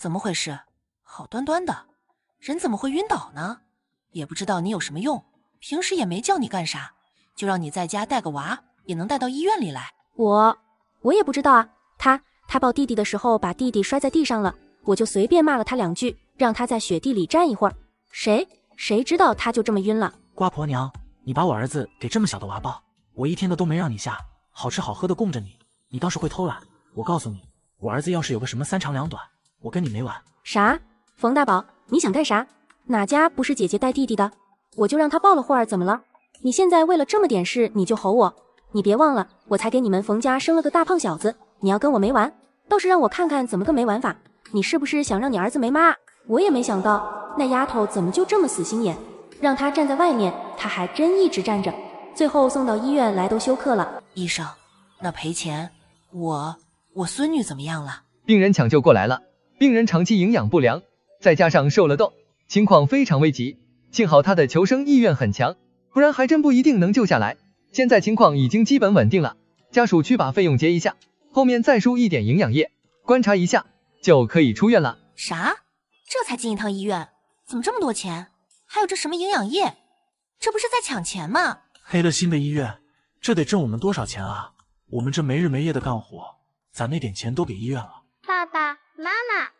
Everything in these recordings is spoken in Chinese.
怎么回事？好端端的，人怎么会晕倒呢？也不知道你有什么用，平时也没叫你干啥，就让你在家带个娃，也能带到医院里来。我也不知道啊，他抱弟弟的时候把弟弟摔在地上了，我就随便骂了他2句，让他在雪地里站一会儿。谁知道他就这么晕了。瓜婆娘，你把我儿子给这么小的娃抱，我一天的都没让你下，好吃好喝的供着你，你倒是会偷懒。我告诉你，我儿子要是有个什么3长2短，我跟你没完。啥？冯大宝，你想干啥？哪家不是姐姐带弟弟的？我就让他抱了会儿，怎么了？你现在为了这么点事你就吼我？你别忘了，我才给你们冯家生了个大胖小子，你要跟我没完？倒是让我看看怎么个没完法。你是不是想让你儿子没妈？我也没想到那丫头怎么就这么死心眼，让他站在外面，他还真一直站着，最后送到医院来都休克了。医生，那赔钱，我孙女怎么样了？病人抢救过来了，病人长期营养不良，再加上受了冻，情况非常危急，幸好他的求生意愿很强，不然还真不一定能救下来。现在情况已经基本稳定了，家属去把费用结一下，后面再输一点营养液，观察一下就可以出院了。啥？这才进一趟医院，怎么这么多钱？还有这什么营养液？这不是在抢钱吗？黑了心的医院，这得挣我们多少钱啊？我们这没日没夜的干活，咱那点钱都给医院了。爸爸妈妈，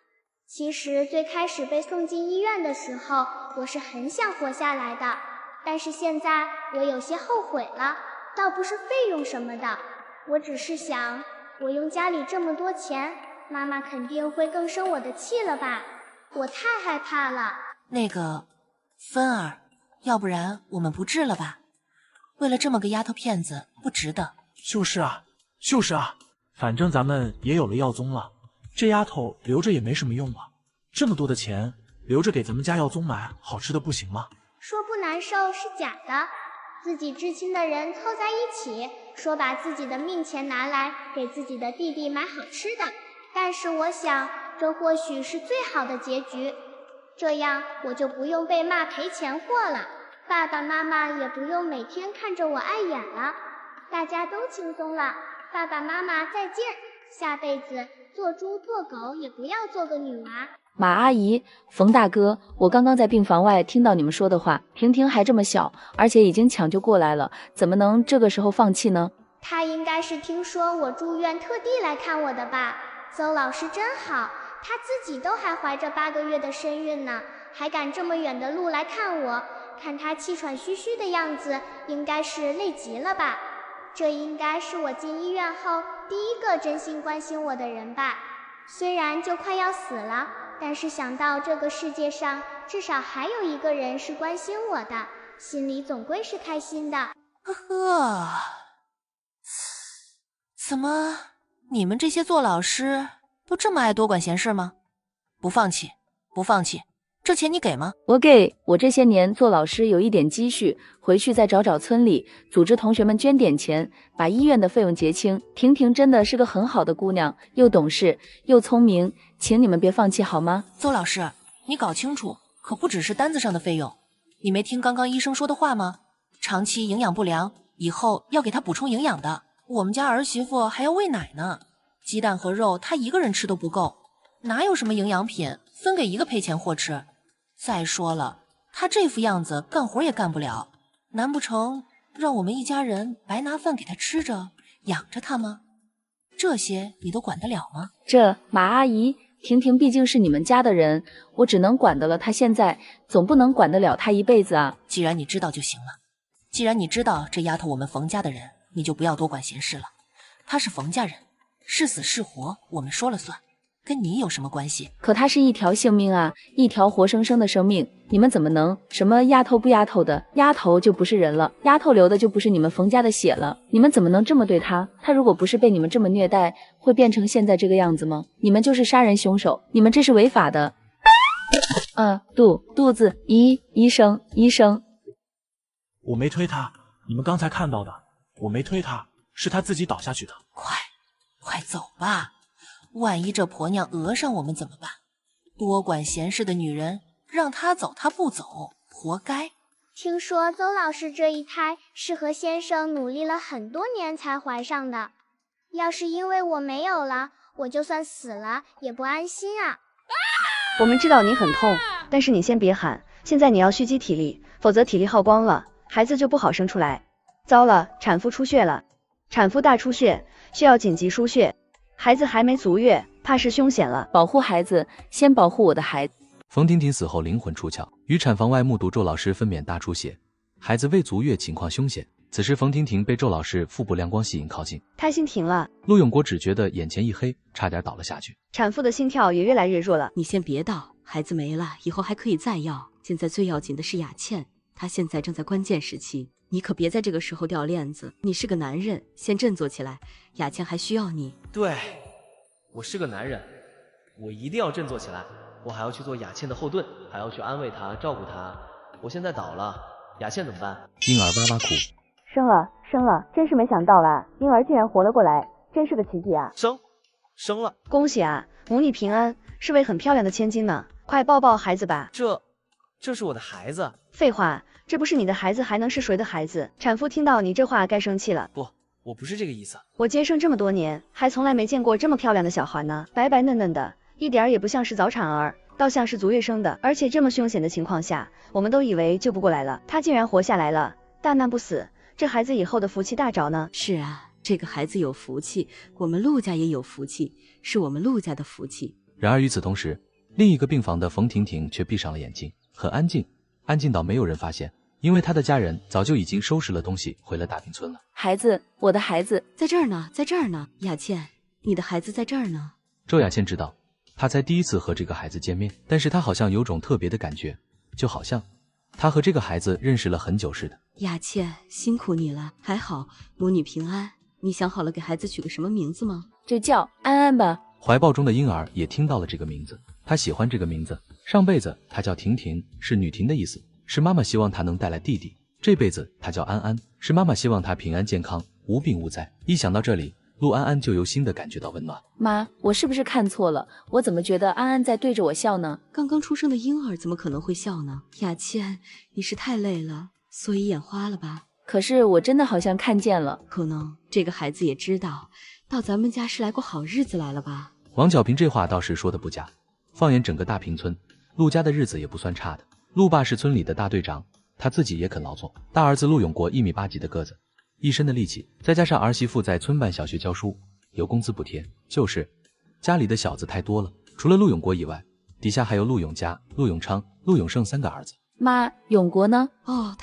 其实最开始被送进医院的时候，我是很想活下来的，但是现在我有些后悔了，倒不是费用什么的，我只是想，我用家里这么多钱，妈妈肯定会更生我的气了吧？我太害怕了。那个芬儿，要不然我们不治了吧？为了这么个丫头片子，不值得。就是啊，反正咱们也有了药宗了，这丫头留着也没什么用啊。这么多的钱留着给咱们家药宗买好吃的不行吗？说不难受是假的，自己至亲的人凑在一起，说把自己的命钱拿来给自己的弟弟买好吃的，但是我想这或许是最好的结局，这样我就不用被骂赔钱货了，爸爸妈妈也不用每天看着我碍眼了，大家都轻松了。爸爸妈妈再见，下辈子做猪做狗也不要做个女娃。马阿姨，冯大哥，我刚刚在病房外听到你们说的话，婷婷还这么小，而且已经抢救过来了，怎么能这个时候放弃呢？他应该是听说我住院特地来看我的吧。邹老师真好，他自己都还怀着8个月的身孕呢，还赶这么远的路来看我，看他气喘吁吁的样子，应该是累极了吧。这应该是我进医院后第一个真心关心我的人吧。虽然就快要死了，但是想到这个世界上至少还有一个人是关心我的，心里总归是开心的。呵呵，怎么你们这些做老师都这么爱多管闲事吗？不放弃，这钱你给吗？我给，我这些年做老师有一点积蓄，回去再找找村里，组织同学们捐点钱，把医院的费用结清。婷婷真的是个很好的姑娘，又懂事又聪明，请你们别放弃好吗？邹老师，你搞清楚，可不只是单子上的费用。你没听刚刚医生说的话吗？长期营养不良，以后要给她补充营养的。我们家儿媳妇还要喂奶呢，鸡蛋和肉她一个人吃都不够，哪有什么营养品分给一个赔钱货吃？再说了，她这副样子干活也干不了，难不成让我们一家人白拿饭给她吃着，养着她吗？这些你都管得了吗？这马阿姨，婷婷毕竟是你们家的人，我只能管得了她现在，总不能管得了她一辈子啊。既然你知道就行了，既然你知道这丫头我们冯家的人，你就不要多管闲事了。她是冯家人，是死是活我们说了算，跟你有什么关系？可她是一条性命啊，一条活生生的生命，你们怎么能什么丫头不丫头的？丫头就不是人了，丫头流的就不是你们冯家的血了，你们怎么能这么对她？她如果不是被你们这么虐待，会变成现在这个样子吗？你们就是杀人凶手，你们这是违法的。肚子，医生，我没推她，你们刚才看到的，我没推她，是她自己倒下去的。快走吧，万一这婆娘讹上我们怎么办？多管闲事的女人，让她走她不走，活该。听说邹老师这一胎是和先生努力了很多年才怀上的，要是因为我没有了，我就算死了也不安心啊。我们知道你很痛，但是你先别喊，现在你要蓄积体力，否则体力耗光了，孩子就不好生出来。糟了，产妇出血了，产妇大出血，需要紧急输血，孩子还没足月，怕是凶险了。保护孩子，先保护我的孩子。冯婷婷死后灵魂出窍，于产房外目睹周老师分娩大出血，孩子未足月，情况凶险。此时冯婷婷被周老师腹部亮光吸引靠近，胎心停了。陆永国只觉得眼前一黑，差点倒了下去。产妇的心跳也越来越弱了。你先别倒，孩子没了，以后还可以再要。现在最要紧的是雅倩，她现在正在关键时期，你可别在这个时候掉链子。你是个男人，先振作起来，雅倩还需要你。对，我是个男人，我一定要振作起来。我还要去做雅倩的后盾，还要去安慰她，照顾她。我现在倒了，雅倩怎么办？婴儿哇哇哭。生了，真是没想到啦，婴儿竟然活了过来，真是个奇迹啊！生了，恭喜啊，母女平安，是位很漂亮的千金呢，快抱抱孩子吧。这是我的孩子。废话，这不是你的孩子还能是谁的孩子？产妇听到你这话该生气了。不，我不是这个意思。我接生这么多年，还从来没见过这么漂亮的小孩呢，白白嫩嫩的，一点也不像是早产儿，倒像是足月生的，而且这么凶险的情况下，我们都以为救不过来了，他竟然活下来了，大难不死。这孩子以后的福气大着呢。是啊，这个孩子有福气，我们陆家也有福气，是我们陆家的福气。然而与此同时，另一个病房的冯婷婷却闭上了眼睛，很安静，安静到没有人发现，因为她的家人早就已经收拾了东西回了大坪村了。孩子，我的孩子在这儿呢，在这儿呢。雅倩，你的孩子在这儿呢。周雅倩知道，她才第一次和这个孩子见面，但是她好像有种特别的感觉，就好像她和这个孩子认识了很久似的。雅倩，辛苦你了，还好母女平安。你想好了给孩子取个什么名字吗？就叫安安吧。怀抱中的婴儿也听到了这个名字，他喜欢这个名字。上辈子他叫婷婷，是女婷的意思，是妈妈希望他能带来弟弟。这辈子他叫安安，是妈妈希望他平安健康，无病无灾。一想到这里，陆安安就由心的感觉到温暖。妈，我是不是看错了？我怎么觉得安安在对着我笑呢？刚刚出生的婴儿怎么可能会笑呢？雅倩，你是太累了，所以眼花了吧？可是我真的好像看见了。可能这个孩子也知道，到咱们家是来过好日子来了吧？王小平这话倒是说的不假，放眼整个大坪村，陆家的日子也不算差的。陆爸是村里的大队长，他自己也肯劳作。大儿子陆永国1.8米几的个子，一身的力气，再加上儿媳妇在村办小学教书，有工资补贴，就是家里的小子太多了。除了陆永国以外，底下还有陆永嘉、陆永昌、陆永胜3个儿子。妈，永国呢？哦，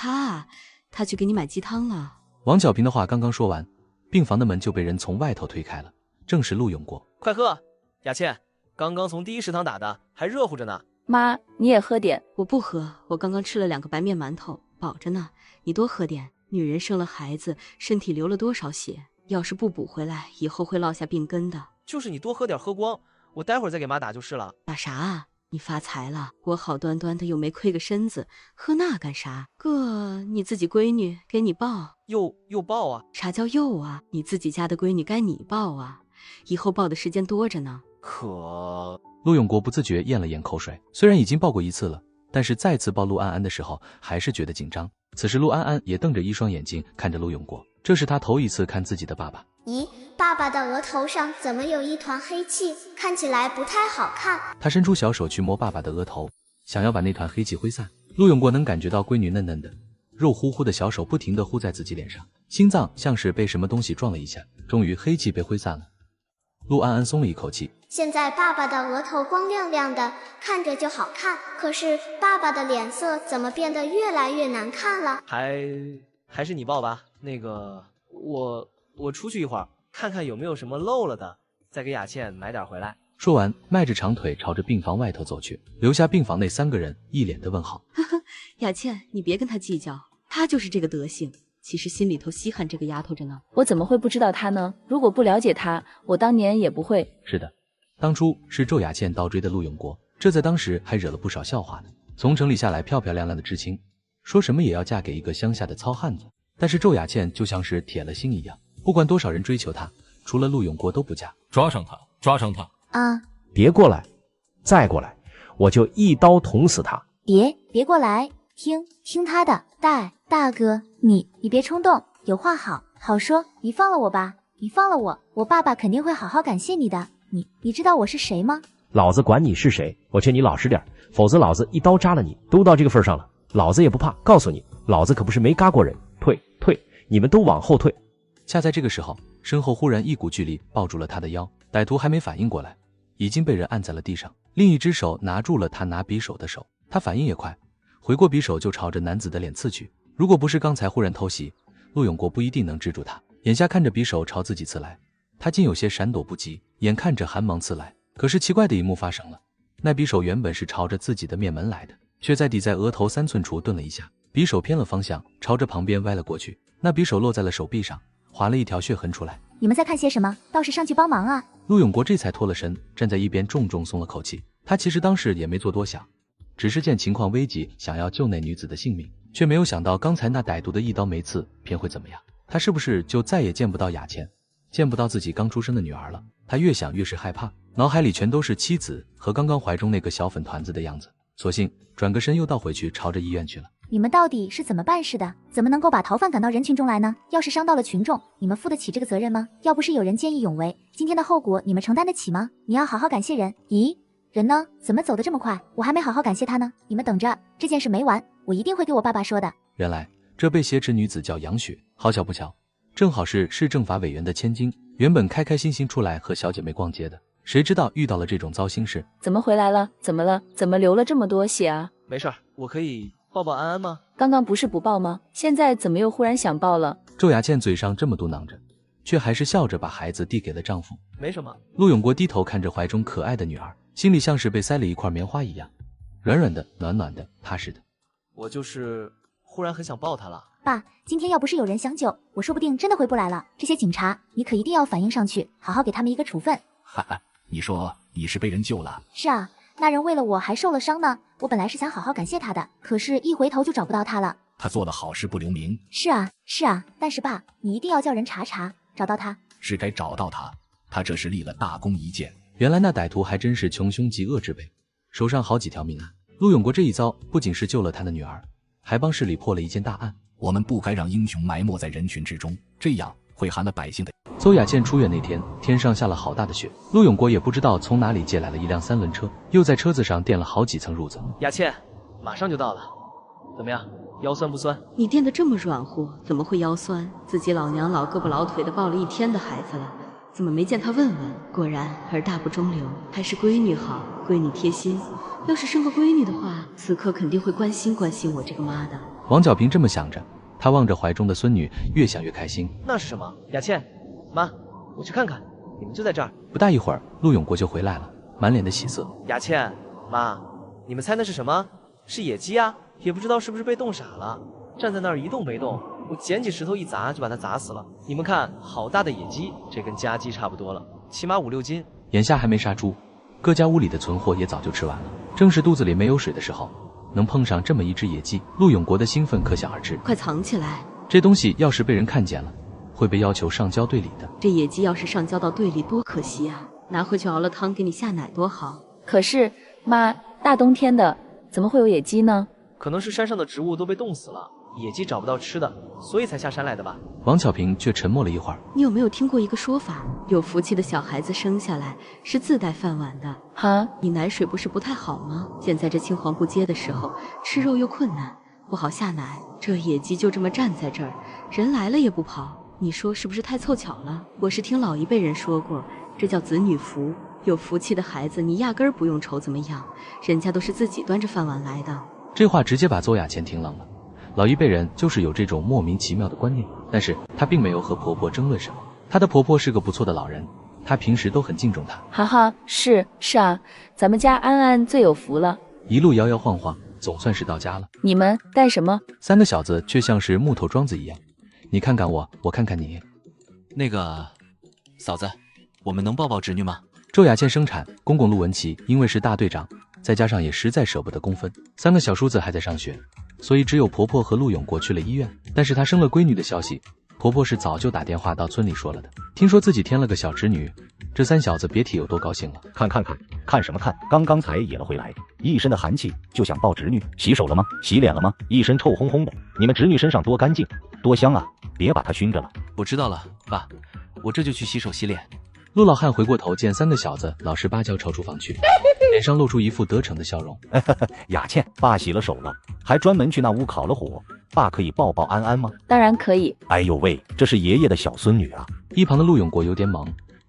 他去给你买鸡汤了。王小平的话刚刚说完，病房的门就被人从外头推开了，正是陆永国。快喝，雅倩，刚刚从第一食堂打的，还热乎着呢。妈，你也喝点。我不喝，我刚刚吃了2个白面馒头，饱着呢。你多喝点。女人生了孩子，身体流了多少血，要是不补回来，以后会落下病根的。就是你多喝点，喝光，我待会儿再给妈打就是了。打啥啊？你发财了，我好端端的又没亏个身子，喝那干啥？哥，你自己闺女给你抱，又抱啊？啥叫又啊？你自己家的闺女该你抱啊，以后抱的时间多着呢。可……陆永国不自觉咽了咽口水，虽然已经抱过1次了，但是再次抱陆安安的时候，还是觉得紧张。此时陆安安也瞪着一双眼睛看着陆永国，这是他头一次看自己的爸爸。咦，爸爸的额头上怎么有一团黑气？看起来不太好看。他伸出小手去摸爸爸的额头，想要把那团黑气挥散。陆永国能感觉到闺女嫩嫩的、肉乎乎的小手不停地呼在自己脸上，心脏像是被什么东西撞了一下，终于黑气被挥散了。陆安安松了一口气。现在爸爸的额头光亮亮的，看着就好看。可是爸爸的脸色怎么变得越来越难看了？还是你抱吧。那个，我出去一会儿，看看有没有什么漏了的，再给雅倩买点回来。说完，迈着长腿朝着病房外头走去，留下病房内3个人一脸的问号。雅倩，你别跟他计较，他就是这个德行。其实心里头稀罕这个丫头着呢。我怎么会不知道她呢？如果不了解她，我当年也不会。是的，当初是周雅倩倒追的陆永国，这在当时还惹了不少笑话呢。从城里下来漂漂亮亮的知青，说什么也要嫁给一个乡下的糙汉子，但是周雅倩就像是铁了心一样，不管多少人追求她，除了陆永国都不嫁。抓上他，抓上他！啊！别过来，再过来，我就一刀捅死他！别过来，听他的，大哥，你别冲动，有话好说，你放了我吧，你放了我，我爸爸肯定会好好感谢你的。你知道我是谁吗？老子管你是谁，我劝你老实点，否则老子一刀扎了你。都到这个份上了，老子也不怕，告诉你，老子可不是没嘎过人。退，你们都往后退。恰在这个时候，身后忽然一股巨力抱住了他的腰，歹徒还没反应过来，已经被人按在了地上，另一只手拿住了他拿匕首的手。他反应也快，回过匕首就朝着男子的脸刺去。如果不是刚才忽然偷袭，陆永国不一定能制住他。眼下看着匕首朝自己刺来，他竟有些闪躲不及，眼看着寒芒刺来。可是奇怪的一幕发生了，那匕首原本是朝着自己的面门来的，却在抵在额头3寸处顿了一下，匕首偏了方向，朝着旁边歪了过去。那匕首落在了手臂上，划了一条血痕出来。你们在看些什么？倒是上去帮忙啊！陆永国这才脱了身，站在一边重重松了口气。他其实当时也没做多想，只是见情况危急，想要救那女子的性命，却没有想到刚才那歹毒的一刀没刺，偏会怎么样？他是不是就再也见不到雅倩，见不到自己刚出生的女儿了？他越想越是害怕，脑海里全都是妻子和刚刚怀中那个小粉团子的样子，索性转个身又倒回去，朝着医院去了。你们到底是怎么办事的？怎么能够把逃犯赶到人群中来呢？要是伤到了群众，你们负得起这个责任吗？要不是有人见义勇为，今天的后果你们承担得起吗？你要好好感谢人。咦，人呢？怎么走得这么快？我还没好好感谢他呢。你们等着，这件事没完，我一定会给我爸爸说的。原来这被挟持女子叫杨雪，好巧不巧，正好是市政法委员的千金，原本开开心心出来和小姐妹逛街的，谁知道遇到了这种糟心事。怎么回来了？怎么了？怎么流了这么多血啊？没事儿，我可以抱抱安安吗？刚刚不是不抱吗？现在怎么又忽然想抱了？周雅倩嘴上这么嘟囔着，却还是笑着把孩子递给了丈夫。没什么。陆永国低头看着怀中可爱的女儿，心里像是被塞了一块棉花一样，软软的，暖暖的，踏实的。我就是忽然很想抱她了。爸，今天要不是有人相救，我说不定真的回不来了。这些警察，你可一定要反映上去，好好给他们一个处分。哈哈，你说你是被人救了？是啊，那人为了我还受了伤呢。我本来是想好好感谢他的，可是一回头就找不到他了。他做了好事不留名。是啊，但是爸，你一定要叫人查，找到他。是该找到他，他这是立了大功一件。原来那歹徒还真是穷凶极恶之辈，手上好几条命案。陆永国这一遭不仅是救了他的女儿，还帮市里破了一件大案。我们不该让英雄埋没在人群之中，这样会寒了百姓的。邹雅倩出院那天，天上下了好大的雪，陆永国也不知道从哪里借来了一辆3轮车，又在车子上垫了好几层褥子。雅倩，马上就到了，怎么样，腰酸不酸？你垫得这么软乎，怎么会腰酸？自己老娘老胳膊老腿的抱了1天的孩子了，怎么没见他问问？果然儿大不中留，还是闺女好，闺女贴心。要是生个闺女的话，此刻肯定会关心我这个妈的。王小平这么想着，他望着怀中的孙女，越想越开心。那是什么？雅倩，妈，我去看看，你们就在这儿。不大一会儿，陆永国就回来了，满脸的喜色。雅倩，妈，你们猜那是什么？是野鸡啊！也不知道是不是被冻傻了，站在那儿一动没动，我捡起石头一砸就把它砸死了。你们看，好大的野鸡，这跟家鸡差不多了，起码5、6斤。眼下还没杀猪，各家屋里的存货也早就吃完了，正是肚子里没有水的时候，能碰上这么一只野鸡，陆永国的兴奋可想而知。快藏起来！这东西要是被人看见了，会被要求上交队里的。这野鸡要是上交到队里多可惜啊，拿回去熬了汤给你下奶多好。可是妈，大冬天的怎么会有野鸡呢？可能是山上的植物都被冻死了，野鸡找不到吃的，所以才下山来的吧。王巧平却沉默了一会儿。你有没有听过一个说法，有福气的小孩子生下来是自带饭碗的？哈，你奶水不是不太好吗？现在这青黄不接的时候，吃肉又困难，不好下奶，这野鸡就这么站在这儿，人来了也不跑，你说是不是太凑巧了？我是听老一辈人说过，这叫子女福，有福气的孩子你压根儿不用愁怎么养，人家都是自己端着饭碗来的。这话直接把邹雅倩听愣了。老一辈人就是有这种莫名其妙的观念，但是她并没有和婆婆争论什么。她的婆婆是个不错的老人，她平时都很敬重她。哈哈，是啊，咱们家安安最有福了。一路摇摇晃晃，总算是到家了。你们干什么？3个小子却像是木头桩子一样，你看看我，我看看你。那个嫂子，我们能抱抱侄女吗？周雅倩生产，公公陆文琪因为是大队长，再加上也实在舍不得公分，3个小叔子还在上学，所以只有婆婆和陆永国去了医院。但是她生了闺女的消息，婆婆是早就打电话到村里说了的。听说自己添了个小侄女，这3小子别提有多高兴了。看什么看？刚刚才野了回来，一身的寒气就想抱侄女。洗手了吗？洗脸了吗？一身臭烘烘的，你们侄女身上多干净多香啊，别把她熏着了。我知道了，爸，我这就去洗手洗脸。陆老汉回过头，见3个小子老实巴交朝厨房去，脸上露出一副得逞的笑容。雅倩，爸洗了手了，还专门去那屋烤了火，爸可以抱抱安安吗？当然可以。哎呦喂，这是爷爷的小孙女啊！一旁的陆永国有点懵，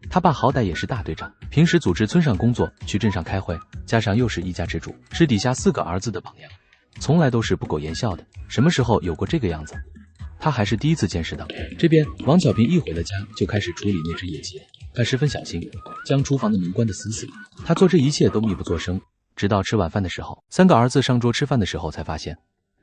他爸好歹也是大队长，平时组织村上工作，去镇上开会，加上又是一家之主，是底下4个儿子的榜样，从来都是不苟言笑的，什么时候有过这个样子？他还是第一次见识到。这边王小平一回了家，就开始处理那只野鸡了。他十分小心，将厨房的门关得死死的。他做这一切都秘不作声，直到吃晚饭的时候，3个儿子上桌吃饭的时候，才发现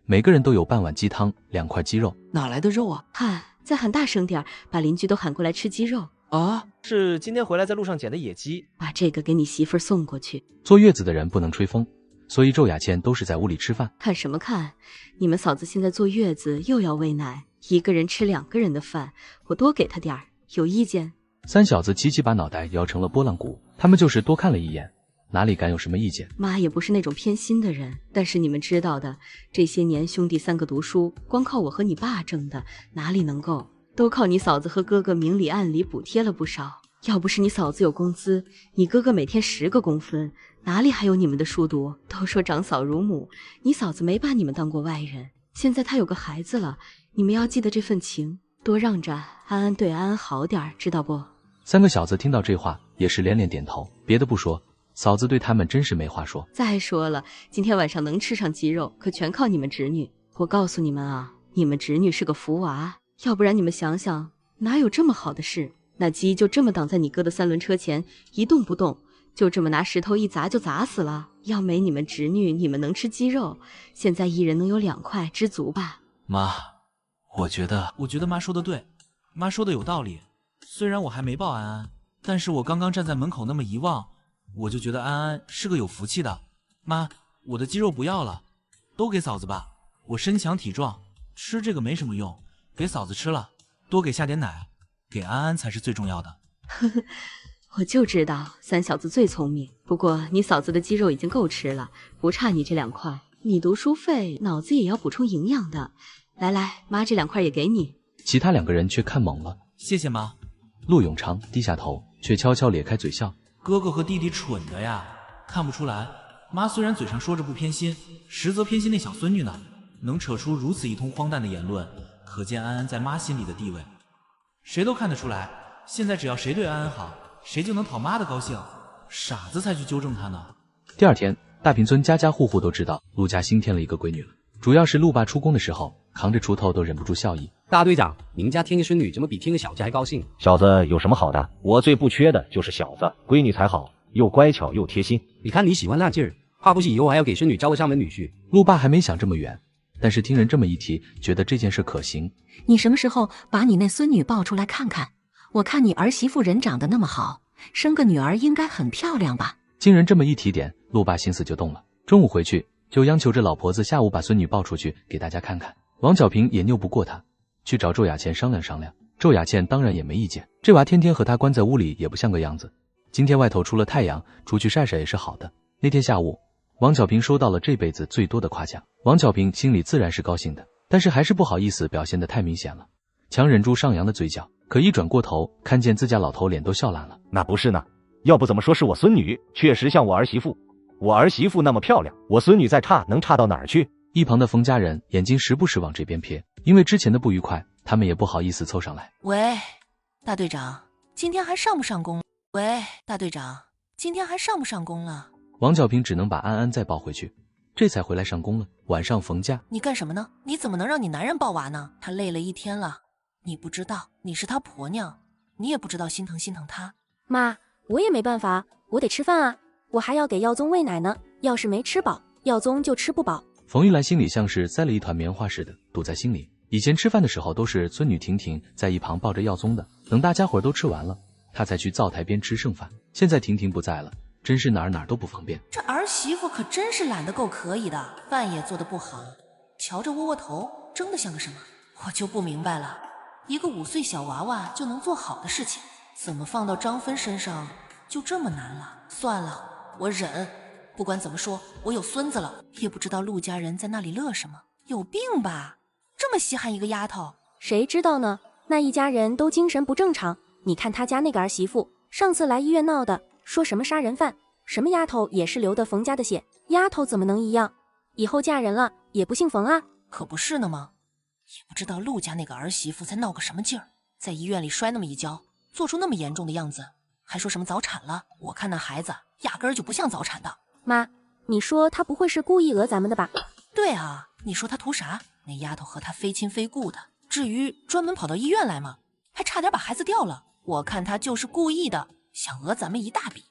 每个人都有半碗鸡汤，2块鸡肉。哪来的肉啊？喊，再喊大声点，把邻居都喊过来吃鸡肉啊！是今天回来在路上捡的野鸡。把这个给你媳妇儿送过去。坐月子的人不能吹风，所以周雅倩都是在屋里吃饭。看什么看？你们嫂子现在坐月子又要喂奶，一个人吃2个人的饭，我多给她点儿，有意见？3小子齐齐把脑袋摇成了拨浪鼓，他们就是多看了一眼，哪里敢有什么意见？妈也不是那种偏心的人，但是你们知道的，这些年兄弟3个读书，光靠我和你爸挣的，哪里能够？都靠你嫂子和哥哥明里暗里补贴了不少。要不是你嫂子有工资，你哥哥每天10个工分，哪里还有你们的书读？都说长嫂如母，你嫂子没把你们当过外人，现在她有个孩子了，你们要记得这份情，多让着安安对安安好点，知道不？3个小子听到这话也是连连点头，别的不说，嫂子对他们真是没话说。再说了，今天晚上能吃上鸡肉，可全靠你们侄女。我告诉你们啊，你们侄女是个福娃，要不然你们想想，哪有这么好的事？那鸡就这么挡在你哥的3轮车前，一动不动，就这么拿石头一砸就砸死了。要没你们侄女，你们能吃鸡肉？现在一人能有2块，知足吧？妈，我觉得妈说的对，妈说的有道理。虽然我还没抱安安，但是我刚刚站在门口那么一望，我就觉得安安是个有福气的。妈，我的鸡肉不要了，都给嫂子吧。我身强体壮，吃这个没什么用，给嫂子吃了，多给下点奶，给安安才是最重要的。呵呵，我就知道3小子最聪明。不过你嫂子的鸡肉已经够吃了，不差你这2块。你读书费，脑子也要补充营养的。来来，妈这2块也给你。其他2个人却看懵了。谢谢妈。陆永昌低下头，却悄悄咧开嘴笑。哥哥和弟弟蠢的呀，看不出来。妈虽然嘴上说着不偏心，实则偏心那小孙女呢。能扯出如此一通荒诞的言论，可见安安在妈心里的地位。谁都看得出来，现在只要谁对安安好，谁就能讨妈的高兴。傻子才去纠正他呢。第2天，大坪村家家户户都知道陆家新添了一个闺女了。主要是陆爸出宫的时候，扛着锄头都忍不住笑意。大队长，您家添个孙女，怎么比添个小子还高兴？小子有什么好的？我最不缺的就是小子，闺女才好，又乖巧又贴心。你看你喜欢那劲儿，怕不是以后还要给孙女招个上门女婿？陆爸还没想这么远，但是听人这么一提，觉得这件事可行。你什么时候把你那孙女抱出来看看？我看你儿媳妇人长得那么好，生个女儿应该很漂亮吧？经人这么一提点，陆爸心思就动了。中午回去就央求着老婆子下午把孙女抱出去给大家看看。王小平也拗不过他，去找周雅倩商量商量。周雅倩当然也没意见，这娃天天和他关在屋里也不像个样子，今天外头出了太阳，出去晒晒也是好的。那天下午，王小平收到了这辈子最多的夸奖。王小平心里自然是高兴的，但是还是不好意思表现得太明显了，强忍住上扬的嘴角。可一转过头，看见自家老头脸都笑烂了。那不是呢，要不怎么说是我孙女，确实像我儿媳妇。我儿媳妇那么漂亮，我孙女再差能差到哪儿去？一旁的冯家人眼睛时不时往这边瞥，因为之前的不愉快，他们也不好意思凑上来。喂，大队长，今天还上不上工？喂，大队长，今天还上不上工了？王小平只能把安安再抱回去，这才回来上工了。晚上冯家，你干什么呢？你怎么能让你男人抱娃呢？他累了一天了，你不知道，你是他婆娘，你也不知道心疼心疼他。妈，我也没办法，我得吃饭啊，我还要给耀宗喂奶呢，要是没吃饱，耀宗就吃不饱。冯玉兰心里像是塞了一团棉花似的，堵在心里。以前吃饭的时候都是孙女婷婷在一旁抱着耀宗的，等大家伙都吃完了，她才去灶台边吃剩饭。现在婷婷不在了，真是哪儿都不方便。这儿媳妇可真是懒得够可以的，饭也做得不好，瞧着窝窝头，争得像个什么？我就不明白了，一个5岁小娃娃就能做好的事情，怎么放到张芬身上就这么难了？算了，我忍。不管怎么说，我有孙子了，也不知道陆家人在那里乐什么，有病吧？这么稀罕一个丫头？谁知道呢？那一家人都精神不正常。你看他家那个儿媳妇，上次来医院闹的，说什么杀人犯，什么丫头也是流的冯家的血，丫头怎么能一样？以后嫁人了也不姓冯啊？可不是呢吗？也不知道陆家那个儿媳妇在闹个什么劲儿，在医院里摔那么一跤，做出那么严重的样子，还说什么早产了。我看那孩子压根儿就不像早产的。妈，你说她不会是故意讹咱们的吧？对啊，你说她图啥？那丫头和她非亲非故的，至于专门跑到医院来吗？还差点把孩子掉了。我看她就是故意的，想讹咱们一大笔。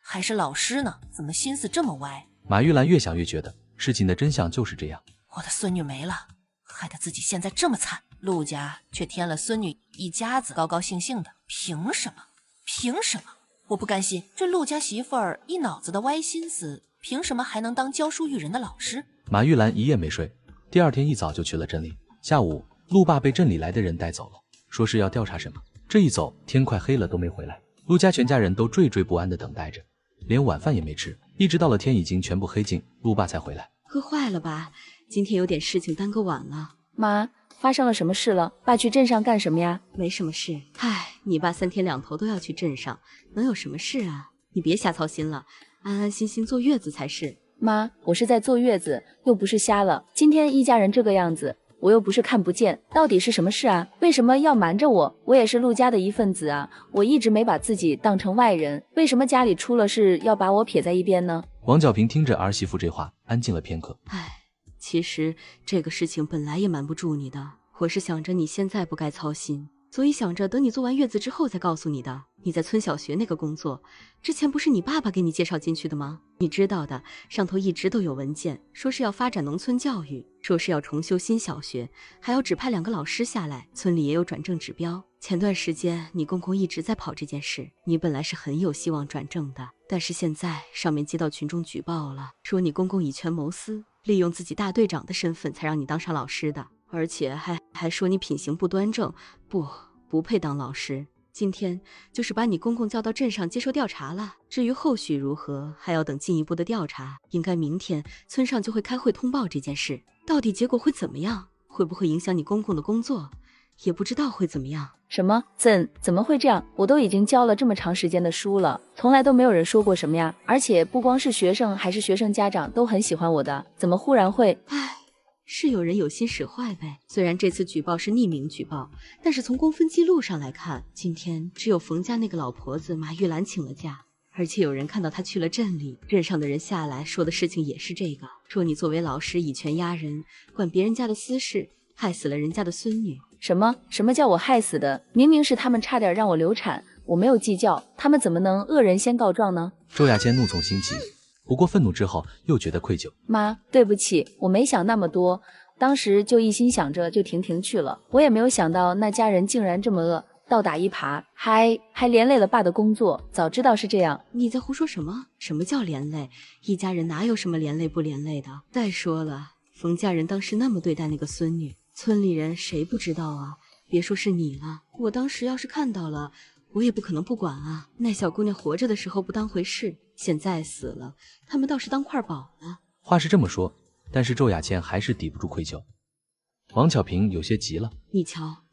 还是老师呢，怎么心思这么歪？马玉兰越想越觉得事情的真相就是这样。我的孙女没了，害得自己现在这么惨，陆家却添了孙女一家子高高兴兴的，凭什么？凭什么？我不甘心，这陆家媳妇儿一脑子的歪心思，凭什么还能当教书育人的老师？马玉兰一夜没睡，第二天一早就去了镇里。下午，陆爸被镇里来的人带走了，说是要调查什么。这一走，天快黑了都没回来。陆家全家人都惴惴不安地等待着，连晚饭也没吃，一直到了天已经全部黑尽，陆爸才回来。喝坏了吧？今天有点事情耽搁晚了。妈，发生了什么事了？爸去镇上干什么呀？没什么事。唉，你爸3天2头都要去镇上，能有什么事啊？你别瞎操心了，安安心心坐月子才是。妈，我是在坐月子，又不是瞎了。今天一家人这个样子，我又不是看不见，到底是什么事啊？为什么要瞒着我？我也是陆家的一份子啊，我一直没把自己当成外人，为什么家里出了事要把我撇在一边呢？王小平听着儿媳妇这话，安静了片刻。唉，其实这个事情本来也瞒不住你的，我是想着你现在不该操心，所以想着等你做完月子之后再告诉你的。你在村小学那个工作，之前不是你爸爸给你介绍进去的吗？你知道的，上头一直都有文件，说是要发展农村教育，说是要重修新小学，还要指派2个老师下来，村里也有转正指标。前段时间你公公一直在跑这件事，你本来是很有希望转正的，但是现在上面接到群众举报了，说你公公以权谋私，利用自己大队长的身份才让你当上老师的，而且还说你品行不端正，不配当老师。今天就是把你公公叫到镇上接受调查了，至于后续如何，还要等进一步的调查。应该明天村上就会开会通报这件事，到底结果会怎么样，会不会影响你公公的工作，也不知道会怎么样。什么？怎么会这样？我都已经教了这么长时间的书了，从来都没有人说过什么呀。而且不光是学生，还是学生家长都很喜欢我的，怎么忽然会……唉，是有人有心使坏呗。虽然这次举报是匿名举报，但是从公分记录上来看，今天只有冯家那个老婆子马玉兰请了假，而且有人看到她去了镇里，镇上的人下来说的事情也是这个，说你作为老师以权压人，管别人家的私事，害死了人家的孙女。什么叫我害死的？明明是他们差点让我流产，我没有计较，他们怎么能恶人先告状呢？周亚谦怒从心起，不过愤怒之后又觉得愧疚。妈，对不起，我没想那么多，当时就一心想着就停去了，我也没有想到那家人竟然这么恶，倒打一耙，还连累了爸的工作。早知道是这样。你在胡说什么？什么叫连累？一家人哪有什么连累不连累的？再说了，冯家人当时那么对待那个孙女，村里人谁不知道啊？别说是你了，我当时要是看到了，我也不可能不管啊。那小姑娘活着的时候不当回事，现在死了，他们倒是当块宝了。话是这么说，但是周亚谦还是抵不住愧疚。王巧平有些急了。你瞧，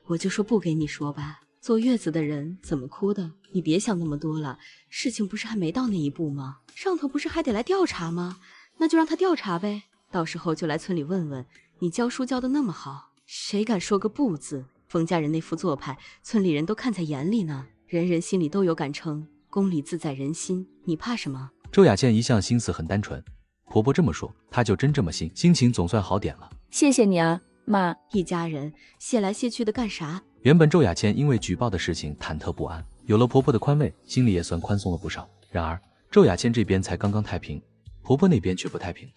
我就说不给你说吧，坐月子的人怎么哭的？你别想那么多了，事情不是还没到那一步吗？上头不是还得来调查吗？那就让他调查呗，到时候就来村里问问，你教书教得那么好，谁敢说个不字？冯家人那副做派，村里人都看在眼里呢，人人心里都有杆秤，公理自在人心，你怕什么？周亚倩一向心思很单纯，婆婆这么说，她就真这么信，心情总算好点了。谢谢你啊，妈。一家人谢来谢去的干啥？原本周亚倩因为举报的事情忐忑不安，有了婆婆的宽慰，心里也算宽松了不少。然而周亚倩这边才刚刚太平，婆婆那边却不太平。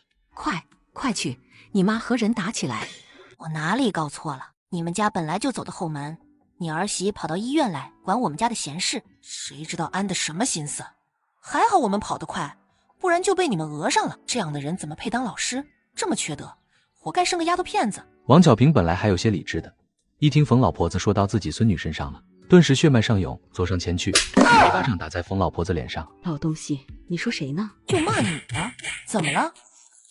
快去，你妈和人打起来。我哪里搞错了？你们家本来就走的后门，你儿媳跑到医院来管我们家的闲事，谁知道安的什么心思？还好我们跑得快，不然就被你们讹上了。这样的人怎么配当老师？这么缺德，活该生个丫头片子。王巧平本来还有些理智的，一听冯老婆子说到自己孙女身上了，顿时血脉上涌，走上前去，一巴掌打在冯老婆子脸上。老东西，你说谁呢？就骂你呢？怎么了？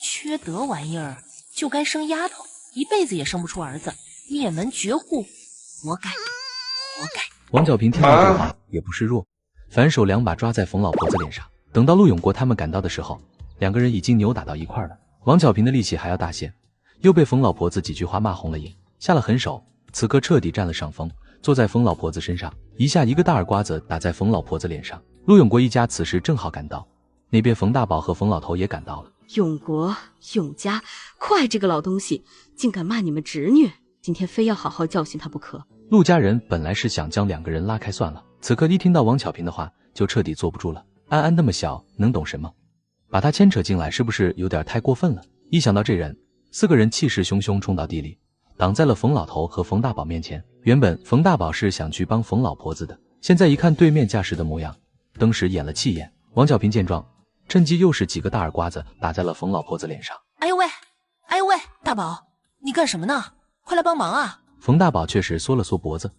缺德玩意儿，就该生丫头，一辈子也生不出儿子，灭门绝户，活该，活该！王小平听到这话也不示弱，反手2把抓在冯老婆子脸上。等到陆永国他们赶到的时候，2个人已经扭打到一块了。王小平的力气还要大些，又被冯老婆子几句话骂红了眼，下了狠手，此刻彻底占了上风，坐在冯老婆子身上，一下一个大耳刮子打在冯老婆子脸上。陆永国一家此时正好赶到，那边冯大宝和冯老头也赶到了。永国、永家，快，这个老东西竟敢骂你们侄女，今天非要好好教训他不可。陆家人本来是想将2个人拉开算了，此刻一听到王巧平的话，就彻底坐不住了。安安那么小，能懂什么？把他牵扯进来，是不是有点太过分了？一想到这人，4个人气势汹汹冲到地里，挡在了冯老头和冯大宝面前。原本冯大宝是想去帮冯老婆子的，现在一看对面架势的模样，登时演了气焰。王巧平见状，趁机又是几个大耳刮子打在了冯老婆子脸上。哎呦喂，哎呦喂，大宝，你干什么呢？快来帮忙啊！冯大宝却是缩了缩脖子。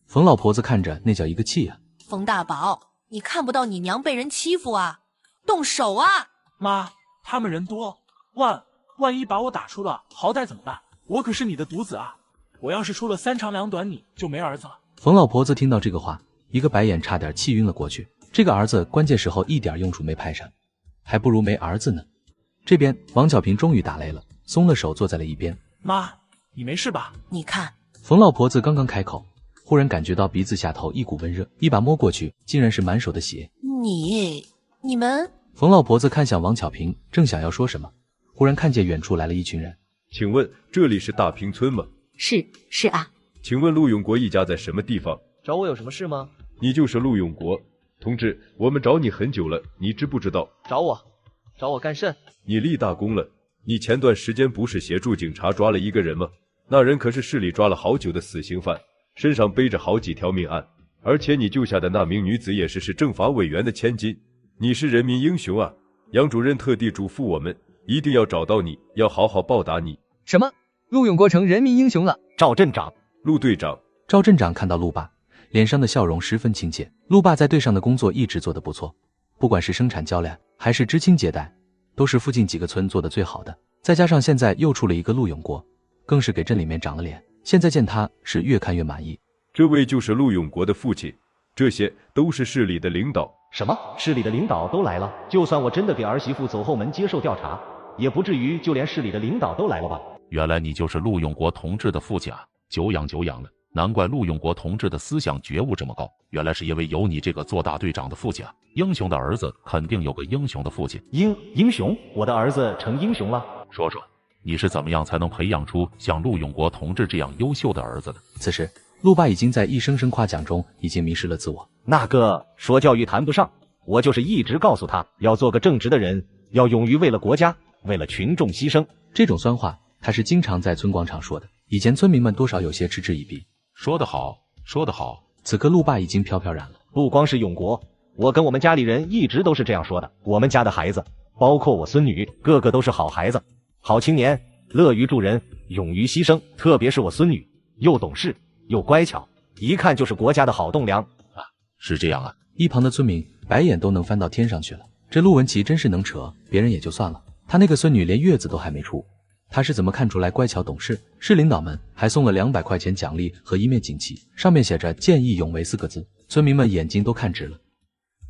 冯老婆子看着那叫一个气啊！冯大宝，你看不到你娘被人欺负啊？动手啊！妈，他们人多，万一把我打出了，好歹怎么办？我可是你的独子啊！我要是出了3长2短，你就没儿子了。冯老婆子听到这个话，一个白眼差点气晕了过去。这个儿子关键时候一点用处没派上，还不如没儿子呢。这边王巧平终于打累了，松了手坐在了一边。妈，你没事吧？你看，冯老婆子刚刚开口，忽然感觉到鼻子下头一股温热，一把摸过去，竟然是满手的血。你们……冯老婆子看向王巧平，正想要说什么，忽然看见远处来了一群人。请问这里是大平村吗？是啊。请问陆永国一家在什么地方？找我有什么事吗？你就是陆永国。同志，我们找你很久了，你知不知道？找我干甚？你立大功了。你前段时间不是协助警察抓了一个人吗？那人可是市里抓了好久的死刑犯，身上背着好几条命案，而且你救下的那名女子也是政法委员的千金。你是人民英雄啊！杨主任特地嘱咐我们，一定要找到你，要好好报答你。什么？陆永国成人民英雄了？赵镇长，陆队长。赵镇长看到陆爸，脸上的笑容十分亲切。陆爸在队上的工作一直做得不错，不管是生产交粮还是知青接待，都是附近几个村做得最好的。再加上现在又出了一个陆永国，更是给镇里面长了脸。现在见他是越看越满意。这位就是陆永国的父亲，这些都是市里的领导。什么？市里的领导都来了？就算我真的给儿媳妇走后门接受调查，也不至于就连市里的领导都来了吧？原来你就是陆永国同志的父亲啊！久仰了，难怪陆永国同志的思想觉悟这么高，原来是因为有你这个做大队长的父亲啊！英雄的儿子肯定有个英雄的父亲。英雄？我的儿子成英雄了？说说，你是怎么样才能培养出像陆永国同志这样优秀的儿子的？此时，陆爸已经在一声声夸奖中已经迷失了自我。那个说教育谈不上，我就是一直告诉他，要做个正直的人，要勇于为了国家，为了群众牺牲。这种酸话，他是经常在村广场说的。以前村民们多少有些嗤之以鼻。说得好，说得好。此刻陆爸已经飘飘然了。不光是永国，我跟我们家里人一直都是这样说的。我们家的孩子，包括我孙女，个个都是好孩子，好青年，乐于助人，勇于牺牲。特别是我孙女，又懂事又乖巧，一看就是国家的好栋梁啊！是这样啊。一旁的村民白眼都能翻到天上去了。这陆文琪真是能扯，别人也就算了，他那个孙女连月子都还没出，他是怎么看出来乖巧懂事？市领导们还送了200块钱奖励和一面锦旗，上面写着见义勇为4个字，村民们眼睛都看直了。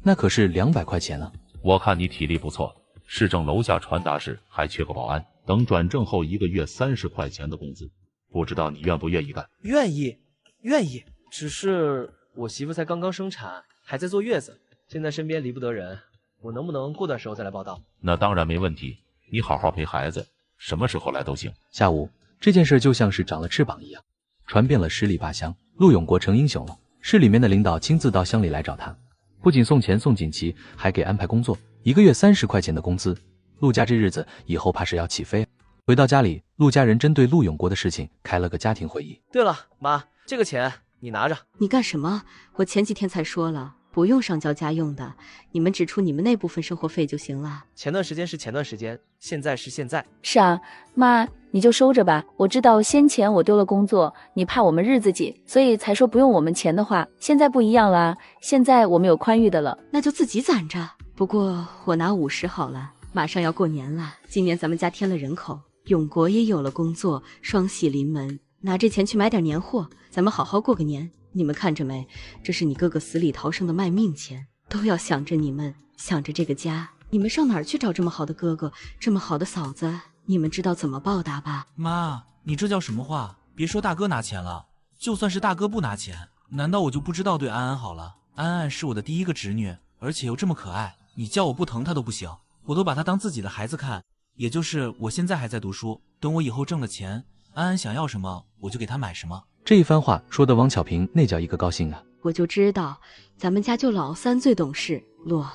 那可是200块钱啊！我看你体力不错，市政楼下传达室还缺个保安，等转正后1个月30块钱的工资，不知道你愿不愿意干？愿意，只是我媳妇才刚刚生产，还在坐月子，现在身边离不得人，我能不能过段时候再来报道？那当然没问题，你好好陪孩子，什么时候来都行。下午这件事就像是长了翅膀一样，传遍了十里八乡。陆永国成英雄了，市里面的领导亲自到乡里来找他，不仅送钱送锦旗，还给安排工作，1个月30块钱的工资。陆家这日子以后怕是要起飞。回到家里，陆家人针对陆永国的事情开了个家庭会议。对了，妈，这个钱你拿着。你干什么？我前几天才说了，不用上交家用的，你们只出你们那部分生活费就行了。前段时间是前段时间，现在是现在。是啊，妈，你就收着吧。我知道先前我丢了工作，你怕我们日子紧，所以才说不用我们钱的话。现在不一样了，现在我们有宽裕的了，那就自己攒着。不过我拿50好了，马上要过年了，今年咱们家添了人口，永国也有了工作，双喜临门，拿这钱去买点年货，咱们好好过个年。你们看着没？这是你哥哥死里逃生的卖命钱，都要想着你们，想着这个家。你们上哪儿去找这么好的哥哥，这么好的嫂子？你们知道怎么报答吧？妈，你这叫什么话？别说大哥拿钱了，就算是大哥不拿钱，难道我就不知道对安安好了？安安是我的第一个侄女，而且又这么可爱，你叫我不疼她都不行，我都把她当自己的孩子看。也就是我现在还在读书，等我以后挣了钱，安安想要什么我就给她买什么。这一番话说的王巧平那叫一个高兴啊！我就知道，咱们家就老三最懂事。洛，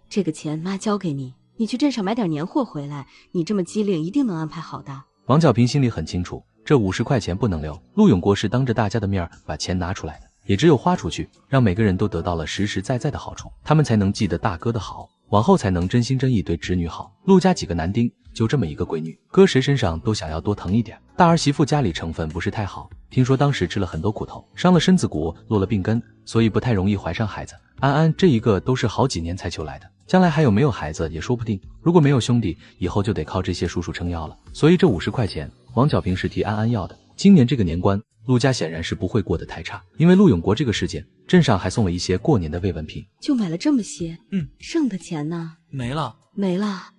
这个钱妈交给你，你去镇上买点年货回来。你这么机灵，一定能安排好的。王巧平心里很清楚，这50块钱不能留。陆永国是当着大家的面把钱拿出来的，也只有花出去，让每个人都得到了实实在在的好处，他们才能记得大哥的好，往后才能真心真意对侄女好。陆家几个男丁，就这么一个闺女，搁谁身上都想要多疼一点。大儿媳妇家里成分不是太好，听说当时吃了很多苦头，伤了身子骨，落了病根，所以不太容易怀上孩子。安安这一个都是好几年才求来的，将来还有没有孩子也说不定。如果没有兄弟，以后就得靠这些叔叔撑腰了。所以这50块钱，王巧平是替安安要的。今年这个年关，陆家显然是不会过得太差，因为陆永国这个事件，镇上还送了一些过年的慰问品。就买了这么些，剩的钱呢？没了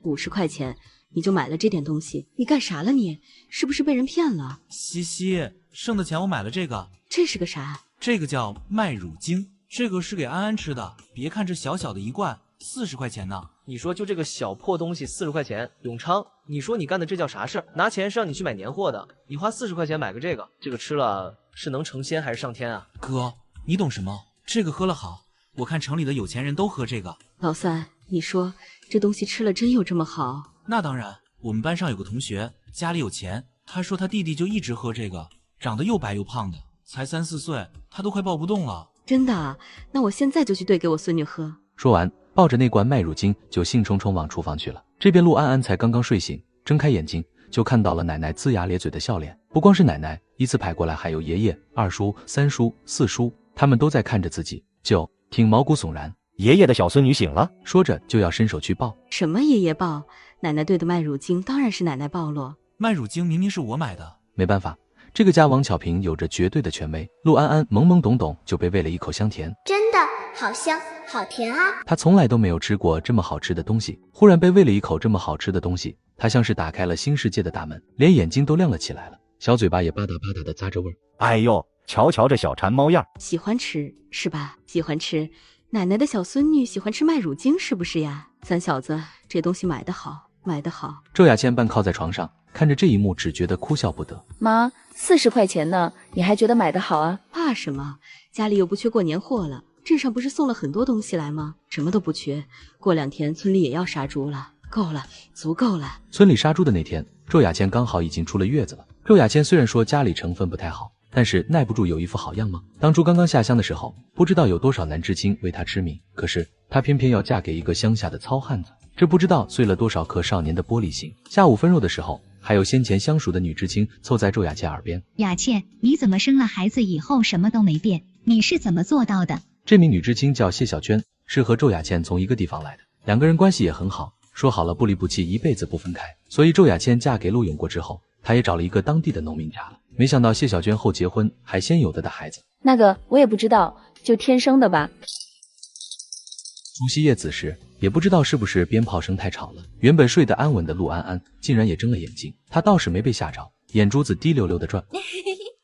，50块钱。你就买了这点东西，你干啥了你？是不是被人骗了？西西，剩的钱我买了这个。这是个啥？这个叫麦乳精，这个是给安安吃的。别看这小小的一罐，40块钱呢。你说就这个小破东西40块钱，永昌，你说你干的这叫啥事儿？拿钱是让你去买年货的，你花40块钱买个这个，这个吃了是能成仙还是上天啊？哥，你懂什么？这个喝了好，我看城里的有钱人都喝这个。老三，你说这东西吃了真有这么好？那当然，我们班上有个同学家里有钱，他说他弟弟就一直喝这个，长得又白又胖的，才3、4岁，他都快抱不动了。真的啊？那我现在就去兑给我孙女喝。说完，抱着那罐麦乳精就兴冲冲往厨房去了。这边陆安安才刚刚睡醒，睁开眼睛就看到了奶奶龇牙咧嘴的笑脸。不光是奶奶，依次排过来还有爷爷、二叔、三叔、四叔，他们都在看着自己，就挺毛骨悚然。爷爷的小孙女醒了，说着就要伸手去抱。什么爷爷抱？奶奶兑的麦乳精当然是奶奶抱咯。麦乳精明明是我买的。没办法，这个家王巧平有着绝对的权威。陆安安懵懵懂懂就被喂了一口香甜，真的好香好甜啊！他从来都没有吃过这么好吃的东西，忽然被喂了一口这么好吃的东西，他像是打开了新世界的大门，连眼睛都亮了起来了，小嘴巴也吧嗒吧嗒的咂着味儿。哎呦，瞧瞧这小馋猫样，喜欢吃是吧？喜欢吃。奶奶的小孙女喜欢吃麦乳精是不是呀？三小子，这东西买得好，买得好。周雅倩半靠在床上，看着这一幕只觉得哭笑不得。妈，40块钱呢，你还觉得买得好啊？怕什么？家里又不缺过年货了，镇上不是送了很多东西来吗？什么都不缺。过2天村里也要杀猪了，够了，足够了。村里杀猪的那天，周雅倩刚好已经出了月子了。周雅倩虽然说家里成分不太好，但是耐不住有一副好样吗？当初刚刚下乡的时候，不知道有多少男知青为她痴迷，可是她偏偏要嫁给一个乡下的糙汉子，这不知道碎了多少颗少年的玻璃心。下午分肉的时候，还有先前相熟的女知青凑在周雅倩耳边：雅倩，你怎么生了孩子以后什么都没变？你是怎么做到的？这名女知青叫谢小娟，是和周雅倩从一个地方来的，两个人关系也很好，说好了不离不弃，一辈子不分开。所以周雅倩嫁给陆永国之后，她也找了一个当地的农民家了。没想到谢小娟后结婚还先有的孩子，那个我也不知道，就天生的吧。除夕夜子时，也不知道是不是鞭炮声太吵了，原本睡得安稳的陆安安竟然也睁了眼睛，她倒是没被吓着，眼珠子滴溜溜的转。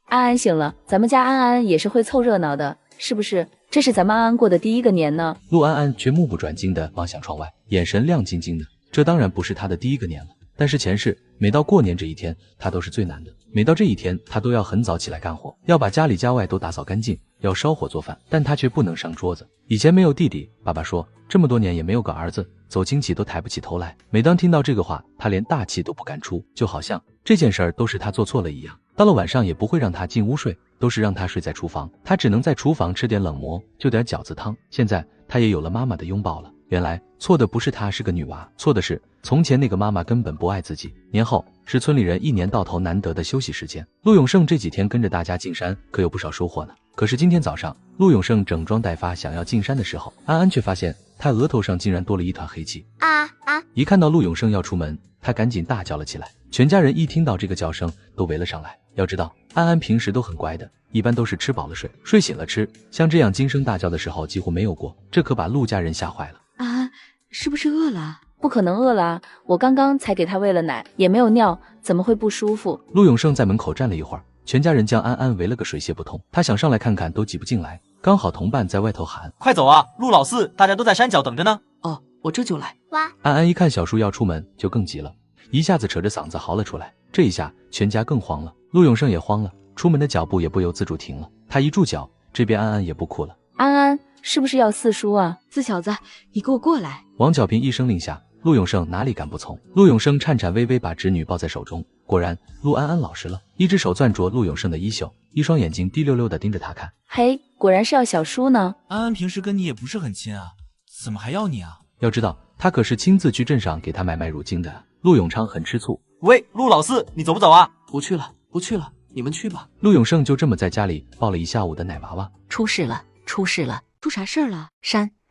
安安醒了，咱们家安安也是会凑热闹的，是不是？这是咱们安安过的第一个年呢。陆安安却目不转睛地望向窗外，眼神亮晶晶的。这当然不是她的第一个年了，但是前世每到过年这一天，她都是最难的。每到这一天，她都要很早起来干活，要把家里家外都打扫干净，要烧火做饭，但她却不能上桌子。以前没有弟弟，爸爸说这么多年也没有个儿子，走亲戚都抬不起头来。每当听到这个话，她连大气都不敢出，就好像这件事儿都是她做错了一样。到了晚上也不会让她进屋睡，都是让她睡在厨房，她只能在厨房吃点冷馍，就点饺子汤。现在她也有了妈妈的拥抱了。原来错的不是她是个女娃，错的是从前那个妈妈根本不爱自己。年后是村里人一年到头难得的休息时间，陆永胜这几天跟着大家进山，可有不少收获呢。可是今天早上，陆永胜整装待发想要进山的时候，安安却发现他额头上竟然多了一团黑气。啊！一看到陆永生要出门，他赶紧大叫了起来。全家人一听到这个叫声，都围了上来。要知道，安安平时都很乖的，一般都是吃饱了睡，睡醒了吃，像这样惊声大叫的时候几乎没有过，这可把陆家人吓坏了。安，是不是饿了？不可能饿了啊，我刚刚才给他喂了奶，也没有尿，怎么会不舒服？陆永生在门口站了一会儿，全家人将安安围了个水泄不通，他想上来看看都挤不进来，刚好同伴在外头喊：快走啊，陆老四，大家都在山脚等着呢。哦，我这就来。哇！安安一看小叔要出门，就更急了，一下子扯着嗓子嚎了出来。这一下全家更慌了，陆永生也慌了，出门的脚步也不由自主停了。他一住脚，这边安安也不哭了。安安是不是要四叔啊？四小子，你给我过来！王小平一声令下，陆永生哪里敢不从？陆永生颤颤巍巍把侄女抱在手中，果然陆安安老实了，一只手攥着陆永生的衣袖，一双眼睛滴溜溜地盯着他看。嘿，果然是要小叔呢。安安平时跟你也不是很亲啊，怎么还要你啊？要知道他可是亲自去镇上给他买卖乳精的。陆永昌很吃醋。喂，陆老四，你走不走啊？不去了，不去了，你们去吧。陆永胜就这么在家里抱了一下午的奶娃娃。出事了，出事了！出啥事儿了？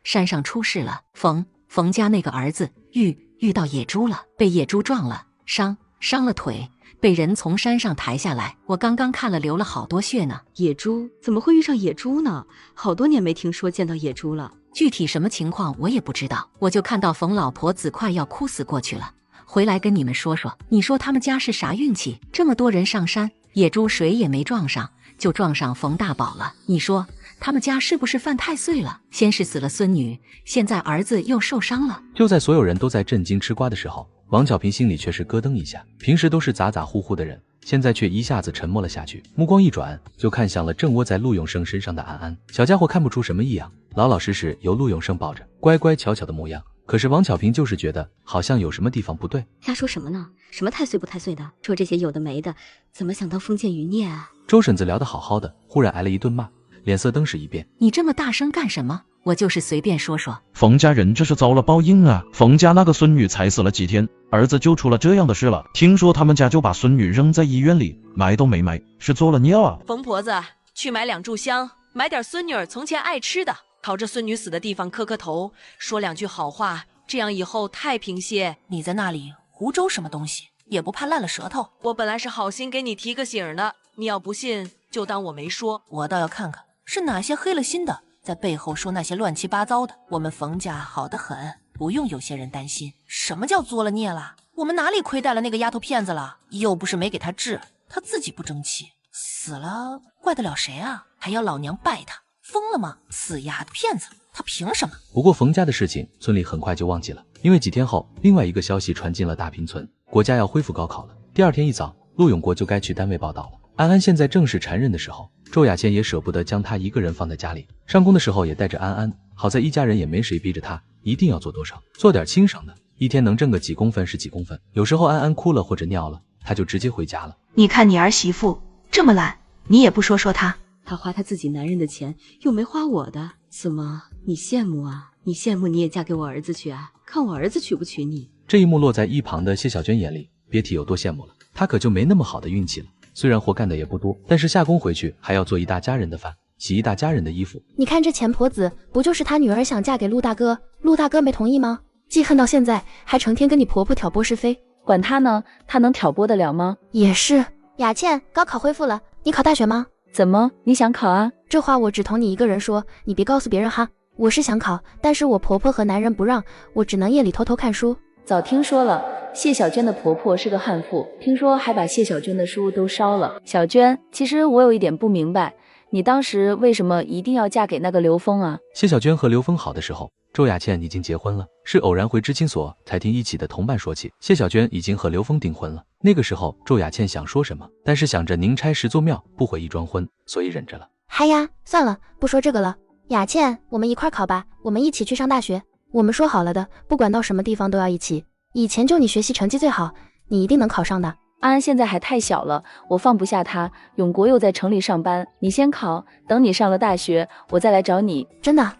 山上出事了，冯家那个儿子遇到野猪了，被野猪撞了，伤了腿，被人从山上抬下来。我刚刚看了，流了好多血呢。野猪？怎么会遇上野猪呢？好多年没听说见到野猪了。具体什么情况我也不知道，我就看到冯老婆子快要哭死过去了，回来跟你们说说。你说他们家是啥运气？这么多人上山，野猪谁也没撞上，就撞上冯大宝了。你说他们家是不是犯太岁了？先是死了孙女，现在儿子又受伤了。就在所有人都在震惊吃瓜的时候，王小平心里却是咯噔一下。平时都是咋咋呼呼的人，现在却一下子沉默了下去，目光一转就看向了正窝在陆永生身上的安安。小家伙看不出什么异样，老老实实由陆永生抱着，乖乖巧巧的模样。可是王小平就是觉得好像有什么地方不对。瞎说什么呢？什么太岁不太岁的，说这些有的没的，怎么想当封建余孽啊？周婶子聊得好好的，忽然挨了一顿骂，脸色登时一变。你这么大声干什么？我就是随便说说。冯家人这是遭了报应啊！冯家那个孙女才死了几天，儿子就出了这样的事了。听说他们家就把孙女扔在医院里，埋都没埋，是做了孽啊！冯婆子，去买2炷香，买点孙女儿从前爱吃的，朝着孙女死的地方磕磕头，说2句好话，这样以后太平些。你在那里胡诌什么东西？也不怕烂了舌头？我本来是好心给你提个醒的，你要不信就当我没说。我倒要看看是哪些黑了心的在背后说那些乱七八糟的。我们冯家好得很，不用有些人担心。什么叫作了孽了？我们哪里亏待了那个丫头片子了？又不是没给她治，她自己不争气，死了怪得了谁啊？还要老娘拜她？疯了吗？死丫头片子，她凭什么？不过冯家的事情村里很快就忘记了，因为几天后另外一个消息传进了大平村，国家要恢复高考了。第二天一早，陆永国就该去单位报道了。安安现在正是缠人的时候，周雅倩也舍不得将她一个人放在家里，上工的时候也带着安安。好在一家人也没谁逼着她一定要做多少，做点轻省的，一天能挣个几公分是几公分。有时候安安哭了或者尿了，她就直接回家了。你看你儿媳妇这么懒，你也不说说她。她花她自己男人的钱，又没花我的，怎么你羡慕啊？你羡慕你也嫁给我儿子去啊？看我儿子娶不娶你。这一幕落在一旁的谢小娟眼里，别提有多羡慕了。她可就没那么好的运气了。虽然活干的也不多，但是下工回去还要做一大家人的饭，洗一大家人的衣服。你看这钱婆子，不就是她女儿想嫁给陆大哥，陆大哥没同意吗？记恨到现在，还成天跟你婆婆挑拨是非，管她呢？她能挑拨得了吗？也是。雅倩，高考恢复了，你考大学吗？怎么，你想考啊？这话我只同你一个人说，你别告诉别人哈。我是想考，但是我婆婆和男人不让，我只能夜里偷偷看书。早听说了，谢小娟的婆婆是个悍妇，听说还把谢小娟的书都烧了。小娟，其实我有一点不明白，你当时为什么一定要嫁给那个刘峰啊？谢小娟和刘峰好的时候，周雅倩已经结婚了，是偶然回知青所才听一起的同伴说起，谢小娟已经和刘峰订婚了。那个时候周雅倩想说什么，但是想着宁拆10座庙，不毁一桩婚，所以忍着了。嗨呀，算了，不说这个了。雅倩，我们一块考吧，我们一起去上大学。我们说好了的，不管到什么地方都要一起。以前就你学习成绩最好，你一定能考上的。安安现在还太小了，我放不下她。永国又在城里上班，你先考，等你上了大学，我再来找你。真的？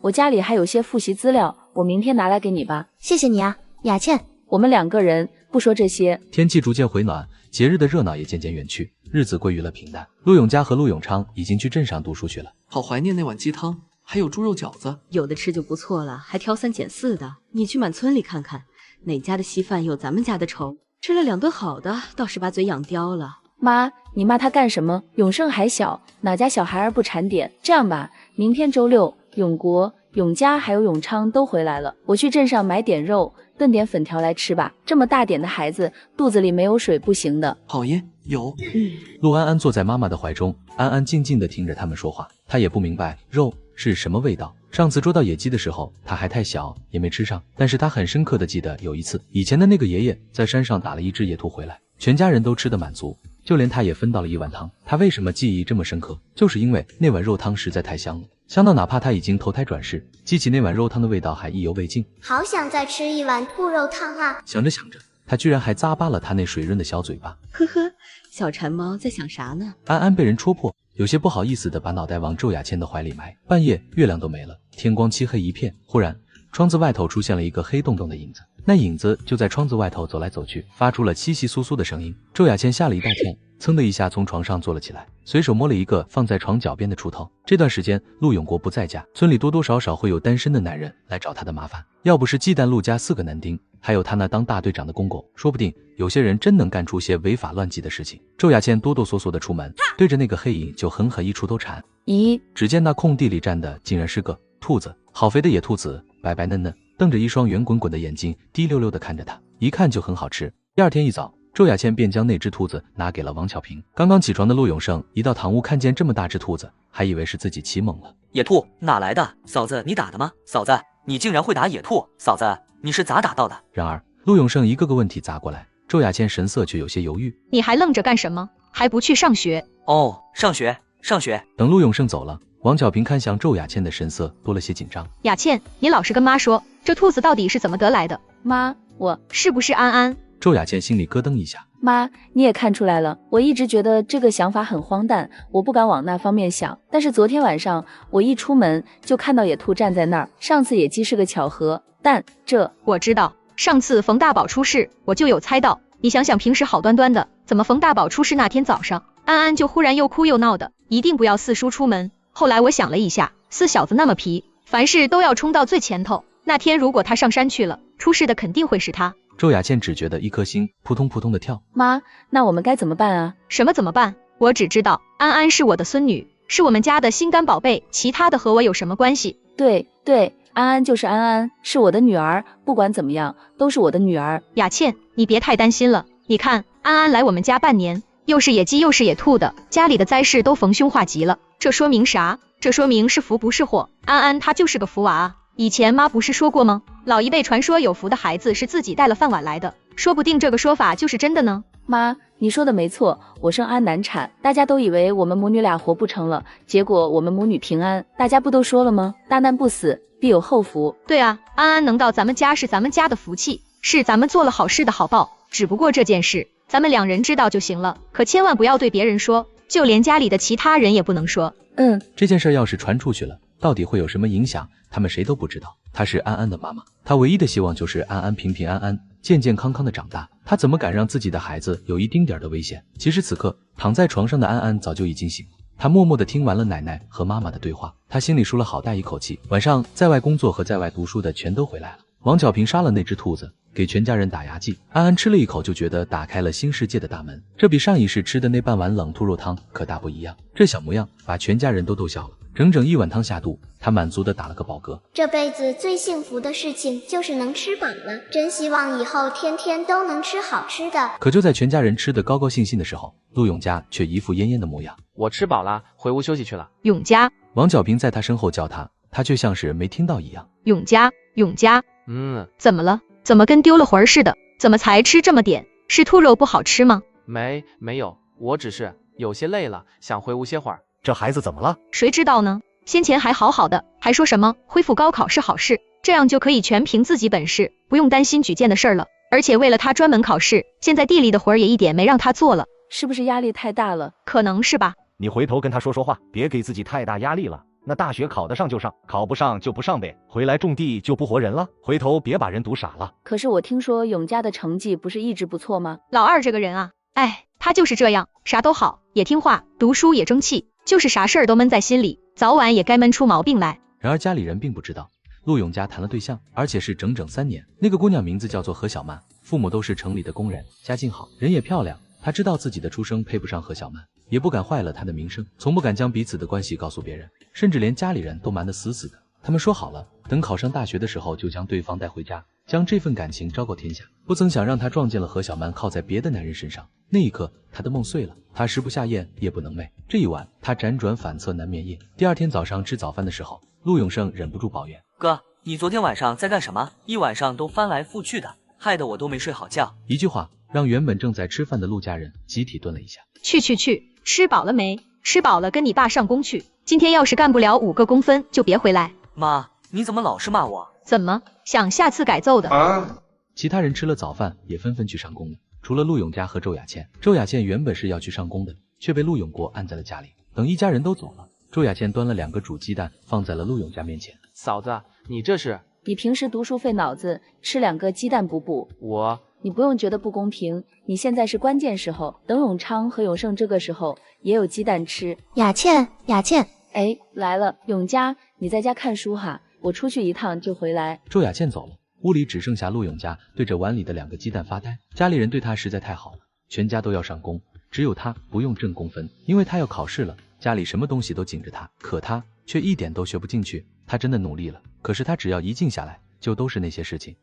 我家里还有些复习资料，我明天拿来给你吧。谢谢你啊，雅倩。我们2个人不说这些。天气逐渐回暖，节日的热闹也渐渐远去，日子归于了平淡。陆永家和陆永昌已经去镇上读书去了。好怀念那碗鸡汤，还有猪肉饺子，有的吃就不错了，还挑3拣4的。你去满村里看看，哪家的稀饭有咱们家的稠？吃了2顿好的，倒是把嘴养刁了。妈，你骂他干什么？永胜还小，哪家小孩儿不馋点？这样吧，明天周6，永国、永嘉还有永昌都回来了，我去镇上买点肉，炖点粉条来吃吧。这么大点的孩子，肚子里没有水不行的。好耶，有。陆安安坐在妈妈的怀中，安安静静地听着他们说话，她也不明白肉是什么味道。上次捉到野鸡的时候，他还太小，也没吃上。但是他很深刻地记得有一次，以前的那个爷爷在山上打了一只野兔回来，全家人都吃得满足，就连他也分到了1碗汤。他为什么记忆这么深刻？就是因为那碗肉汤实在太香了，香到哪怕他已经投胎转世，记起那碗肉汤的味道还意犹未尽。好想再吃一碗兔肉汤啊！想着想着，他居然还咂巴了他那水润的小嘴巴。呵呵，小馋猫在想啥呢？安安被人戳破，有些不好意思地把脑袋往周雅倩的怀里埋。半夜月亮都没了，天光漆黑一片，忽然窗子外头出现了一个黑洞洞的影子，那影子就在窗子外头走来走去，发出了窸窸窣窣的声音。周雅倩吓了一大跳，噌的一下从床上坐了起来，随手摸了一个放在床脚边的锄头。这段时间陆永国不在家，村里多多少少会有单身的男人来找他的麻烦，要不是忌惮陆家4个男丁，还有他那当大队长的公公，说不定有些人真能干出些违法乱纪的事情。周雅倩哆哆嗦嗦地出门，对着那个黑影就狠狠一锄头铲。咦，只见那空地里站的竟然是个兔子，好肥的野兔子，白白嫩嫩，瞪着一双圆滚滚的眼睛，滴溜溜地看着他，一看就很好吃。第二天一早，周雅倩便将那只兔子拿给了王巧平。刚刚起床的陆永胜一到堂屋，看见这么大只兔子，还以为是自己起猛了。野兔哪来的？嫂子，你打的吗？嫂子，你竟然会打野兔？嫂子，你是咋打到的？然而陆永胜一个个问题砸过来，周雅倩神色却有些犹豫。你还愣着干什么？还不去上学？哦，上学。等陆永胜走了，王巧平看向周雅倩的神色多了些紧张。雅倩，你老实跟妈说，这兔子到底是怎么得来的？妈，我是不是安安？周雅倩心里咯噔一下。妈，你也看出来了，我一直觉得这个想法很荒诞，我不敢往那方面想。但是昨天晚上我一出门就看到野兔站在那儿，上次野鸡是个巧合，但这我知道，上次冯大宝出事我就有猜到。你想想，平时好端端的，怎么冯大宝出事那天早上，安安就忽然又哭又闹的，一定不要四叔出门。后来我想了一下，四小子那么皮，凡事都要冲到最前头，那天如果他上山去了，出事的肯定会是他。周雅倩只觉得一颗心扑通扑通的跳。妈，那我们该怎么办啊？什么怎么办？我只知道安安是我的孙女，是我们家的心肝宝贝，其他的和我有什么关系？对，安安就是安安，是我的女儿，不管怎么样都是我的女儿。雅倩，你别太担心了，你看安安来我们家半年，又是野鸡又是野兔的，家里的灾事都逢凶化吉了，这说明啥？这说明是福不是祸。安安她就是个福娃啊，以前妈不是说过吗？老一辈传说有福的孩子是自己带了饭碗来的，说不定这个说法就是真的呢。妈，你说的没错，我生安难产，大家都以为我们母女俩活不成了，结果我们母女平安，大家不都说了吗？大难不死，必有后福。对啊，安安能到咱们家是咱们家的福气，是咱们做了好事的好报，只不过这件事咱们2人知道就行了，可千万不要对别人说，就连家里的其他人也不能说。这件事要是传出去了，到底会有什么影响，他们谁都不知道。她是安安的妈妈，她唯一的希望就是安安平平安安健健康康的长大，她怎么敢让自己的孩子有一丁点的危险？其实此刻躺在床上的安安早就已经醒了，她默默地听完了奶奶和妈妈的对话，她心里舒了好大一口气。晚上在外工作和在外读书的全都回来了，王巧平杀了那只兔子，给全家人打牙祭。安安吃了一口就觉得打开了新世界的大门，这比上一世吃的那半碗冷兔肉汤可大不一样。这小模样把全家人都逗笑了，整整1碗汤下肚，他满足地打了个饱嗝。这辈子最幸福的事情就是能吃饱了，真希望以后天天都能吃好吃的。可就在全家人吃得高高兴兴的时候，陆永嘉却一副奄奄的模样。我吃饱了，回屋休息去了。永嘉，王巧平在他身后叫他却像是没听到一样。永嘉，怎么了？怎么跟丢了魂似的？怎么才吃这么点？是兔肉不好吃吗？没有，我只是有些累了，想回屋歇会儿。这孩子怎么了？谁知道呢？先前还好好的，还说什么恢复高考是好事，这样就可以全凭自己本事，不用担心举荐的事儿了。而且为了他专门考试，现在地里的活儿也一点没让他做了，是不是压力太大了？可能是吧。你回头跟他说说话，别给自己太大压力了。那大学考得上就上，考不上就不上呗。回来种地就不活人了，回头别把人毒傻了。可是我听说永嘉的成绩不是一直不错吗？老二这个人啊，他就是这样，啥都好，也听话，读书也争气，就是啥事儿都闷在心里，早晚也该闷出毛病来。然而家里人并不知道，陆永家谈了对象，而且是整整3年。那个姑娘名字叫做何小曼，父母都是城里的工人，家境好，人也漂亮。她知道自己的出生配不上何小曼，也不敢坏了她的名声，从不敢将彼此的关系告诉别人，甚至连家里人都瞒得死死的。他们说好了，等考上大学的时候就将对方带回家，将这份感情昭告天下。不曾想让他撞见了何小曼靠在别的男人身上，那一刻他的梦碎了，他食不下咽，夜不能寐。这一晚他辗转反侧难眠夜。第二天早上吃早饭的时候，陆永胜忍不住抱怨：哥，你昨天晚上在干什么？一晚上都翻来覆去的，害得我都没睡好觉。一句话让原本正在吃饭的陆家人集体顿了一下。去，吃饱了没？吃饱了跟你爸上工去。今天要是干不了5个工分，就别回来。妈，你怎么老是骂我？怎么想下次改奏的？其他人吃了早饭也纷纷去上工了，除了陆永家和周雅倩。周雅倩原本是要去上工的，却被陆永国按在了家里。等一家人都走了，周雅倩端了2个煮鸡蛋放在了陆永家面前。嫂子，你这是？你平时读书费脑子，吃2个鸡蛋补补。你不用觉得不公平，你现在是关键时候，等永昌和永胜这个时候也有鸡蛋吃。雅倩，哎，来了，永嘉，你在家看书哈，我出去一趟就回来。周雅倩走了，屋里只剩下陆永家对着碗里的2个鸡蛋发呆。家里人对他实在太好了，全家都要上工，只有他不用挣工分，因为他要考试了，家里什么东西都紧着他，可他却一点都学不进去。他真的努力了，可是他只要一静下来，就都是那些事情。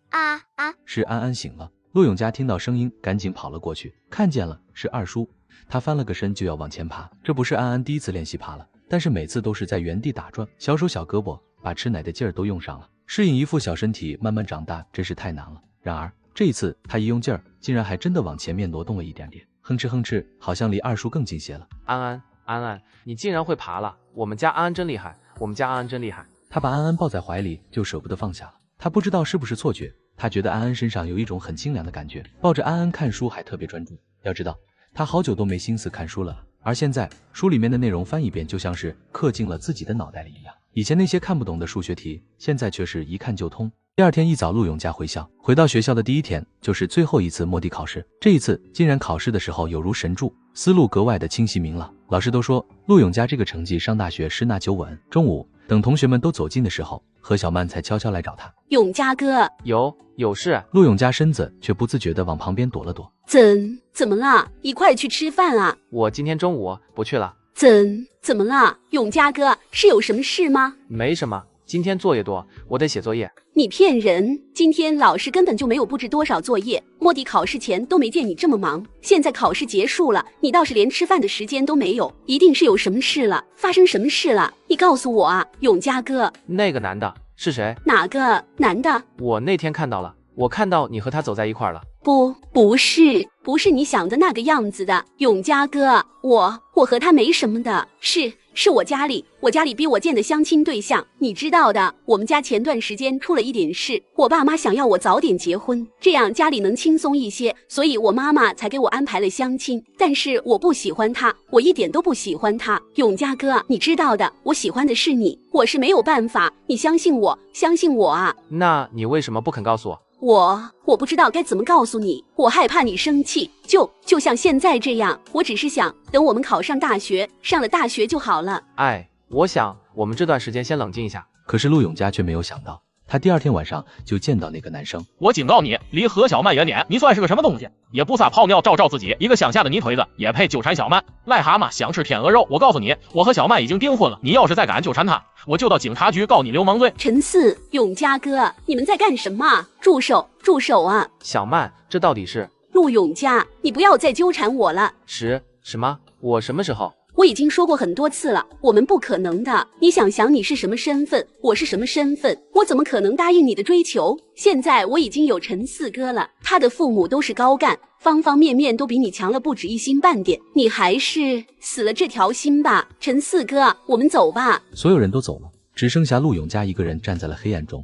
是安安醒了。陆永家听到声音，赶紧跑了过去，看见了，是二叔。他翻了个身就要往前爬，这不是安安第一次练习爬了，但是每次都是在原地打转，小手小胳膊把吃奶的劲儿都用上了，适应一副小身体慢慢长大真是太难了。然而这一次他一用劲儿，竟然还真的往前面挪动了一点点，哼哧哼哧，好像离二叔更近些了。安安，你竟然会爬了，我们家安安真厉害，我们家安安真厉害。他把安安抱在怀里就舍不得放下了，他不知道是不是错觉，他觉得安安身上有一种很清凉的感觉，抱着安安看书还特别专注。要知道他好久都没心思看书了，而现在书里面的内容翻一遍就像是刻进了自己的脑袋里一样，以前那些看不懂的数学题，现在却是一看就通。第二天一早，陆永家回校，回到学校的第一天就是最后一次摸底考试，这一次竟然考试的时候有如神助，思路格外的清晰明朗。老师都说陆永家这个成绩上大学十拿9稳。中午等同学们都走近的时候，何小曼才悄悄来找他。永嘉哥，有事。陆永家身子却不自觉地往旁边躲了躲。怎么啦？一块去吃饭啊？我今天中午不去了。怎么啦？永嘉哥，是有什么事吗？没什么，今天作业多，我得写作业。你骗人！今天老师根本就没有布置多少作业，摸底考试前都没见你这么忙。现在考试结束了，你倒是连吃饭的时间都没有，一定是有什么事了，发生什么事了？你告诉我啊，永嘉哥。那个男的是谁？哪个男的？我那天看到了，我看到你和他走在一块了。不是你想的那个样子的，永嘉哥，我和他没什么的，是我家里逼我见的相亲对象，你知道的，我们家前段时间出了一点事，我爸妈想要我早点结婚，这样家里能轻松一些，所以我妈妈才给我安排了相亲，但是我不喜欢他，我一点都不喜欢他，永嘉哥，你知道的，我喜欢的是你，我是没有办法，你相信我啊。那你为什么不肯告诉我？我不知道该怎么告诉你，我害怕你生气，就像现在这样，我只是想等我们考上大学，上了大学就好了。我想我们这段时间先冷静一下。可是陆永家却没有想到，他第二天晚上就见到那个男生。我警告你，离何小曼远点！你算是个什么东西？也不撒泡尿照自己，一个乡下的泥腿子也配纠缠小曼？癞蛤蟆想吃天鹅肉！我告诉你，我和小曼已经订婚了，你要是再敢纠缠她，我就到警察局告你流氓罪。陈四，永嘉哥，你们在干什么？住手啊！小曼，这到底是？陆永嘉，你不要再纠缠我了。什么？我什么时候？我已经说过很多次了，我们不可能的。你想你是什么身份，我是什么身份，我怎么可能答应你的追求？现在我已经有陈四哥了，他的父母都是高干，方方面面都比你强了不止一星半点，你还是死了这条心吧。陈四哥，我们走吧。所有人都走了，只剩下陆永家一个人站在了黑暗中，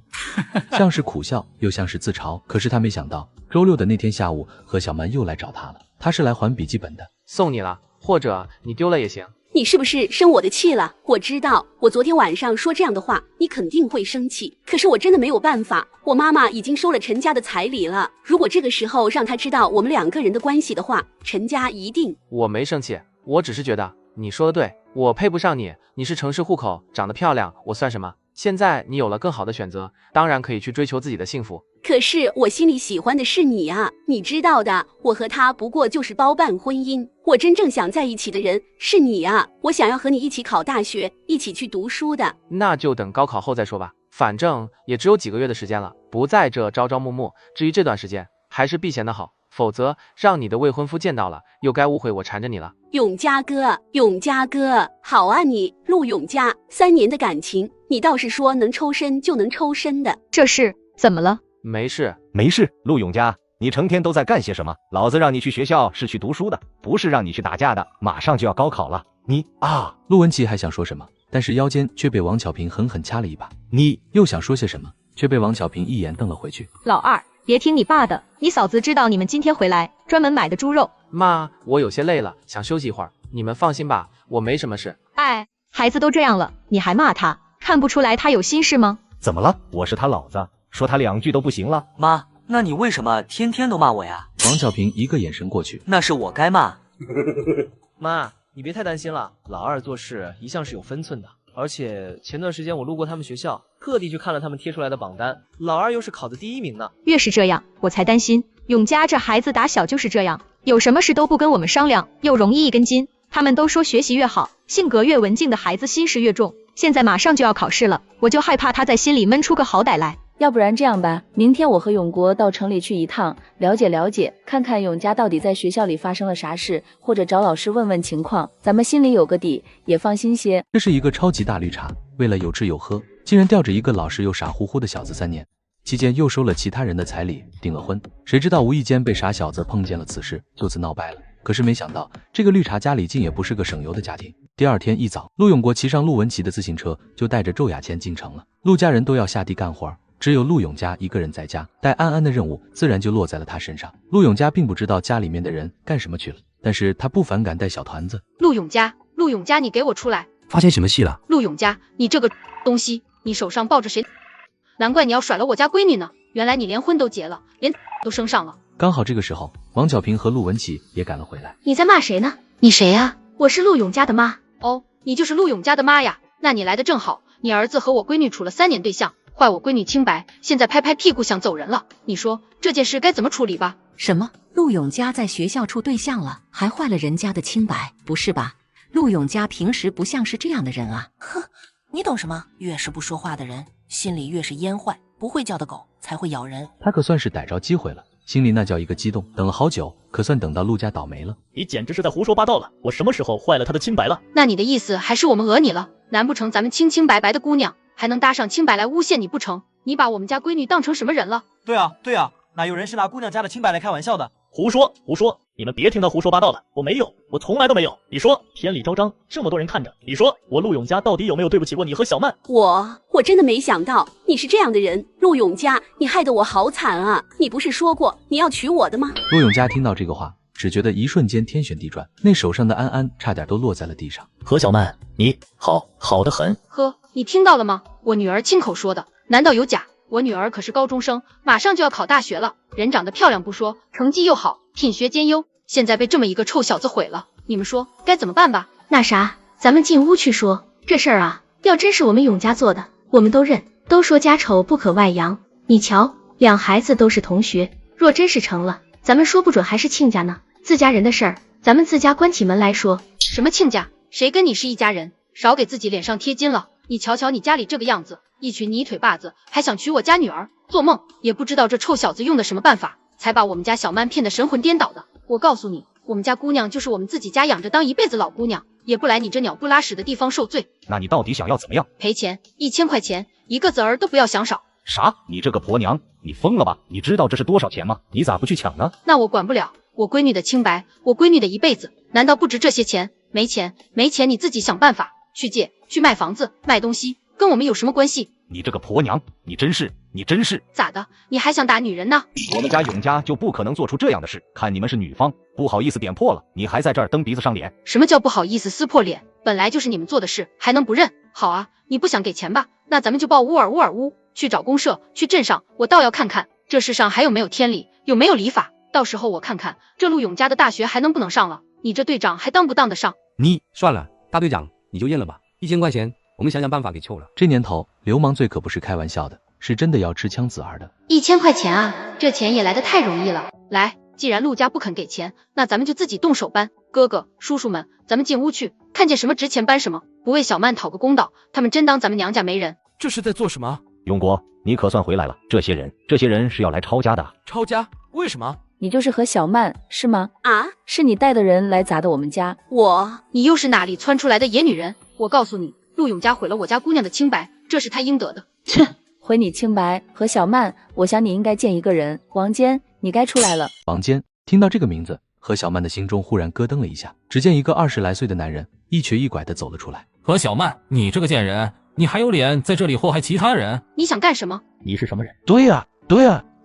像是苦笑又像是自嘲。可是他没想到，周六的那天下午，何小曼又来找他了，他是来还笔记本的。送你了，或者你丢了也行。你是不是生我的气了？我知道，我昨天晚上说这样的话，你肯定会生气。可是我真的没有办法，我妈妈已经收了陈家的彩礼了。如果这个时候让她知道我们2个人的关系的话，陈家一定……我没生气，我只是觉得你说的对，我配不上你。你是城市户口，长得漂亮，我算什么？现在你有了更好的选择，当然可以去追求自己的幸福。可是我心里喜欢的是你啊，你知道的，我和他不过就是包办婚姻，我真正想在一起的人是你啊，我想要和你一起考大学，一起去读书的。那就等高考后再说吧，反正也只有几个月的时间了，不在这朝朝暮暮。至于这段时间，还是避嫌的好，否则让你的未婚夫见到了，又该误会我缠着你了。永嘉哥，永嘉哥，好啊你，陆永嘉，3年的感情，你倒是说能抽身就能抽身的，这是怎么了？没事，没事。陆永嘉，你成天都在干些什么？老子让你去学校是去读书的，不是让你去打架的。马上就要高考了，你啊！陆文琪还想说什么，但是腰间却被王巧平狠狠掐了一把。你又想说些什么，却被王巧平一眼瞪了回去。老二，别听你爸的，你嫂子知道你们今天回来，专门买的猪肉。妈，我有些累了，想休息一会儿。你们放心吧，我没什么事。哎，孩子都这样了，你还骂他，看不出来他有心事吗？怎么了？我是他老子，说他2句都不行了。妈，那你为什么天天都骂我呀？王巧平一个眼神过去，那是我该骂。妈，你别太担心了，老二做事一向是有分寸的。而且前段时间我路过他们学校，特地去看了他们贴出来的榜单，老二又是考的第1名呢。越是这样，我才担心。永嘉这孩子打小就是这样，有什么事都不跟我们商量，又容易一根筋。他们都说学习越好，性格越文静的孩子心事越重。现在马上就要考试了，我就害怕他在心里闷出个好歹来。要不然这样吧，明天我和永国到城里去一趟，了解了解，看看永嘉到底在学校里发生了啥事，或者找老师问问情况，咱们心里有个底，也放心些。这是一个超级大绿茶，为了有吃有喝，竟然吊着一个老实又傻乎乎的小子3年，期间又收了其他人的彩礼，订了婚。谁知道无意间被傻小子碰见了此事，就此闹掰了。可是没想到，这个绿茶家里竟也不是个省油的家庭。第2天一早，陆永国骑上陆文琪的自行车，就带着周雅倩进城了。陆家人都要下地干活，只有陆永嘉一个人在家，带安安的任务自然就落在了他身上。陆永嘉并不知道家里面的人干什么去了，但是他不反感带小团子。陆永嘉，陆永嘉，你给我出来！发现什么戏了？陆永嘉，你这个东西，你手上抱着谁？难怪你要甩了我家闺女呢，原来你连婚都结了，连都生上了。刚好这个时候，王巧平和陆文琪也赶了回来。你在骂谁呢？你谁呀？我是陆永嘉的妈。哦，你就是陆永嘉的妈呀？那你来的正好，你儿子和我闺女处了3年对象，坏我闺女清白，现在拍拍屁股想走人了，你说这件事该怎么处理吧？什么？陆永嘉在学校处对象了，还坏了人家的清白？不是吧？陆永嘉平时不像是这样的人啊！哼，你懂什么？越是不说话的人，心里越是烟坏，不会叫的狗才会咬人。他可算是逮着机会了，心里那叫一个激动。等了好久，可算等到陆家倒霉了。你简直是在胡说八道了！我什么时候坏了他的清白了？那你的意思还是我们讹你了？难不成咱们清清白白的姑娘还能搭上清白来诬陷你不成？你把我们家闺女当成什么人了？对啊，哪有人是拿姑娘家的清白来开玩笑的？胡说！你们别听他胡说八道了，我没有，我从来都没有。你说天理昭彰，这么多人看着，你说我陆永嘉到底有没有对不起过你和小曼？我真的没想到你是这样的人，陆永嘉，你害得我好惨啊！你不是说过你要娶我的吗？陆永嘉听到这个话，只觉得一瞬间天旋地转，那手上的安安差点都落在了地上。何小曼，你好得很。呵，你听到了吗？我女儿亲口说的，难道有假？我女儿可是高中生，马上就要考大学了，人长得漂亮不说，成绩又好，品学兼优，现在被这么一个臭小子毁了，你们说该怎么办吧？那啥，咱们进屋去说这事儿啊，要真是我们永嘉做的，我们都认。都说家丑不可外扬，你瞧，2孩子都是同学，若真是成了，咱们说不准还是亲家呢。自家人的事儿，咱们自家关起门来说。什么亲家？谁跟你是一家人？少给自己脸上贴金了。你瞧瞧你家里这个样子，一群泥腿把子，还想娶我家女儿？做梦也不知道这臭小子用的什么办法，才把我们家小曼骗得神魂颠倒的。我告诉你，我们家姑娘就是我们自己家养着当一辈子老姑娘，也不来你这鸟不拉屎的地方受罪。那你到底想要怎么样？赔钱，1000块钱，一个子儿都不要想少。啥？你这个婆娘，你疯了吧？你知道这是多少钱吗？你咋不去抢呢？那我管不了，我闺女的清白，我闺女的一辈子，难道不值这些钱？没钱你自己想办法去借，去卖房子卖东西，跟我们有什么关系？你这个婆娘，你真是咋的？你还想打女人呢？我们家永嘉就不可能做出这样的事，看你们是女方，不好意思点破了，你还在这儿蹬鼻子上脸。什么叫不好意思撕破脸？本来就是你们做的事，还能不认？好啊，你不想给钱吧？那咱们就报乌尔乌，去找公社，去镇上，我倒要看看这世上还有没有天理，有没有理法。到时候我看看这陆永嘉的大学还能不能上了，你这队长还当不当得上？你算了，大队长你就认了吧，1000块钱我们想想办法给救了。这年头，流氓罪可不是开玩笑的，是真的要吃枪子儿的。1000块钱啊，这钱也来得太容易了。来，既然陆家不肯给钱，那咱们就自己动手搬。哥哥、叔叔们，咱们进屋去，看见什么值钱搬什么，不为小曼讨个公道，他们真当咱们娘家没人。这是在做什么？永国，你可算回来了。这些人是要来抄家的。抄家？为什么？你就是和小曼是吗？啊，是你带的人来砸的我们家。你又是哪里窜出来的野女人？我告诉你，陆永家毁了我家姑娘的清白，这是他应得的。切，毁你清白和小曼，我想你应该见一个人。王坚，你该出来了。王坚听到这个名字，何小曼的心中忽然咯噔了一下。只见一个20来岁的男人一瘸一拐地走了出来。何小曼，你这个贱人，你还有脸在这里祸害其他人？你想干什么？你是什么人？对呀，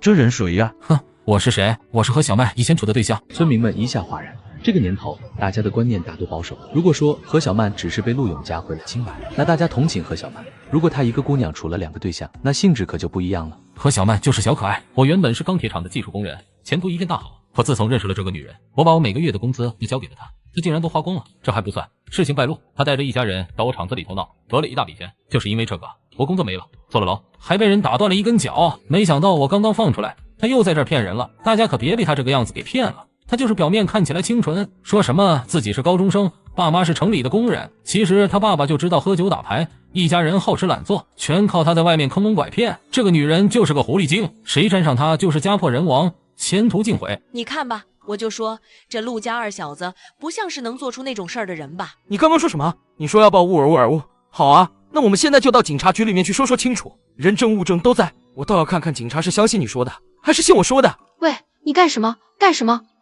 这人谁呀？哼，我是谁？我是何小曼以前处的对象。村民们一下哗然。这个年头，大家的观念大多保守。如果说何小曼只是被陆永家毁了清白，那大家同情何小曼；如果她一个姑娘处了2个对象，那性质可就不一样了。何小曼就是小可爱，我原本是钢铁厂的技术工人，前途一片大好。可自从认识了这个女人，我把我每个月的工资就交给了她，她竟然都花光了。这还不算，事情败露，她带着一家人到我厂子里头闹，得了一大笔钱。就是因为这个，我工作没了，坐了牢，还被人打断了一根脚。没想到我刚刚放出来，她又在这儿骗人了。大家可别被她这个样子给骗了。他就是表面看起来清纯，说什么自己是高中生，爸妈是城里的工人，其实他爸爸就知道喝酒打牌，一家人好吃懒做，全靠他在外面坑蒙拐骗。这个女人就是个狐狸精，谁沾上她就是家破人亡，前途尽毁。你看吧，我就说这陆家二小子不像是能做出那种事儿的人吧。你刚刚说什么？你说要报误尔误？好啊，那我们现在就到警察局里面去说清楚，人证物证都在，我倒要看看警察是相信你说的还是信我说的。喂，你干什么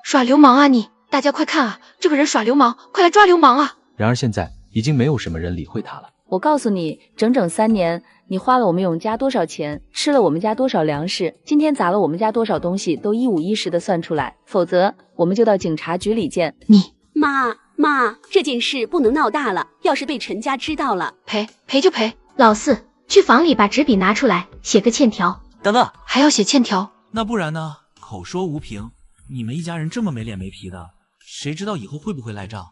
耍流氓啊你！大家快看啊，这个人耍流氓，快来抓流氓啊！然而现在已经没有什么人理会他了。我告诉你，整整3年，你花了我们永家多少钱，吃了我们家多少粮食，今天砸了我们家多少东西，都一五一十的算出来，否则我们就到警察局里见。妈，这件事不能闹大了，要是被陈家知道了，赔就赔。老四，去房里把纸笔拿出来，写个欠条。等等，还要写欠条？那不然呢？口说无凭。你们一家人这么没脸没皮的，谁知道以后会不会赖账？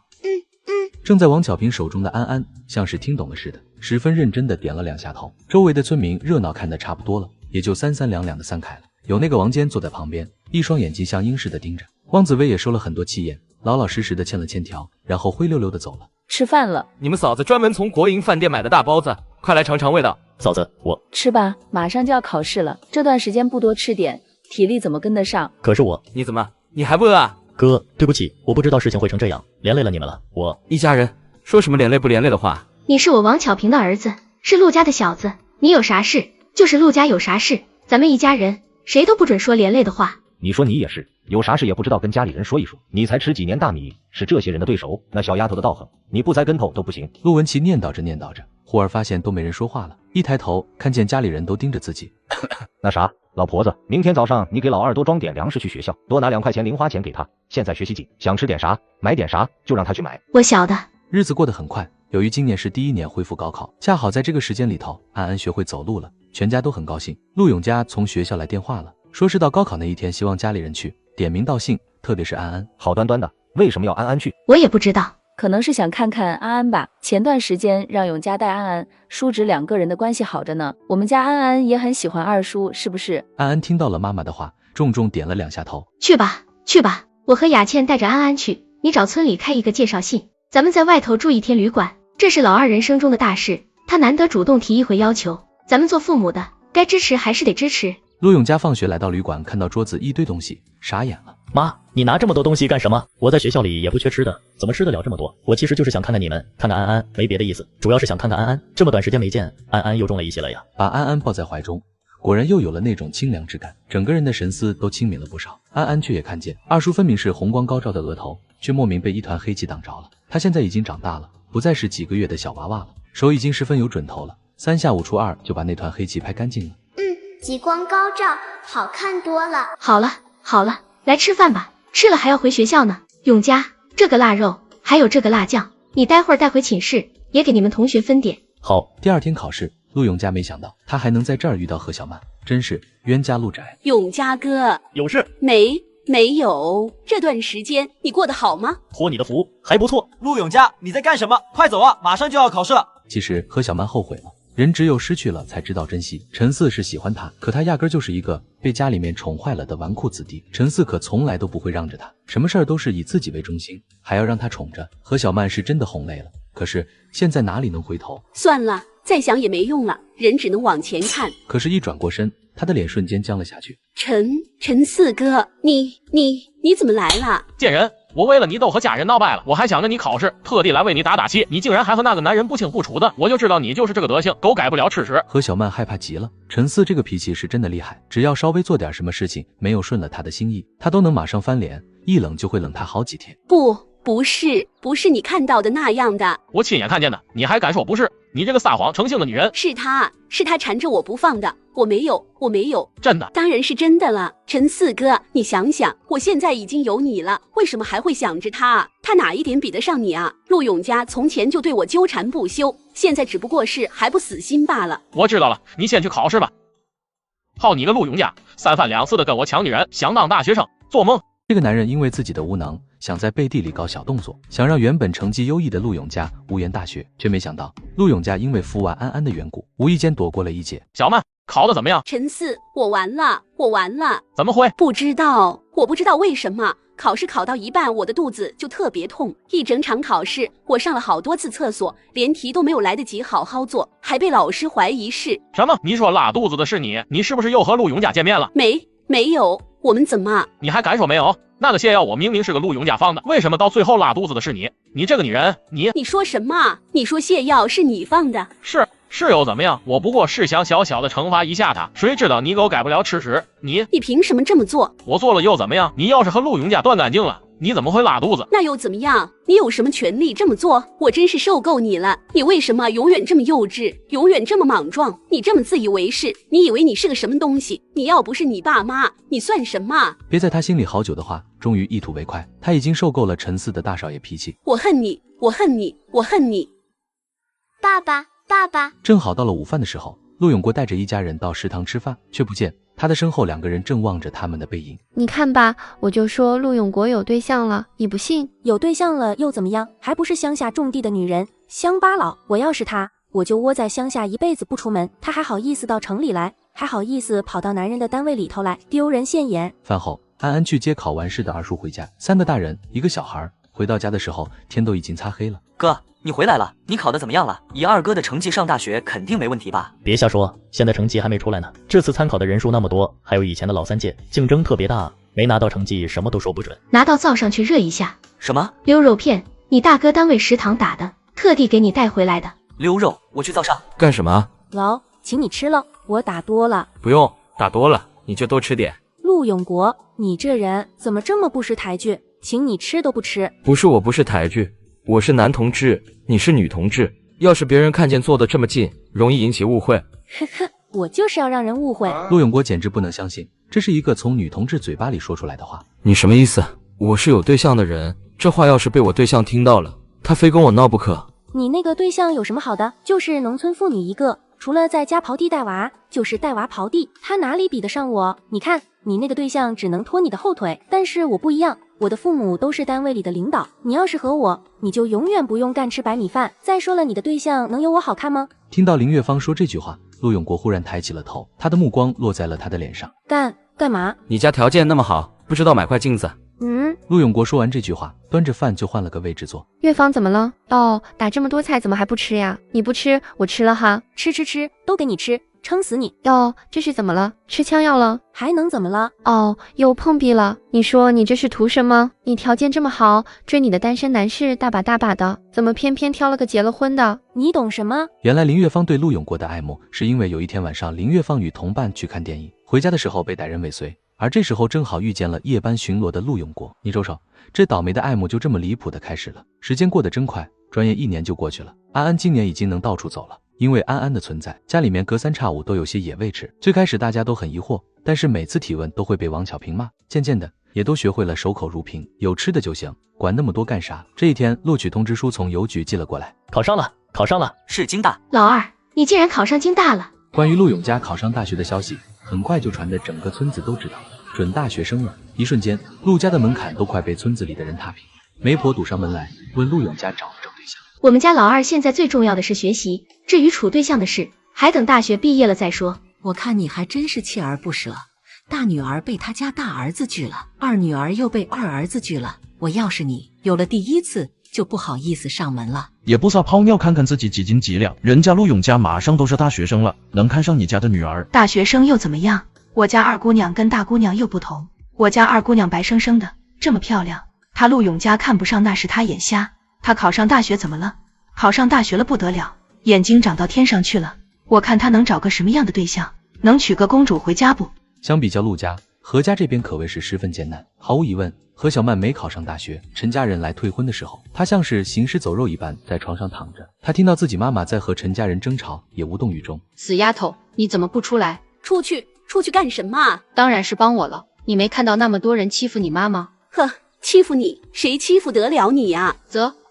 正在王巧平手中的安安像是听懂了似的，十分认真地点了2下头。周围的村民热闹看得差不多了，也就三三两两的散开了。有那个王坚坐在旁边，一双眼睛像鹰似的盯着。汪紫薇也收了很多气焰，老老实实的欠了欠条，然后灰溜溜的走了。吃饭了，你们嫂子专门从国营饭店买的大包子，快来尝尝味道。嫂子，我吃吧，马上就要考试了，这段时间不多吃点，体力怎么跟得上？可是你怎么？你还不饿啊？哥，对不起，我不知道事情会成这样，连累了你们了。一家人说什么连累不连累的话？你是我王巧平的儿子，是陆家的小子，你有啥事就是陆家有啥事，咱们一家人谁都不准说连累的话。你说你也是，有啥事也不知道跟家里人说一说。你才吃几年大米，是这些人的对手？那小丫头的道行，你不栽跟头都不行。陆文琪念叨着，忽而发现都没人说话了，一抬头看见家里人都盯着自己。那啥，老婆子，明天早上你给老二多装点粮食去学校，多拿2块钱零花钱给他。现在学习紧，想吃点啥买点啥，就让他去买。我晓得。日子过得很快，由于今年是第1年恢复高考，恰好在这个时间里头，安安学会走路了，全家都很高兴。陆永家从学校来电话了，说是到高考那一天，希望家里人去，点名道姓，特别是安安。好端端的，为什么要安安去？我也不知道。可能是想看看安安吧。前段时间让永家带安安、叔侄2个人的关系好着呢，我们家安安也很喜欢二叔，是不是？安安听到了妈妈的话，重重点了2下头。去吧，我和雅倩带着安安去，你找村里开一个介绍信，咱们在外头住1天旅馆，这是老二人生中的大事，他难得主动提一回要求，咱们做父母的该支持还是得支持。陆永家放学来到旅馆，看到桌子一堆东西，傻眼了。妈，你拿这么多东西干什么？我在学校里也不缺吃的，怎么吃得了这么多？我其实就是想看看你们，看看安安，没别的意思，主要是想看看安安。这么短时间没见，安安又重了一些了呀。把安安抱在怀中，果然又有了那种清凉之感，整个人的神思都清明了不少。安安却也看见二叔分明是红光高照的额头，却莫名被一团黑气挡着了。他现在已经长大了，不再是几个月的小娃娃了，手已经十分有准头了，3下5除2就把那团黑气拍干净了。极光高照，好看多了。好了，来吃饭吧，吃了还要回学校呢。永家，这个腊肉还有这个辣酱，你待会儿带回寝室，也给你们同学分点。好。第2天考试，陆永家没想到他还能在这儿遇到何小曼，真是冤家路窄。永家哥，有事没有？这段时间你过得好吗？托你的福，还不错。陆永家，你在干什么？快走啊，马上就要考试了。其实何小曼后悔了，人只有失去了才知道珍惜。陈四是喜欢她，可他压根就是一个被家里面宠坏了的纨绔子弟。陈四可从来都不会让着他，什么事儿都是以自己为中心，还要让他宠着。何小曼是真的哄累了，可是现在哪里能回头？算了，再想也没用了，人只能往前看。可是，一转过身，他的脸瞬间僵了下去。陈四哥，你怎么来了？贱人！我为了你都和家人闹掰了，我还想着你考试，特地来为你打打气，你竟然还和那个男人不清不楚的，我就知道你就是这个德行，狗改不了吃屎。何小曼害怕极了，陈四这个脾气是真的厉害，只要稍微做点什么事情没有顺了他的心意，他都能马上翻脸，一冷就会冷他好几天。不是你看到的那样的，我亲眼看见的，你还敢说不是？你这个撒谎成性的女人！是他缠着我不放的，我没有，真的，当然是真的了。陈四哥，你想想，我现在已经有你了，为什么还会想着他？他哪一点比得上你啊？陆永家从前就对我纠缠不休，现在只不过是还不死心罢了。我知道了，你先去考试吧。好你个陆永家，三番两次的跟我抢女人，想当大学生，做梦！这个男人因为自己的无能，想在背地里搞小动作，想让原本成绩优异的陆永家无缘大学，却没想到陆永家因为扶完安安的缘故，无意间躲过了一劫。小曼考得怎么样？陈四，我完了。怎么会？我不知道为什么，考试考到一半，我的肚子就特别痛，一整场考试我上了好多次厕所，连题都没有来得及好好做，还被老师怀疑是什么？你说拉肚子的是你？你是不是又和陆永家见面了？没有，我们怎么？你还敢说没有？那个泻药我明明是个陆永家放的，为什么到最后拉肚子的是你？你这个女人，你说什么？你说泻药是你放的？是又怎么样？我不过是想小小的惩罚一下他，谁知道你狗改不了吃屎，你凭什么这么做？我做了又怎么样？你要是和陆永家断干净了，你怎么会拉肚子？那又怎么样？你有什么权利这么做？我真是受够你了！你为什么永远这么幼稚，永远这么莽撞？你这么自以为是，你以为你是个什么东西？你要不是你爸妈，你算什么？憋在他心里好久的话，终于一吐为快。他已经受够了陈四的大少爷脾气。我恨你！爸爸！正好到了午饭的时候，陆永国带着一家人到食堂吃饭，却不见他的身后两个人正望着他们的背影。你看吧，我就说陆永国有对象了，你不信？有对象了又怎么样？还不是乡下种地的女人，乡巴佬。我要是他，我就窝在乡下一辈子不出门。他还好意思到城里来，还好意思跑到男人的单位里头来，丢人现眼。饭后，安安去接考完试的二叔回家，3个大人1个小孩。回到家的时候，天都已经擦黑了。哥，你回来了，你考得怎么样了？以二哥的成绩上大学肯定没问题吧？别瞎说，现在成绩还没出来呢。这次参考的人数那么多，还有以前的老3届，竞争特别大，没拿到成绩什么都说不准。拿到灶上去热一下。什么？溜肉片，你大哥单位食堂打的，特地给你带回来的。溜肉，我去灶上。干什么？老，请你吃了，我打多了。不用，打多了你就多吃点。陆永国，你这人怎么这么不识抬举？请你吃都不吃。不是我不是抬举，我是男同志，你是女同志，要是别人看见坐得这么近，容易引起误会。呵呵，我就是要让人误会。陆永国简直不能相信，这是一个从女同志嘴巴里说出来的话。你什么意思？我是有对象的人，这话要是被我对象听到了，他非跟我闹不可。你那个对象有什么好的？就是农村妇女一个，除了在家刨地带娃，就是带娃刨地，他哪里比得上我？你看你那个对象只能拖你的后腿，但是我不一样，我的父母都是单位里的领导，你要是和我，你就永远不用干吃白米饭。再说了，你的对象能有我好看吗？听到林月芳说这句话，陆永国忽然抬起了头，他的目光落在了他的脸上。干嘛？你家条件那么好，不知道买块镜子？陆永国说完这句话，端着饭就换了个位置坐。月芳怎么了？哦，打这么多菜怎么还不吃呀？你不吃，我吃了哈。吃，都给你吃，撑死你。哟，这是怎么了？吃枪药了？还能怎么了？哦，又碰壁了。你说你这是图什么？你条件这么好，追你的单身男士大把大把的，怎么偏偏挑了个结了婚的？你懂什么？原来林月芳对陆永国的爱慕，是因为有一天晚上林月芳与同伴去看电影，回家的时候被歹人尾随，而这时候正好遇见了夜班巡逻的陆永国。你瞅瞅，这倒霉的爱慕就这么离谱的开始了。时间过得真快，转眼1年就过去了。安安今年已经能到处走了，因为安安的存在，家里面隔3差5都有些野味吃。最开始大家都很疑惑，但是每次提问都会被王巧平骂，渐渐的也都学会了守口如瓶，有吃的就行，管那么多干啥？这一天，录取通知书从邮局寄了过来，考上了，是京大。老二，你竟然考上京大了！关于陆永家考上大学的消息，很快就传得整个村子都知道，准大学生了。一瞬间，陆家的门槛都快被村子里的人踏平，媒婆堵上门来，问陆永家找不找对象。我们家老二现在最重要的是学习，至于处对象的事，还等大学毕业了再说。我看你还真是锲而不舍，大女儿被他家大儿子拒了，二女儿又被二儿子拒了。我要是你，有了第一次就不好意思上门了。也不撒泡尿看看自己几斤几两，人家陆永家马上都是大学生了，能看上你家的女儿？大学生又怎么样？我家二姑娘跟大姑娘又不同，我家二姑娘白生生的，这么漂亮，她陆永家看不上那是她眼瞎。她考上大学怎么了？考上大学了不得了，眼睛长到天上去了。我看她能找个什么样的对象？能娶个公主回家不？相比较陆家，何家这边可谓是十分艰难。毫无疑问，何小曼没考上大学，陈家人来退婚的时候，她像是行尸走肉一般在床上躺着。她听到自己妈妈在和陈家人争吵，也无动于衷。死丫头，你怎么不出来？出去干什么？当然是帮我了。你没看到那么多人欺负你妈吗？呵，欺负你？谁欺负得了你呀？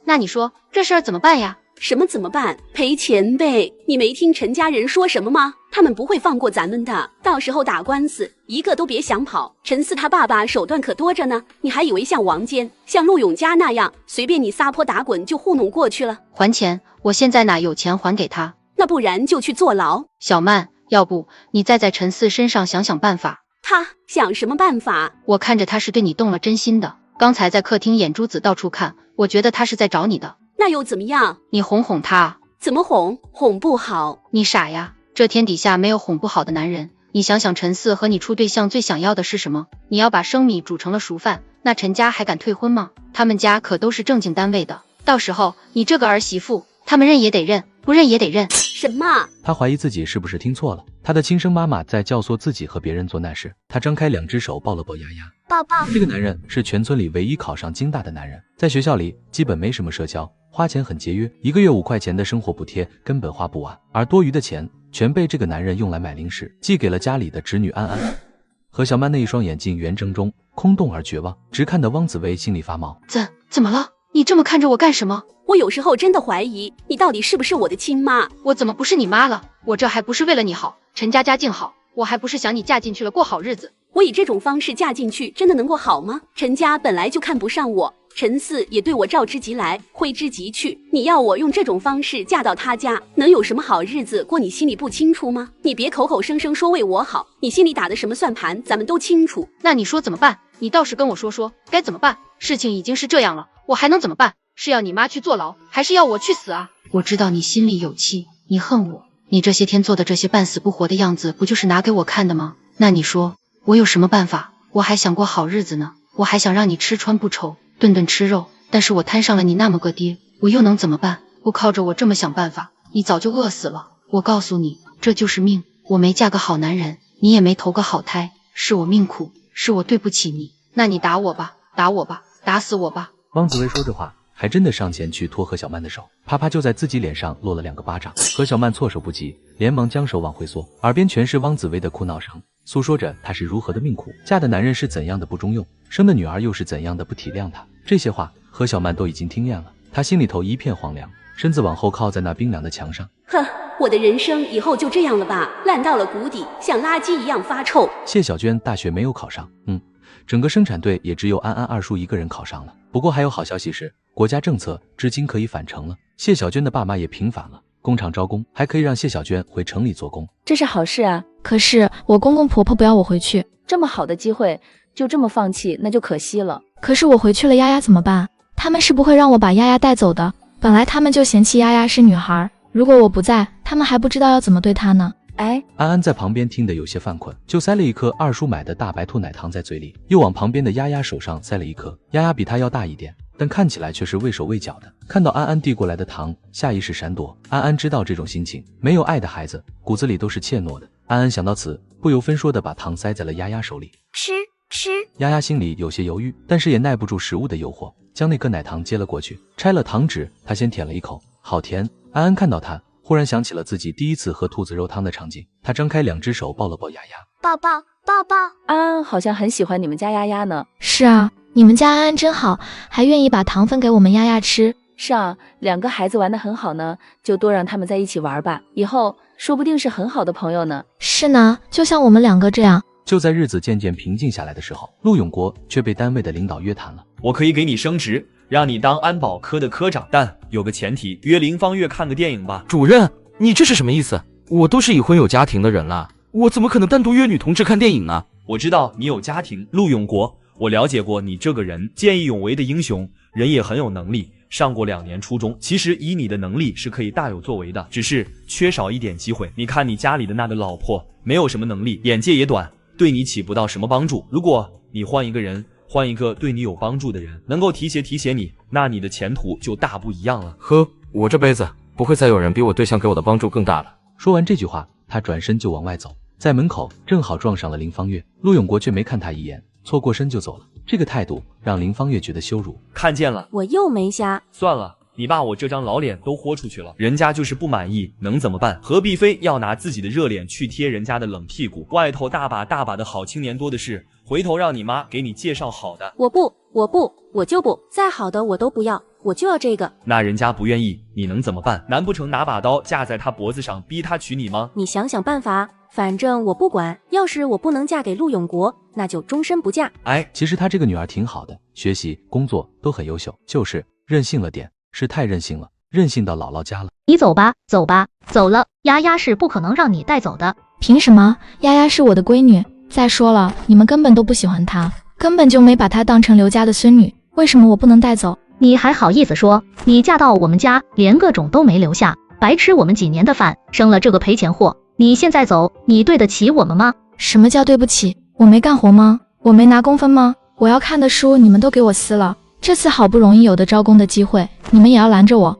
那你说这事儿怎么办呀？什么怎么办？赔钱呗！你没听陈家人说什么吗？他们不会放过咱们的，到时候打官司，一个都别想跑。陈四他爸爸手段可多着呢，你还以为像王坚、像陆永家那样，随便你撒泼打滚就糊弄过去了？还钱？我现在哪有钱还给他？那不然就去坐牢。小曼，要不你再在陈四身上想想办法。他想什么办法？我看着他是对你动了真心的，刚才在客厅眼珠子到处看，我觉得他是在找你的。那又怎么样？你哄哄他。怎么哄？哄不好。你傻呀，这天底下没有哄不好的男人。你想想陈四和你处对象最想要的是什么？你要把生米煮成了熟饭，那陈家还敢退婚吗？他们家可都是正经单位的，到时候你这个儿媳妇，他们认也得认，不认也得认。什么？他怀疑自己是不是听错了，他的亲生妈妈在教唆自己和别人做那事。他张开两只手抱了抱丫丫。抱抱。这个男人是全村里唯一考上京大的男人，在学校里基本没什么社交，花钱很节约，1个月5块钱的生活补贴根本花不完，而多余的钱全被这个男人用来买零食，寄给了家里的侄女安安。何小曼那一双眼睛圆睁中，空洞而绝望，直看得汪紫薇心里发毛。怎么了？你这么看着我干什么？我有时候真的怀疑你到底是不是我的亲妈。我怎么不是你妈了？我这还不是为了你好，陈家家境好，我还不是想你嫁进去了过好日子。我以这种方式嫁进去，真的能过好吗？陈家本来就看不上我，陈四也对我召之即来，挥之即去。你要我用这种方式嫁到他家，能有什么好日子过？你心里不清楚吗？你别口口声声说为我好，你心里打的什么算盘，咱们都清楚。那你说怎么办？你倒是跟我说说该怎么办。事情已经是这样了，我还能怎么办？是要你妈去坐牢，还是要我去死啊？我知道你心里有气，你恨我，你这些天做的这些半死不活的样子，不就是拿给我看的吗？那你说我有什么办法？我还想过好日子呢，我还想让你吃穿不愁，顿顿吃肉，但是我摊上了你那么个爹，我又能怎么办？不靠着我这么想办法，你早就饿死了。我告诉你，这就是命，我没嫁个好男人，你也没投个好胎，是我命苦，是我对不起你。那你打我吧，打我吧，打死我吧。汪紫薇说着话，还真的上前去拖何小曼的手，啪啪就在自己脸上落了2个巴掌。何小曼措手不及，连忙将手往回缩，耳边全是汪紫薇的哭闹声，诉说着她是如何的命苦，嫁的男人是怎样的不中用，生的女儿又是怎样的不体谅她。这些话何小曼都已经听厌了，她心里头一片荒凉，身子往后靠在那冰凉的墙上。哼，我的人生以后就这样了吧，烂到了谷底，像垃圾一样发臭。谢小娟大学没有考上，整个生产队也只有安安二叔一个人考上了。不过还有好消息是，国家政策至今可以返城了，谢小娟的爸妈也平反了，工厂招工还可以让谢小娟回城里做工，这是好事啊。可是我公公婆婆不要我回去，这么好的机会就这么放弃，那就可惜了。可是我回去了，丫丫怎么办？他们是不会让我把丫丫带走的，本来他们就嫌弃丫丫是女孩，如果我不在，他们还不知道要怎么对她呢。安安在旁边听得有些犯困，就塞了一颗二叔买的大白兔奶糖在嘴里，又往旁边的丫丫手上塞了一颗。丫丫比她要大一点，但看起来却是畏手畏脚的。看到安安递过来的糖，下意识闪躲。安安知道这种心情，没有爱的孩子骨子里都是怯懦的。安安想到此，不由分说的把糖塞在了丫丫手里。吃。丫丫心里有些犹豫，但是也耐不住食物的诱惑，将那颗奶糖接了过去，拆了糖纸，她先舔了一口，好甜。安安看到她，忽然想起了自己第一次喝兔子肉汤的场景，她张开2只手抱了抱丫丫。抱抱。安安好像很喜欢你们家丫丫呢。是啊，你们家安安真好，还愿意把糖分给我们丫丫吃。是啊，2个孩子玩得很好呢，就多让他们在一起玩吧，以后说不定是很好的朋友呢。是呢，就像我们2个这样。就在日子渐渐平静下来的时候，陆永国却被单位的领导约谈了。我可以给你升职，让你当安保科的科长，但有个前提，约林方月看个电影吧。主任，你这是什么意思？我都是已婚有家庭的人了，我怎么可能单独约女同志看电影呢？我知道你有家庭，陆永国，我了解过你这个人，见义勇为的英雄，人也很有能力，上过2年初中。其实以你的能力是可以大有作为的，只是缺少一点机会。你看你家里的那个老婆，没有什么能力，眼界也短，对你起不到什么帮助。如果你换一个人，换一个对你有帮助的人，能够提携你，那你的前途就大不一样了。呵，我这辈子不会再有人比我对象给我的帮助更大了。说完这句话，他转身就往外走，在门口正好撞上了林方月。陆永国却没看他一眼，错过身就走了。这个态度让林方月觉得羞辱。看见了，我又没瞎。算了，你把我这张老脸都豁出去了，人家就是不满意，能怎么办？何必非要拿自己的热脸去贴人家的冷屁股？外头大把的好青年多的是，回头让你妈给你介绍好的。我就不，再好的我都不要，我就要这个。那人家不愿意，你能怎么办？难不成拿把刀架在他脖子上逼他娶你吗？你想想办法，反正我不管。要是我不能嫁给陆永国，那就终身不嫁。其实他这个女儿挺好的，学习工作都很优秀，就是任性了点，是太任性了，任性到姥姥家了。你走吧，走了，丫丫是不可能让你带走的。凭什么？丫丫是我的闺女。再说了，你们根本都不喜欢她，根本就没把她当成刘家的孙女，为什么我不能带走？你还好意思说？你嫁到我们家，连个种都没留下，白吃我们几年的饭，生了这个赔钱货。你现在走，你对得起我们吗？什么叫对不起？我没干活吗？我没拿工分吗？我要看的书你们都给我撕了，这次好不容易有的招工的机会，你们也要拦着我？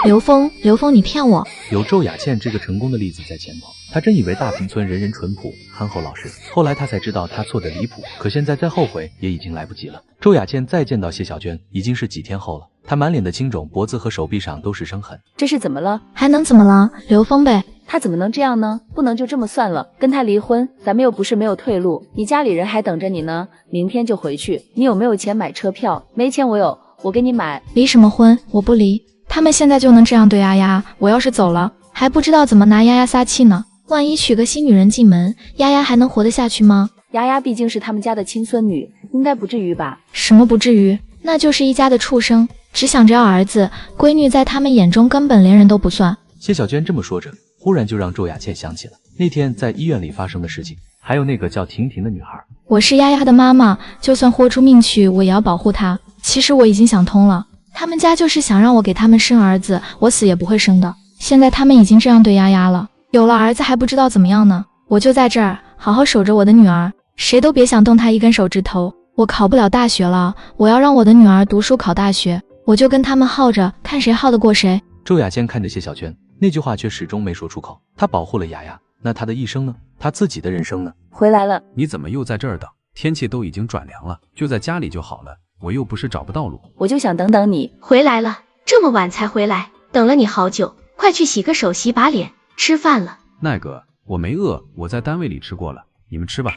刘峰，你骗我！有周雅倩这个成功的例子在前头，他真以为大平村人人淳朴、憨厚老实，后来他才知道他错得离谱，可现在再后悔也已经来不及了。周雅倩再见到谢小娟已经是几天后了，她满脸的青肿，脖子和手臂上都是伤痕。这是怎么了？还能怎么了？刘峰呗。他怎么能这样呢？不能就这么算了，跟他离婚，咱们又不是没有退路，你家里人还等着你呢，明天就回去。你有没有钱买车票？没钱我有，我给你买。离什么婚？我不离。他们现在就能这样对丫丫，我要是走了，还不知道怎么拿丫丫撒气呢。万一娶个新女人进门，丫丫还能活得下去吗？丫丫毕竟是他们家的亲孙女，应该不至于吧？什么不至于？那就是一家的畜生，只想着要儿子，闺女在他们眼中根本连人都不算。谢小娟这么说着，忽然就让周雅倩想起了那天在医院里发生的事情，还有那个叫婷婷的女孩。我是丫丫的妈妈，就算豁出命去，我也要保护她。其实我已经想通了，他们家就是想让我给他们生儿子，我死也不会生的。现在他们已经这样对丫丫了，有了儿子还不知道怎么样呢。我就在这儿好好守着我的女儿，谁都别想动她一根手指头。我考不了大学了，我要让我的女儿读书考大学，我就跟他们耗着，看谁耗得过谁。周雅倩看着谢小娟，那句话却始终没说出口。她保护了雅雅，那她的一生呢？她自己的人生呢？回来了。你怎么又在这儿等？天气都已经转凉了，就在家里就好了，我又不是找不到路。我就想等等你。回来了，这么晚才回来，等了你好久，快去洗个手洗把脸，吃饭了。那个我没饿，我在单位里吃过了，你们吃吧。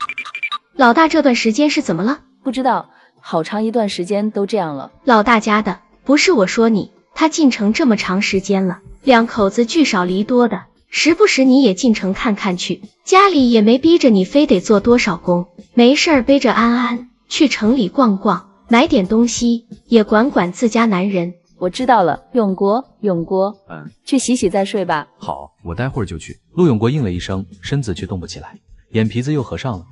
老大这段时间是怎么了？不知道，好长一段时间都这样了。老大家的，不是我说你，他进城这么长时间了，两口子聚少离多的，时不时你也进城看看去，家里也没逼着你非得做多少工，没事儿背着安安去城里逛逛，买点东西，也管管自家男人。我知道了，永国，去洗洗再睡吧。好，我待会儿就去。陆永国应了一声，身子却动不起来，眼皮子又合上了。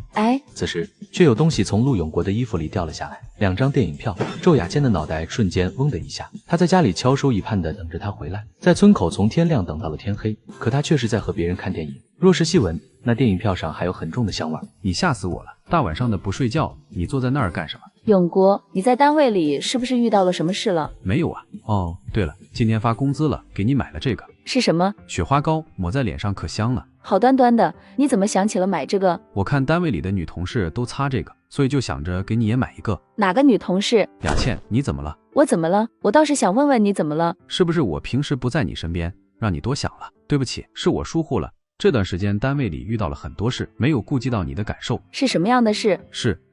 此时却有东西从陆永国的衣服里掉了下来，2张电影票。周雅倩的脑袋瞬间嗡的一下，她在家里翘首以盼的等着他回来，在村口从天亮等到了天黑，可他却是在和别人看电影。若是细闻，那电影票上还有很重的香味。你吓死我了，大晚上的不睡觉，你坐在那儿干什么？永国，你在单位里是不是遇到了什么事了？没有啊。哦，对了，今天发工资了，给你买了这个。是什么？雪花膏，抹在脸上可香了。好端端的，你怎么想起了买这个？我看单位里的女同事都擦这个，所以就想着给你也买一个。哪个女同事？雅倩，你怎么了？我怎么了？我倒是想问问你怎么了？是不是我平时不在你身边，让你多想了？对不起，是我疏忽了。这段时间单位里遇到了很多事，没有顾及到你的感受。是什么样的事？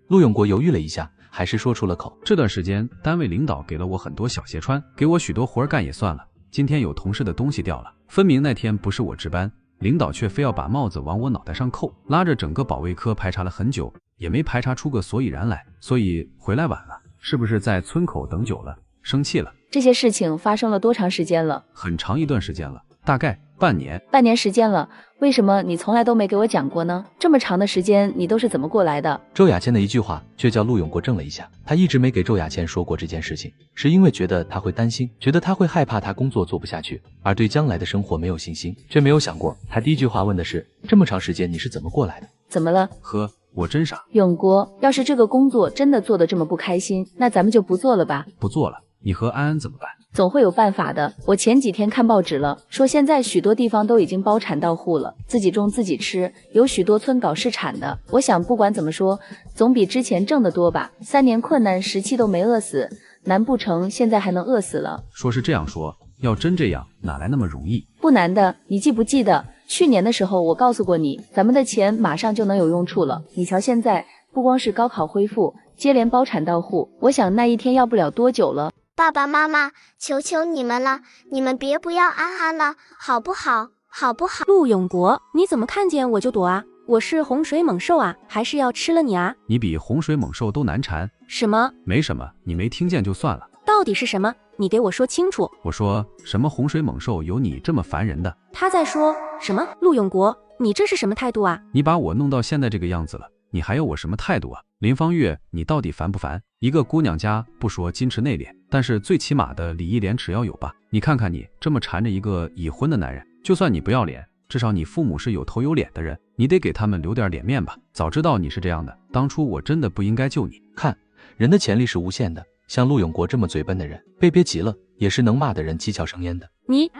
陆永国犹豫了一下，还是说出了口。这段时间单位领导给了我很多小鞋穿，给我许多活干也算了，今天有同事的东西掉了，分明那天不是我值班，领导却非要把帽子往我脑袋上扣，拉着整个保卫科排查了很久，也没排查出个所以然来，所以回来晚了。是不是在村口等久了？生气了。这些事情发生了多长时间了？很长一段时间了，大概半年。半年时间了，为什么你从来都没给我讲过呢？这么长的时间，你都是怎么过来的？周亚倩的一句话却叫陆永国怔了一下。他一直没给周亚倩说过这件事情，是因为觉得她会担心，觉得她会害怕她工作做不下去，而对将来的生活没有信心，却没有想过他第一句话问的是这么长时间你是怎么过来的？怎么了？呵，我真傻。永国，要是这个工作真的做得这么不开心，那咱们就不做了吧。不做了，你和安安怎么办？总会有办法的。我前几天看报纸了，说现在许多地方都已经包产到户了，自己种自己吃，有许多村搞试产的。我想不管怎么说，总比之前挣得多吧。3年困难17都没饿死，难不成现在还能饿死了？说是这样说，要真这样，哪来那么容易？不难的，你记不记得去年的时候我告诉过你，咱们的钱马上就能有用处了。你瞧现在，不光是高考恢复，接连包产到户，我想那一天要不了多久了。爸爸妈妈，求求你们了，你们别不要安安了，好不好？好不好？陆永国，你怎么看见我就躲啊？我是洪水猛兽啊，还是要吃了你啊？你比洪水猛兽都难缠。什么？没什么，你没听见就算了。到底是什么？你给我说清楚。我说什么洪水猛兽有你这么烦人的？他在说什么？陆永国，你这是什么态度啊？你把我弄到现在这个样子了，你还有我什么态度啊？林芳月，你到底烦不烦？一个姑娘家不说矜持内敛，但是最起码的礼义廉耻要有吧？你看看你这么缠着一个已婚的男人，就算你不要脸，至少你父母是有头有脸的人，你得给他们留点脸面吧。早知道你是这样的，当初我真的不应该救你。看，人的潜力是无限的，像陆永国这么嘴笨的人，被憋急了也是能骂的人七窍生烟的。你，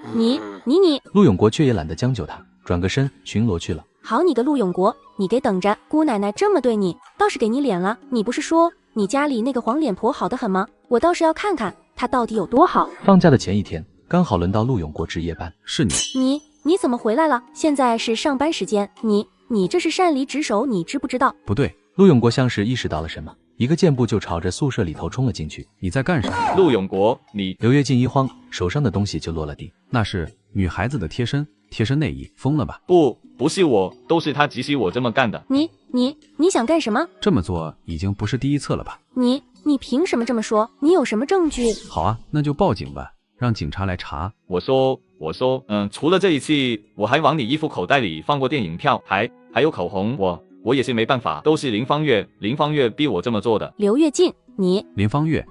陆永国却也懒得将就他，转个身巡逻去了。好你个陆永国，你给等着，姑奶奶这么对你，倒是给你脸了。你不是说你家里那个黄脸婆好得很吗？我倒是要看看她到底有多好。放假的前一天，刚好轮到陆永国值夜班。是你怎么回来了？现在是上班时间，你这是擅离职守，你知不知道？不对。陆永国像是意识到了什么，一个箭步就朝着宿舍里头冲了进去。你在干什么？陆永国，你……刘跃进一慌，手上的东西就落了地。那是女孩子的贴身内衣，疯了吧？不是我，都是他指使我这么干的。你想干什么？这么做已经不是第一次了吧？你凭什么这么说？你有什么证据？好啊，那就报警吧，让警察来查。我说，除了这一次，我还往你衣服口袋里放过电影票，还有口红，我也是没办法，都是林芳月逼我这么做的。刘跃进，林芳月，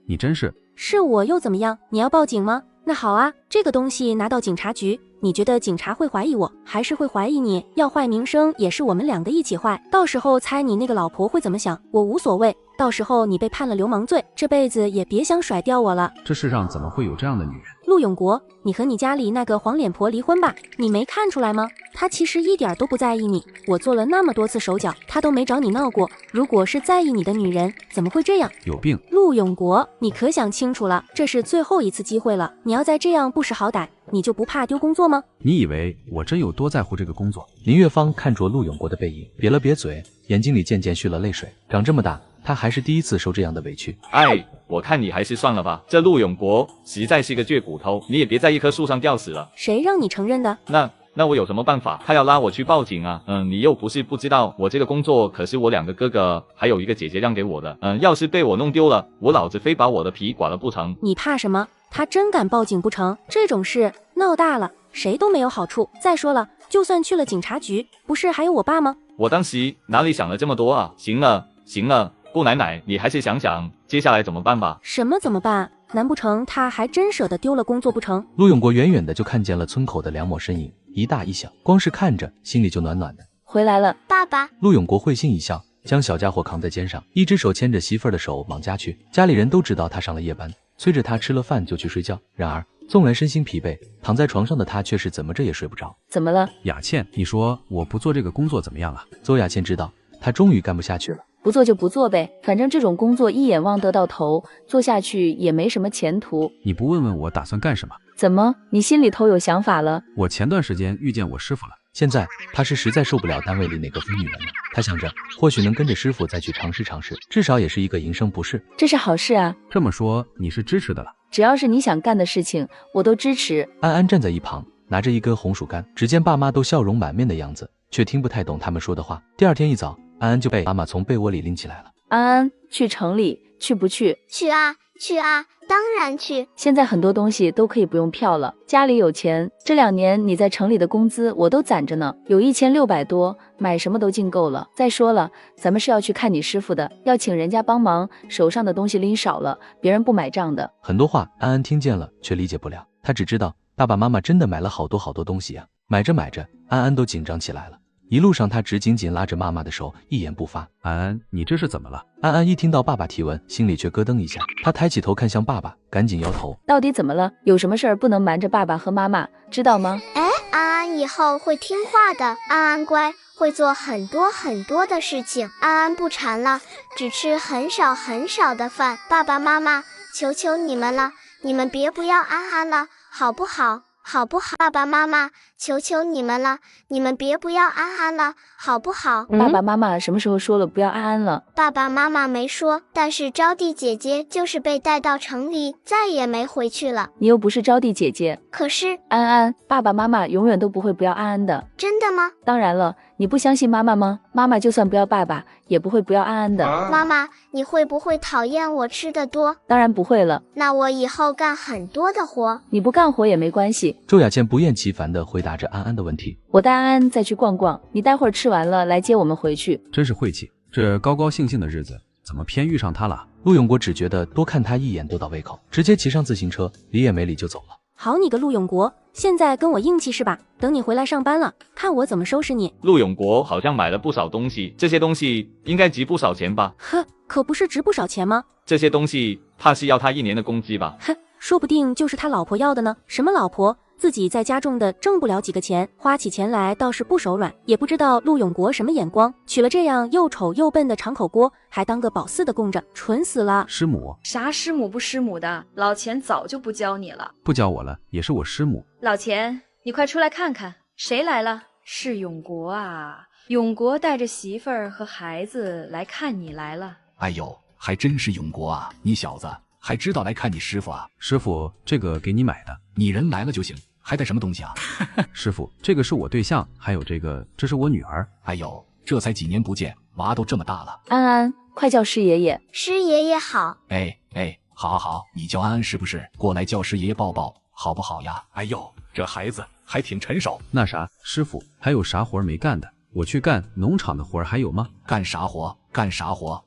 你真是……是我又怎么样？你要报警吗？那好啊，这个东西拿到警察局，你觉得警察会怀疑我，还是会怀疑你？要坏名声也是我们两个一起坏，到时候猜你那个老婆会怎么想，我无所谓。到时候你被判了流氓罪，这辈子也别想甩掉我了。这世上怎么会有这样的女人？陆永国，你和你家里那个黄脸婆离婚吧，你没看出来吗？她其实一点都不在意你，我做了那么多次手脚，她都没找你闹过。如果是在意你的女人，怎么会这样？有病！陆永国，你可想清楚了，这是最后一次机会了，你要再这样不识好歹，你就不怕丢工作吗？你以为我真有多在乎这个工作？林月芳看着陆永国的背影，瘪了瘪嘴，眼睛里渐渐蓄了泪水。长这么大，他还是第一次受这样的委屈。我看你还是算了吧，这陆永国实在是个倔骨头，你也别在一棵树上吊死了。谁让你承认的？那我有什么办法？他要拉我去报警啊！你又不是不知道，我这个工作可是我2个哥哥还有一个姐姐让给我的。要是被我弄丢了，我老子非把我的皮剐了不成？你怕什么？他真敢报警不成？这种事闹大了，谁都没有好处。再说了，就算去了警察局，不是还有我爸吗？我当时哪里想了这么多啊？行了，姑奶奶，你还是想想接下来怎么办吧。什么怎么办？难不成他还真舍得丢了工作不成？陆永国远远的就看见了村口的2抹身影，一大一小，光是看着心里就暖暖的。回来了，爸爸。陆永国会心一笑，将小家伙扛在肩上，一只手牵着媳妇儿的手往家去。家里人都知道他上了夜班，催着他吃了饭就去睡觉。然而纵然身心疲惫，躺在床上的他却是怎么着也睡不着。怎么了？雅倩，你说我不做这个工作怎么样啊？邹雅倩知道他终于干不下去了。不做就不做呗，反正这种工作一眼望得到头，做下去也没什么前途。你不问问我打算干什么？怎么，你心里头有想法了？我前段时间遇见我师傅了，现在他是实在受不了单位里那个疯女人了。他想着或许能跟着师傅再去尝试尝试，至少也是一个营生不是。这是好事啊。这么说你是支持的了？只要是你想干的事情，我都支持。安安站在一旁，拿着一根红薯干，只见爸妈都笑容满面的样子，却听不太懂他们说的话。第二天一早，安安就被妈妈从被窝里拎起来了。安安，去城里，去不去？去啊，当然去。现在很多东西都可以不用票了，家里有钱，这2年你在城里的工资我都攒着呢，有1600多，买什么都进够了。再说了，咱们是要去看你师傅的，要请人家帮忙，手上的东西拎少了，别人不买账的。很多话安安听见了，却理解不了。她只知道爸爸妈妈真的买了好多东西啊。买着买着，安安都紧张起来了。一路上，她只紧紧拉着妈妈的手，一言不发。安安，你这是怎么了？安安一听到爸爸提问，心里却咯噔一下。她抬起头看向爸爸，赶紧摇头。到底怎么了？有什么事儿不能瞒着爸爸和妈妈，知道吗？安安以后会听话的，安安乖，会做很多的事情。安安不馋了，只吃很少的饭。爸爸妈妈，求求你们了，你们别不要安安了，好不好？爸爸妈妈，求求你们了，你们别不要安安了，好不好？爸爸妈妈什么时候说了不要安安了？爸爸妈妈没说，但是招娣姐姐就是被带到城里，再也没回去了。你又不是招娣姐姐。可是安安，爸爸妈妈永远都不会不要安安的。真的吗？当然了，你不相信妈妈吗？妈妈就算不要爸爸，也不会不要安安的。妈妈，你会不会讨厌我吃的多？当然不会了。那我以后干很多的活。你不干活也没关系。周雅倩不厌其烦地回答着安安的问题。我带安安再去逛逛，你待会儿吃完了来接我们回去。真是晦气，这高高兴兴的日子怎么偏遇上他了？陆永国只觉得多看他一眼都倒胃口，直接骑上自行车，理也没理就走了。好你个陆永国，现在跟我硬气是吧？等你回来上班了，看我怎么收拾你。陆永国好像买了不少东西，这些东西应该值不少钱吧？呵，可不是值不少钱吗？这些东西怕是要他1年的工资吧？哼，说不定就是他老婆要的呢。什么老婆？自己在家种的挣不了几个钱，花起钱来倒是不手软。也不知道陆永国什么眼光，娶了这样又丑又笨的长口锅，还当个宝四的供着，蠢死了。师母？啥师母不师母的，老钱早就不教你了。不教我了，也是我师母。老钱，你快出来看看，谁来了？是永国啊！永国带着媳妇儿和孩子来看你来了。哎呦，还真是永国啊！你小子还知道来看你师傅啊？师傅，这个给你买的。你人来了就行，还带什么东西啊？师傅，这个是我对象，还有这是我女儿。哎呦，这才几年不见，娃都这么大了。安安，快叫师爷爷。师爷爷好。哎，好，你叫安安是不是？过来叫师爷爷抱抱，好不好呀？哎呦，这孩子还挺成熟。那啥，师傅，还有啥活没干的？我去干农场的活还有吗？干啥活？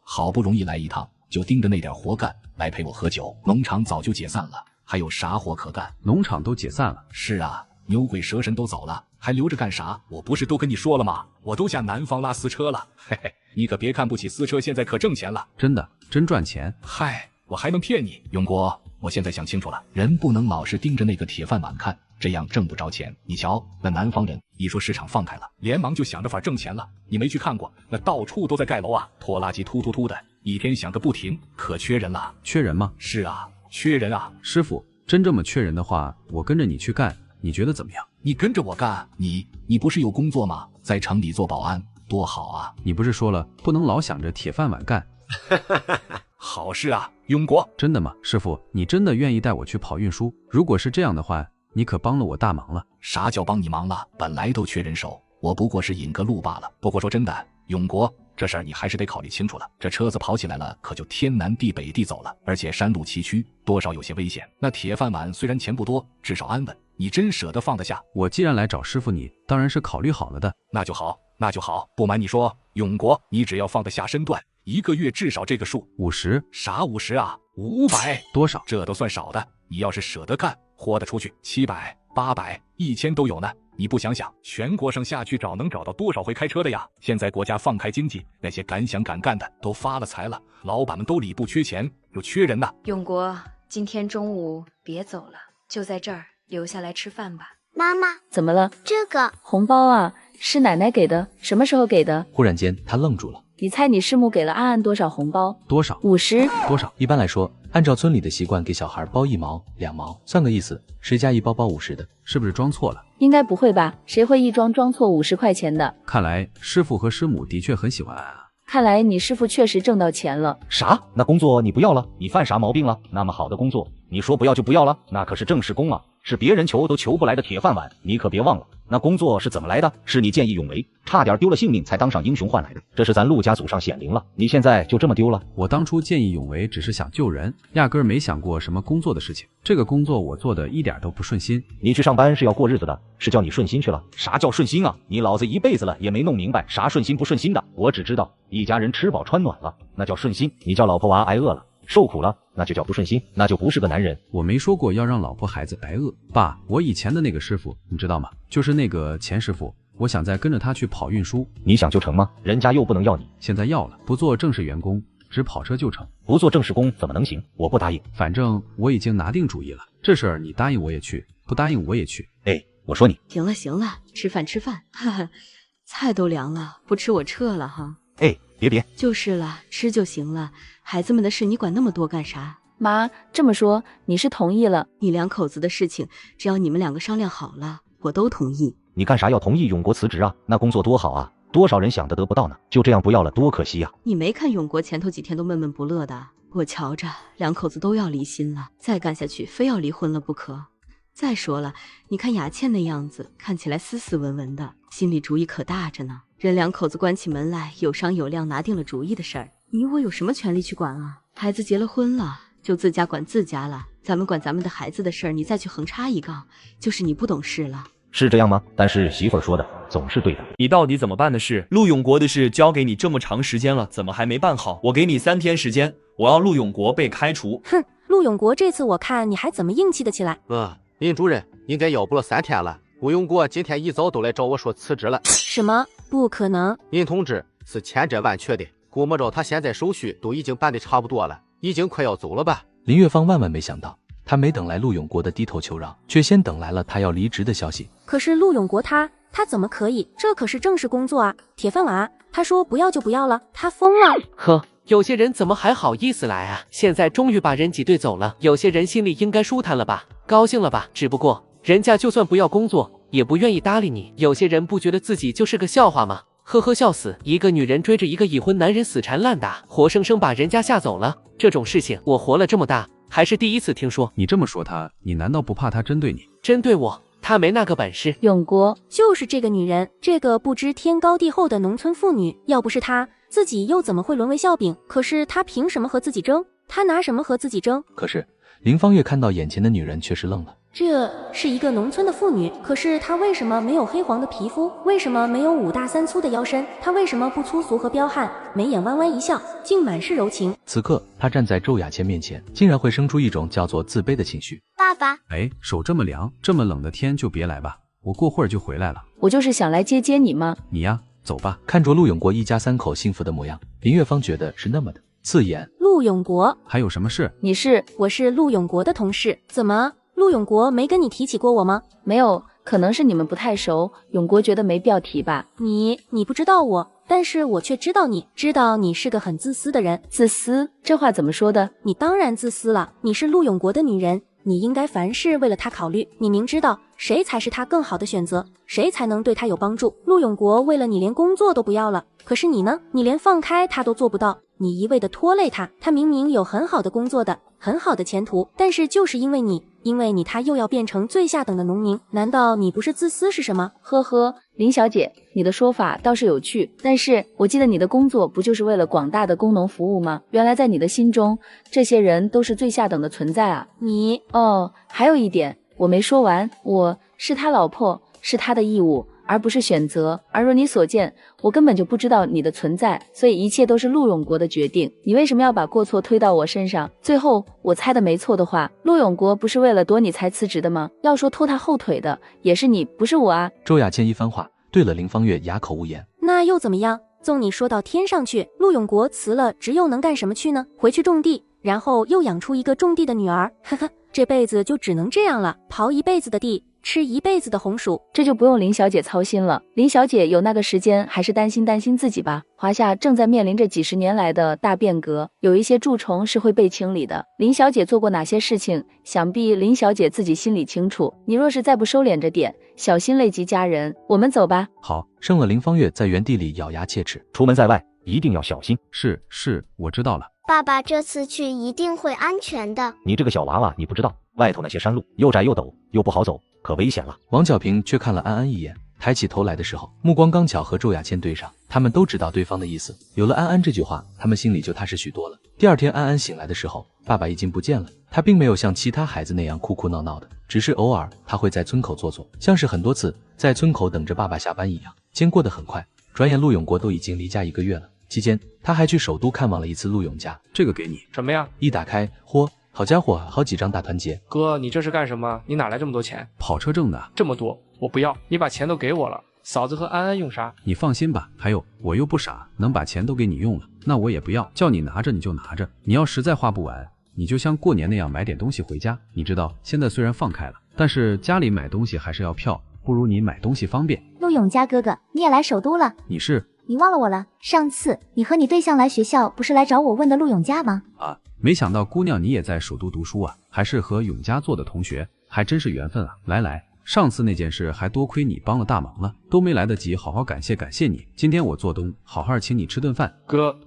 好不容易来一趟，就盯着那点活干，来陪我喝酒。农场早就解散了。还有啥活可干？农场都解散了。是啊，牛鬼蛇神都走了，还留着干啥？我不是都跟你说了吗？我都下南方拉私车了。嘿嘿，你可别看不起私车，现在可挣钱了。真的，真赚钱。嗨，我还能骗你？永国，我现在想清楚了，人不能老是盯着那个铁饭碗看，这样挣不着钱。你瞧，那南方人一说市场放开了，连忙就想着法挣钱了。你没去看过，那到处都在盖楼啊，拖拉机突的，一天响个不停，可缺人了。缺人吗？是啊。缺人啊！师傅，真这么缺人的话，我跟着你去干，你觉得怎么样？你跟着我干？你不是有工作吗？在城里做保安多好啊！你不是说了不能老想着铁饭碗干？好事啊，永国！真的吗？师傅，你真的愿意带我去跑运输？如果是这样的话，你可帮了我大忙了。啥叫帮你忙了？本来都缺人手，我不过是引个路罢了。不过说真的，永国，这事儿你还是得考虑清楚了。这车子跑起来了，可就天南地北地走了，而且山路崎岖，多少有些危险。那铁饭碗虽然钱不多，至少安稳。你真舍得放得下？我既然来找师傅，你当然是考虑好了的。那就好。不瞒你说，永国，你只要放得下身段，1个月至少这个数。50？啥50啊？500？多少？这都算少的。你要是舍得干，豁得出去，700、800、1000都有呢。你不想想，全国上下去找，能找到多少会开车的呀？现在国家放开经济，那些敢想敢干的都发了财了，老板们都里不缺钱，又缺人呢。永国，今天中午别走了，就在这儿留下来吃饭吧。妈妈，怎么了？这个红包啊，是奶奶给的，什么时候给的？忽然间，他愣住了。你猜你师母给了安安多少红包？多少？50。多少？一般来说，按照村里的习惯，给小孩包1毛、2毛，算个意思，谁家一包包50的，是不是装错了？应该不会吧？谁会一装错50块钱的？看来师傅和师母的确很喜欢安安。看来你师傅确实挣到钱了。啥？那工作你不要了？你犯啥毛病了？那么好的工作，你说不要就不要了，那可是正式工啊，是别人求都求不来的铁饭碗，你可别忘了。那工作是怎么来的？是你见义勇为，差点丢了性命才当上英雄换来的，这是咱陆家祖上显灵了，你现在就这么丢了？我当初见义勇为只是想救人，压根儿没想过什么工作的事情。这个工作我做的一点都不顺心。你去上班是要过日子的，是叫你顺心去了。啥叫顺心啊？你老子一辈子了也没弄明白啥顺心不顺心的，我只知道一家人吃饱穿暖了，那叫顺心；你叫老婆娃挨饿了受苦了，那就叫不顺心，那就不是个男人。我没说过要让老婆孩子白饿。爸，我以前的那个师傅你知道吗？就是那个钱师傅，我想再跟着他去跑运输。你想就成吗？人家又不能要你。现在要了，不做正式员工，只跑车就成。不做正式工怎么能行？我不答应。反正我已经拿定主意了，这事儿你答应我也去，不答应我也去。哎，我说你。行了行了，吃饭吃饭，哈哈，菜都凉了，不吃我撤了哈。哎，别，就是了，吃就行了，孩子们的事你管那么多干啥？妈，这么说你是同意了？你两口子的事情，只要你们两个商量好了，我都同意。你干啥要同意永国辞职啊？那工作多好啊，多少人想得不到呢，就这样不要了，多可惜啊！你没看永国前头几天都闷闷不乐的，我瞧着两口子都要离心了，再干下去非要离婚了不可。再说了，你看雅倩那样子，看起来斯斯文文的，心里主意可大着呢。人两口子关起门来，有商有量，拿定了主意的事儿，你我有什么权利去管啊？孩子结了婚了，就自家管自家了，咱们管咱们的孩子的事儿，你再去横插一杠，就是你不懂事了。是这样吗？但是媳妇儿说的总是对的。你到底怎么办的事？陆永国的事交给你这么长时间了，怎么还没办好？我给你3天时间，我要陆永国被开除。哼，陆永国这次我看你还怎么硬气得起来？林主任应该要捕了3天了。陆永国今天一早都来找我说辞职了。什么？不可能！林同志是千真万确的，估摸着他现在手续都已经办得差不多了，已经快要走了吧？林月芳万万没想到，他没等来陆永国的低头求饶，却先等来了他要离职的消息。可是陆永国他怎么可以？这可是正式工作啊，铁饭碗啊！他说不要就不要了，他疯了！呵，有些人怎么还好意思来啊？现在终于把人挤兑走了，有些人心里应该舒坦了吧，高兴了吧？只不过人家就算不要工作，也不愿意搭理你。有些人不觉得自己就是个笑话吗？呵呵，笑死！一个女人追着一个已婚男人死缠烂打，活生生把人家吓走了。这种事情我活了这么大还是第一次听说。你这么说他，你难道不怕他针对你？针对我？他没那个本事。永国就是这个女人，这个不知天高地厚的农村妇女，要不是她，自己又怎么会沦为笑柄？可是她凭什么和自己争？她拿什么和自己争？可是林芳月看到眼前的女人却是愣了。这是一个农村的妇女，可是她为什么没有黑黄的皮肤？为什么没有5大3粗的腰身？她为什么不粗俗和彪悍？眉眼弯弯一笑，竟满是柔情。此刻她站在周雅倩面前，竟然会生出一种叫做自卑的情绪。爸爸，哎，手这么凉，这么冷的天就别来吧，我过会儿就回来了。我就是想来接你吗？你呀，走吧。看着陆永国一家3口幸福的模样，林月芳觉得是那么的刺眼。陆永国，还有什么事？我是陆永国的同事，怎么？陆永国没跟你提起过我吗？没有，可能是你们不太熟，永国觉得没必要提吧。你不知道我，但是我却知道你，知道你是个很自私的人。自私？这话怎么说的？你当然自私了，你是陆永国的女人，你应该凡事为了他考虑，你明知道谁才是他更好的选择，谁才能对他有帮助。陆永国为了你连工作都不要了，可是你呢？你连放开他都做不到，你一味的拖累他，他明明有很好的工作的，很好的前途，但是就是因为你他又要变成最下等的农民，难道你不是自私是什么？呵呵，林小姐，你的说法倒是有趣，但是我记得你的工作不就是为了广大的工农服务吗？原来在你的心中，这些人都是最下等的存在啊！还有一点我没说完，我是他老婆，是他的义务，而不是选择。而若你所见，我根本就不知道你的存在，所以一切都是陆永国的决定。你为什么要把过错推到我身上？最后我猜的没错的话，陆永国不是为了躲你才辞职的吗？要说拖他后腿的也是你，不是我啊。周雅倩一番话对了林芳月哑口无言。那又怎么样？纵你说到天上去，陆永国辞了职又能干什么去呢？回去种地，然后又养出一个种地的女儿，呵呵，这辈子就只能这样了，刨一辈子的地，吃一辈子的红薯。这就不用林小姐操心了，林小姐有那个时间，还是担心自己吧。华夏正在面临着几十年来的大变革，有一些蛀虫是会被清理的。林小姐做过哪些事情，想必林小姐自己心里清楚。你若是再不收敛着点，小心累及家人。我们走吧。好，剩了林芳月在原地里咬牙切齿。出门在外，一定要小心。是，我知道了。爸爸这次去一定会安全的。你这个小娃娃，你不知道外头那些山路又窄又陡，又不好走，可危险了。王小平却看了安安一眼，抬起头来的时候，目光刚巧和周亚倩对上，他们都知道对方的意思。有了安安这句话，他们心里就踏实许多了。第二天安安醒来的时候，爸爸已经不见了。他并没有像其他孩子那样哭哭闹闹的，只是偶尔他会在村口坐坐，像是很多次在村口等着爸爸下班一样。间过得很快，转眼陆永国都已经离家1个月了。期间他还去首都看望了一次陆永家。这个给你。什么呀？一打开，嚯，好家伙，好几张大团结。哥，你这是干什么？你哪来这么多钱？跑车挣的。这么多我不要，你把钱都给我了。嫂子和安安用啥？你放心吧，还有我又不傻，能把钱都给你用了，那我也不要，叫你拿着你就拿着。你要实在花不完，你就像过年那样买点东西回家。你知道现在虽然放开了，但是家里买东西还是要票，不如你买东西方便。陆永家哥哥，你也来首都了？你是？你忘了我了？上次你和你对象来学校，不是来找我问的陆永家吗？啊，没想到姑娘你也在首都读书啊，还是和永家做的同学，还真是缘分啊。来，上次那件事还多亏你帮了大忙了，都没来得及好好感谢你。今天我做东，好好请你吃顿饭。哥，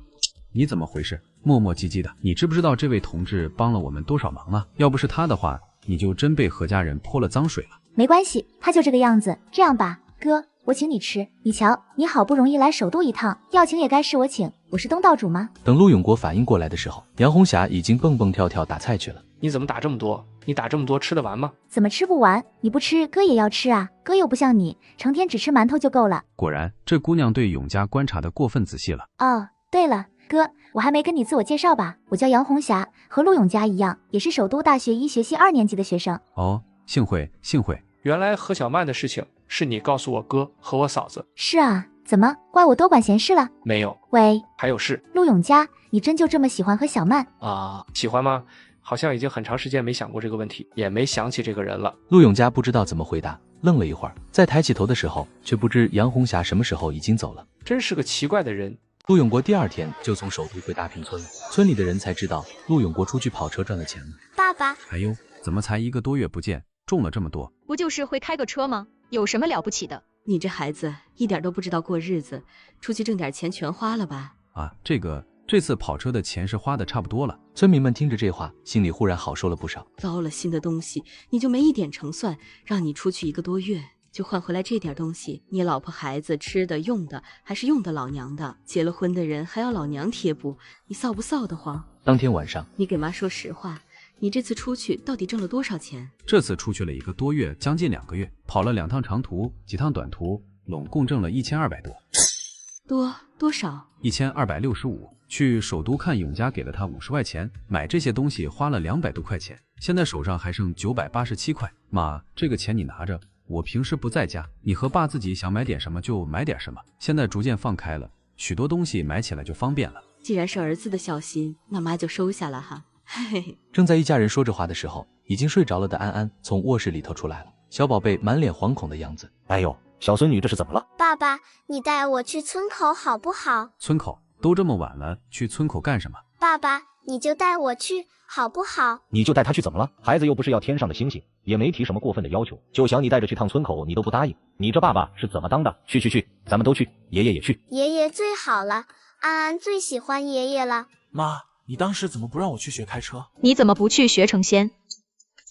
你怎么回事？磨磨唧唧的，你知不知道这位同志帮了我们多少忙啊？要不是他的话，你就真被何家人泼了脏水了。没关系，他就这个样子。这样吧，哥，我请你吃。你瞧，你好不容易来首都一趟，要请也该是我请，我是东道主吗？等陆永国反应过来的时候，杨红霞已经蹦蹦跳跳打菜去了。你怎么打这么多？你打这么多吃得完吗？怎么吃不完？你不吃，哥也要吃啊。哥又不像你，成天只吃馒头就够了。果然，这姑娘对永家观察的过分仔细了。哦，对了，哥，我还没跟你自我介绍吧？我叫杨红霞，和陆永家一样，也是首都大学医学系2年级的学生。哦，幸会。原来何小曼的事情是你告诉我哥和我嫂子。是啊，怎么怪我多管闲事了？没有。喂，还有事。陆永家，你真就这么喜欢何小曼啊？喜欢吗？好像已经很长时间没想过这个问题，也没想起这个人了。陆永家不知道怎么回答，愣了一会儿，在抬起头的时候，却不知杨红霞什么时候已经走了。真是个奇怪的人。陆永国第二天就从首都回大坪村了，村里的人才知道陆永国出去跑车赚了钱了。爸爸，哎呦，怎么才1个多月不见，重了这么多？不就是会开个车吗？有什么了不起的？你这孩子一点都不知道过日子，出去挣点钱全花了吧？啊，这次跑车的钱是花的差不多了。村民们听着这话，心里忽然好受了不少。糟了心的东西，你就没一点成算，让你出去1个多月，就换回来这点东西。你老婆孩子吃的用的还是用的老娘的，结了婚的人还要老娘贴补，你臊不臊得慌？当天晚上，你给妈说实话，你这次出去到底挣了多少钱？这次出去了1个多月，将近2个月，跑了2趟长途，几趟短途，拢共挣了1200多。多少？1265。去首都看永家给了他50块钱，买这些东西花了200多块钱，现在手上还剩987块。妈，这个钱你拿着，我平时不在家，你和爸自己想买点什么就买点什么。现在逐渐放开了，许多东西买起来就方便了。既然是儿子的孝心，那妈就收下了哈。嘿嘿。正在一家人说着话的时候，已经睡着了的安安从卧室里头出来了，小宝贝满脸惶恐的样子。哎呦，小孙女这是怎么了？爸爸，你带我去村口好不好？村口？都这么晚了，去村口干什么？爸爸，你就带我去好不好？你就带他去怎么了？孩子又不是要天上的星星，也没提什么过分的要求，就想你带着去趟村口，你都不答应，你这爸爸是怎么当的？去，咱们都去，爷爷也去。爷爷最好了，安安最喜欢爷爷了。妈，你当时怎么不让我去学开车？你怎么不去学成仙？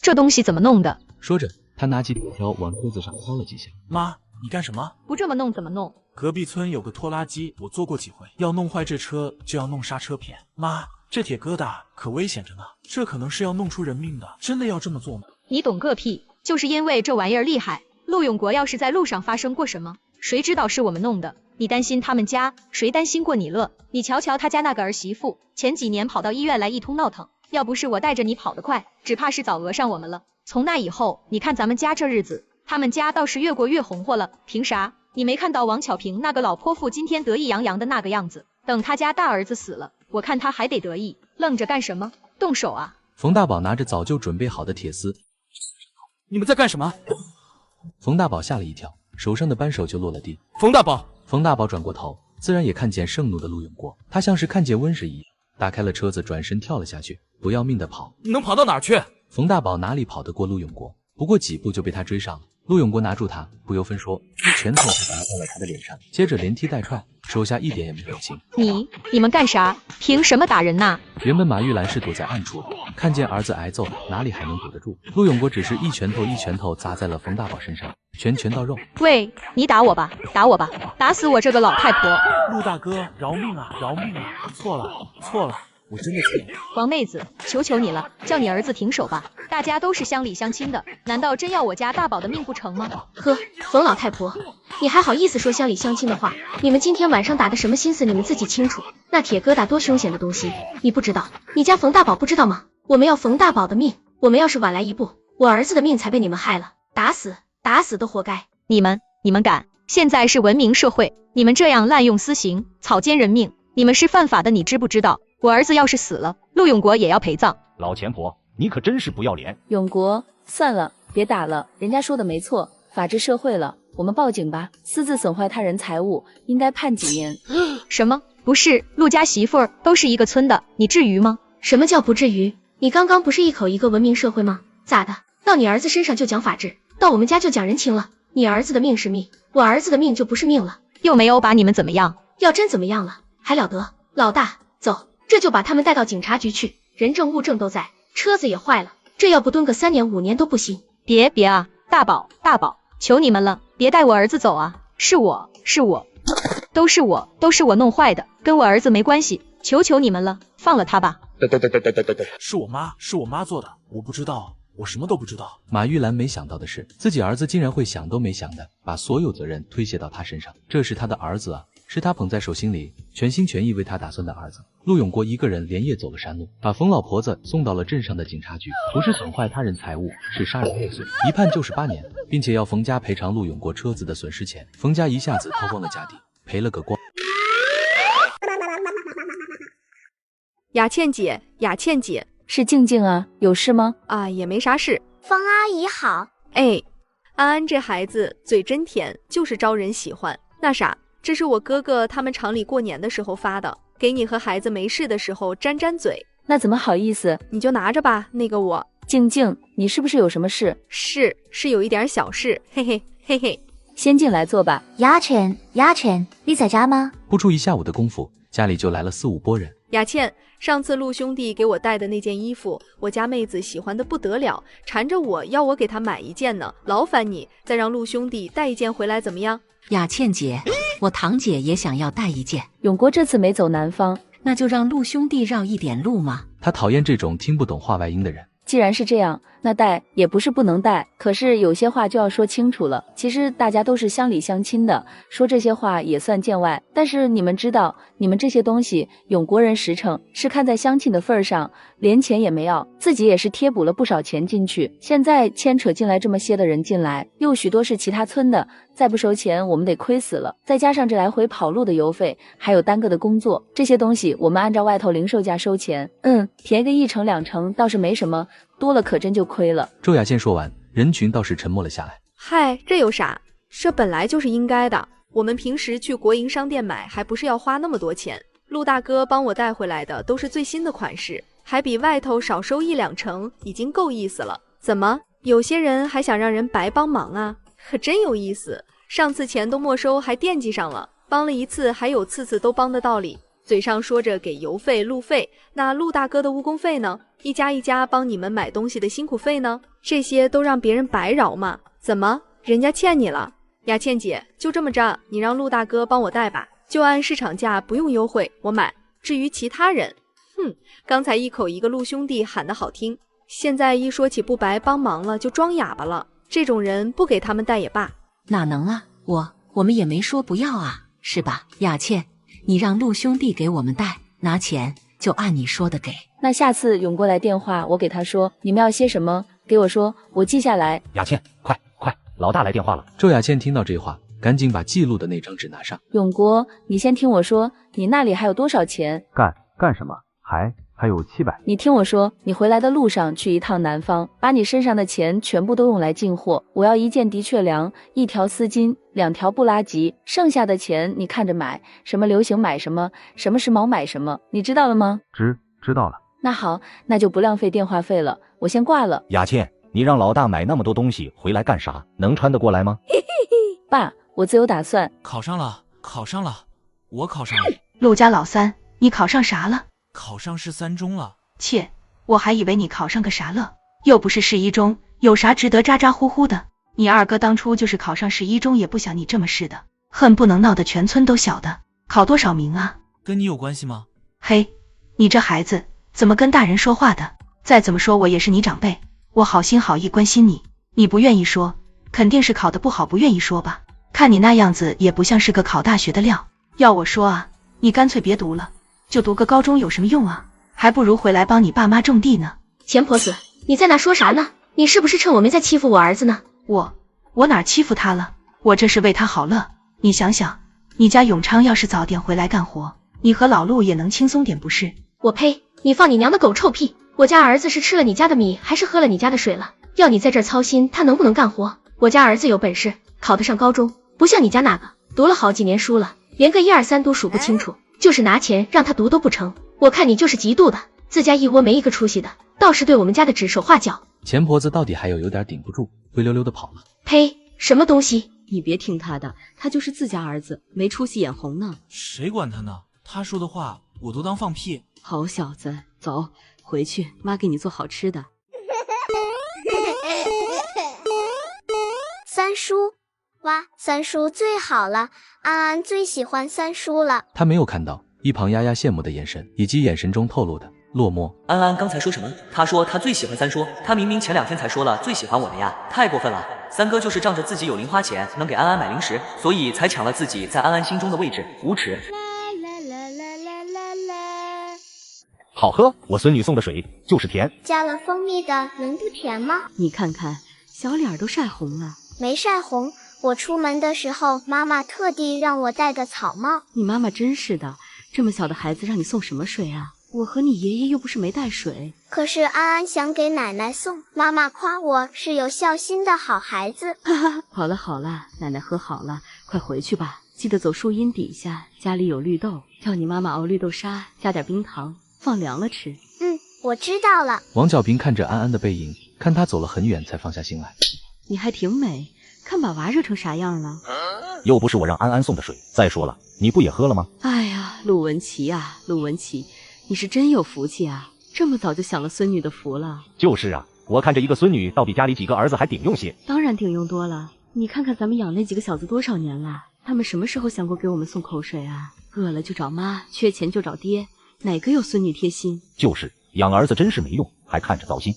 这东西怎么弄的？说着，他拿起铁条往桌子上敲了几下。妈，你干什么？不这么弄怎么弄？隔壁村有个拖拉机，我坐过几回，要弄坏这车就要弄刹车片。妈，这铁疙瘩可危险着呢，这可能是要弄出人命的，真的要这么做吗？你懂个屁，就是因为这玩意儿厉害。陆永国要是在路上发生过什么，谁知道是我们弄的？你担心他们家，谁担心过你乐？你瞧瞧他家那个儿媳妇，前几年跑到医院来一通闹腾，要不是我带着你跑得快，只怕是早讹上我们了。从那以后，你看咱们家这日子，他们家倒是越过越红火了，凭啥？你没看到王巧平那个老泼妇今天得意洋洋的那个样子？等他家大儿子死了，我看他还得得意，愣着干什么？动手啊！冯大宝拿着早就准备好的铁丝，你们在干什么？冯大宝吓了一跳，手上的扳手就落了地。冯大宝，冯大宝转过头，自然也看见盛怒的陆永国，他像是看见瘟神一样，打开了车子，转身跳了下去，不要命的跑。你能跑到哪儿去？冯大宝哪里跑得过陆永国？不过几步就被他追上了。陆永国拿住他，不由分说，一拳头就打在了他的脸上，接着连踢带踹，手下一点也没表情。你们干啥？凭什么打人呐？原本马玉兰是躲在暗处的，看见儿子挨揍，哪里还能躲得住？陆永国只是一拳头砸在了冯大宝身上，拳到肉。喂，你打我吧，打我吧，打死我这个老太婆！陆大哥，饶命啊，饶命啊！错了，我真的错了。王妹子，求求你了，叫你儿子停手吧。大家都是乡里乡亲的，难道真要我家大宝的命不成吗？呵，冯老太婆，你还好意思说乡里乡亲的话？你们今天晚上打的什么心思，你们自己清楚。那铁疙瘩多凶险的东西，你不知道？你家冯大宝不知道吗？我们要冯大宝的命，我们要是晚来一步，我儿子的命才被你们害了。打死都活该！你们敢？现在是文明社会，你们这样滥用私刑，草菅人命，你们是犯法的，你知不知道？我儿子要是死了，陆永国也要陪葬。老钱婆，你可真是不要脸！永国，算了，别打了，人家说的没错，法治社会了，我们报警吧。私自损坏他人财物，应该判几年。什么？不是，陆家媳妇儿都是一个村的，你至于吗？什么叫不至于？你刚刚不是一口一个文明社会吗？咋的？到你儿子身上就讲法治，到我们家就讲人情了？你儿子的命是命，我儿子的命就不是命了。又没有把你们怎么样，要真怎么样了，还了得？老大，走。这就把他们带到警察局去，人证物证都在，车子也坏了，这要不蹲个3年5年都不行。别啊，大宝，求你们了，别带我儿子走啊！是我，都是我弄坏的，跟我儿子没关系，求你们了，放了他吧。对，是我妈做的，我不知道，我什么都不知道。马玉兰没想到的是，自己儿子竟然会想都没想的把所有责任推卸到他身上，这是他的儿子啊，是他捧在手心里，全心全意为他打算的儿子。陆永国一个人连夜走了山路，把冯老婆子送到了镇上的警察局，不是损坏他人财物，是杀人未遂，一判就是8年，并且要冯家赔偿陆永国车子的损失钱。冯家一下子掏光了家底，赔了个光。雅倩姐，是静静啊，有事吗？啊，也没啥事。方阿姨好。哎，安安这孩子嘴真甜，就是招人喜欢。那啥，这是我哥哥他们厂里过年的时候发的，给你和孩子没事的时候沾嘴。那怎么好意思？你就拿着吧，那个我。静静，你是不是有什么事？是有一点小事，嘿嘿。先进来坐吧。雅倩，你在家吗？不出1下午的功夫，家里就来了4、5拨人。雅倩，上次陆兄弟给我带的那件衣服，我家妹子喜欢的不得了，缠着我要我给她买一件呢，劳烦你再让陆兄弟带一件回来怎么样？雅倩姐，我堂姐也想要带一件。永国这次没走南方，那就让陆兄弟绕一点路嘛。他讨厌这种听不懂话外音的人。既然是这样，那带也不是不能带，可是有些话就要说清楚了。其实大家都是乡里乡亲的，说这些话也算见外。但是你们知道，你们这些东西，永国人实诚，是看在乡亲的份上，连钱也没要，自己也是贴补了不少钱进去。现在牵扯进来这么些的人进来，又许多是其他村的，再不收钱，我们得亏死了。再加上这来回跑路的邮费，还有耽搁的工作，这些东西我们按照外头零售价收钱，便宜个1成2成倒是没什么。多了可真就亏了。周雅倩说完，人群倒是沉默了下来。嗨，这有啥？这本来就是应该的。我们平时去国营商店买，还不是要花那么多钱？陆大哥帮我带回来的都是最新的款式，还比外头少收1、2成，已经够意思了。怎么，有些人还想让人白帮忙啊？可真有意思。上次钱都没收，还惦记上了，帮了一次还有次都帮的道理。嘴上说着给邮费、路费，那陆大哥的误工费呢？一家一家帮你们买东西的辛苦费呢？这些都让别人白饶吗？怎么，人家欠你了？雅倩姐，就这么着，你让陆大哥帮我带吧，就按市场价，不用优惠，我买。至于其他人，刚才一口一个陆兄弟喊得好听，现在一说起不白帮忙了，就装哑巴了。这种人不给他们带也罢。哪能啊，我们也没说不要啊，是吧？雅倩，你让陆兄弟给我们带，拿钱就按你说的给。那下次涌过来电话，我给他说你们要些什么，给我说，我记下来。雅倩，快，老大来电话了。周雅倩听到这话，赶紧把记录的那张纸拿上。永国，你先听我说，你那里还有多少钱？干什么？还有700。你听我说，你回来的路上去一趟南方，把你身上的钱全部都用来进货。我要1件的确良，1条丝巾，2条布拉吉，剩下的钱你看着买，什么流行买什么，什么时髦买什么，你知道了吗？知道了。那好，那就不浪费电话费了，我先挂了。雅倩，你让老大买那么多东西回来干啥？能穿得过来吗？爸，我自有打算。考上了，我考上了。陆家老三，你考上啥了？考上市3中了。切，我还以为你考上个啥了，又不是市一中，有啥值得咋咋呼呼的？你二哥当初就是考上市一中，也不想你这么试的，恨不能闹得全村都晓得。考多少名啊？跟你有关系吗？嘿，你这孩子怎么跟大人说话的？再怎么说我也是你长辈，我好心好意关心你，你不愿意说，肯定是考得不好不愿意说吧？看你那样子也不像是个考大学的料。要我说啊，你干脆别读了，就读个高中有什么用啊？还不如回来帮你爸妈种地呢。钱婆子，你在那说啥呢？你是不是趁我没在欺负我儿子呢？我哪欺负他了？我这是为他好乐。你想想，你家永昌要是早点回来干活，你和老陆也能轻松点不是？我呸！你放你娘的狗臭屁！我家儿子是吃了你家的米，还是喝了你家的水了？要你在这儿操心他能不能干活？我家儿子有本事，考得上高中，不像你家那个读了好几年书了，连个1、2、3都数不清楚，就是拿钱让他读都不成。我看你就是嫉妒的，自家一窝没一个出息的，倒是对我们家的指手画脚。钱婆子到底还有点顶不住，灰溜溜的跑了。呸！什么东西？你别听他的，他就是自家儿子，没出息眼红呢。谁管他呢？他说的话我都当放屁。好小子，走，回去，妈给你做好吃的。三叔，哇，三叔最好了，安安最喜欢三叔了。他没有看到一旁丫丫羡慕的眼神，以及眼神中透露的落寞。安安刚才说什么？他说他最喜欢三叔，他明明前2天才说了最喜欢我们呀，太过分了。三哥就是仗着自己有零花钱能给安安买零食，所以才抢了自己在安安心中的位置，无耻。好喝，我孙女送的水就是甜。加了蜂蜜的能不甜吗？你看看，小脸都晒红了。没晒红，我出门的时候妈妈特地让我戴个草帽。你妈妈真是的，这么小的孩子让你送什么水啊？我和你爷爷又不是没带水。可是安安想给奶奶送，妈妈夸我是有孝心的好孩子。好了好了，奶奶喝好了，快回去吧，记得走树荫底下，家里有绿豆，叫你妈妈熬绿豆沙，加点冰糖，放凉了吃。我知道了。王小平看着安安的背影，看他走了很远才放下心来。你还挺美，看把娃热成啥样了。又不是我让安安送的水，再说了，你不也喝了吗？哎呀，陆文琪啊，陆文琪，你是真有福气啊，这么早就享了孙女的福了。就是啊，我看这一个孙女倒比家里几个儿子还顶用些。当然顶用多了，你看看咱们养那几个小子多少年了，他们什么时候想过给我们送口水啊？饿了就找妈，缺钱就找爹，哪个有孙女贴心？就是养儿子真是没用，还看着糟心。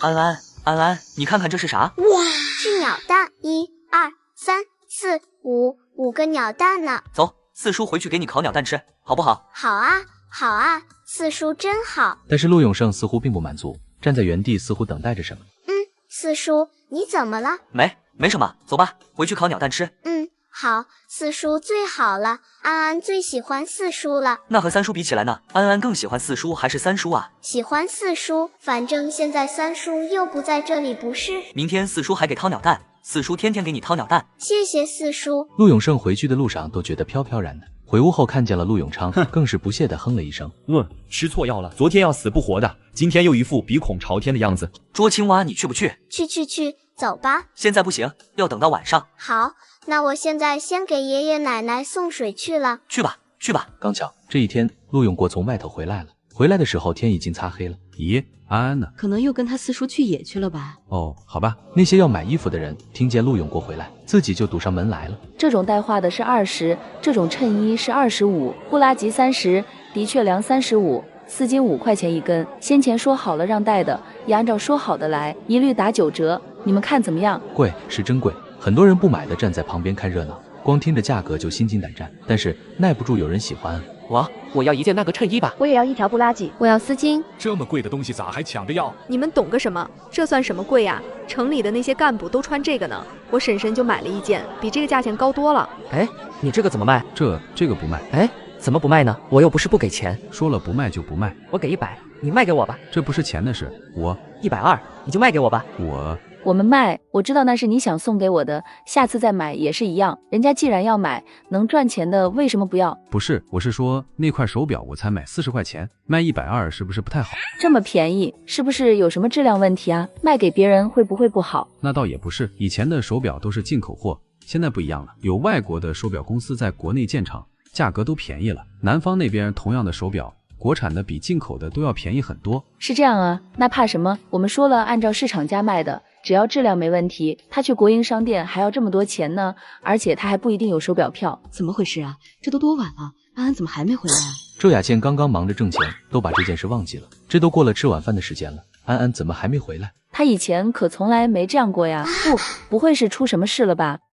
安安，安安，你看看这是啥？哇，是鸟蛋！1、2、3、4、5个鸟蛋呢。走，四叔回去给你烤鸟蛋吃，好不好？好啊，好啊，四叔真好。但是陆永胜似乎并不满足，站在原地似乎等待着什么。四叔，你怎么了？没什么，走吧，回去烤鸟蛋吃。好，四叔最好了，安安最喜欢四叔了。那和三叔比起来呢？安安更喜欢四叔还是三叔啊？喜欢四叔，反正现在三叔又不在这里，不是？明天四叔还给掏鸟蛋，四叔天天给你掏鸟蛋。谢谢四叔。陆永胜回去的路上都觉得飘飘然的，回屋后看见了陆永昌，更是不屑地哼了一声。吃错药了，昨天要死不活的，今天又一副鼻孔朝天的样子。捉青蛙你去不去？去，走吧。现在不行，要等到晚上。好，那我现在先给爷爷奶奶送水去了。去吧。刚巧这一天，陆永国从外头回来了，回来的时候天已经擦黑了。咦，安安呢？可能又跟他四叔去野去了吧？哦，好吧。那些要买衣服的人听见陆永国回来，自己就堵上门来了。这种带画的是20，这种衬衣是25，布拉吉30，的确良35，丝巾5块钱一根。先前说好了让带的，也按照说好的来，一律打9折。你们看怎么样？贵是真贵，很多人不买的站在旁边看热闹，光听着价格就心惊胆战，但是耐不住有人喜欢。我要一件那个衬衣吧。我也要一条布拉吉，我要丝巾。这么贵的东西咋还抢着要？你们懂个什么？这算什么贵呀？城里的那些干部都穿这个呢。我婶婶就买了一件，比这个价钱高多了。哎，你这个怎么卖？这个不卖。哎，怎么不卖呢？我又不是不给钱。说了不卖就不卖。我给100，你卖给我吧。这不是钱的事，我120，你就卖给我吧。我们卖，我知道那是你想送给我的，下次再买也是一样。人家既然要买，能赚钱的为什么不要？不是，我是说那块手表我才买40块钱，卖120是不是不太好？这么便宜，是不是有什么质量问题啊？卖给别人会不会不好？那倒也不是，以前的手表都是进口货，现在不一样了，有外国的手表公司在国内建厂，价格都便宜了。南方那边同样的手表，国产的比进口的都要便宜很多。是这样啊，那怕什么？我们说了，按照市场价卖的，只要质量没问题，他去国营商店还要这么多钱呢，而且他还不一定有手表票。怎么回事啊？这都多晚了，安安怎么还没回来啊？周雅倩刚刚忙着挣钱，都把这件事忘记了。这都过了吃晚饭的时间了，安安怎么还没回来？他以前可从来没这样过呀。不会是出什么事了吧？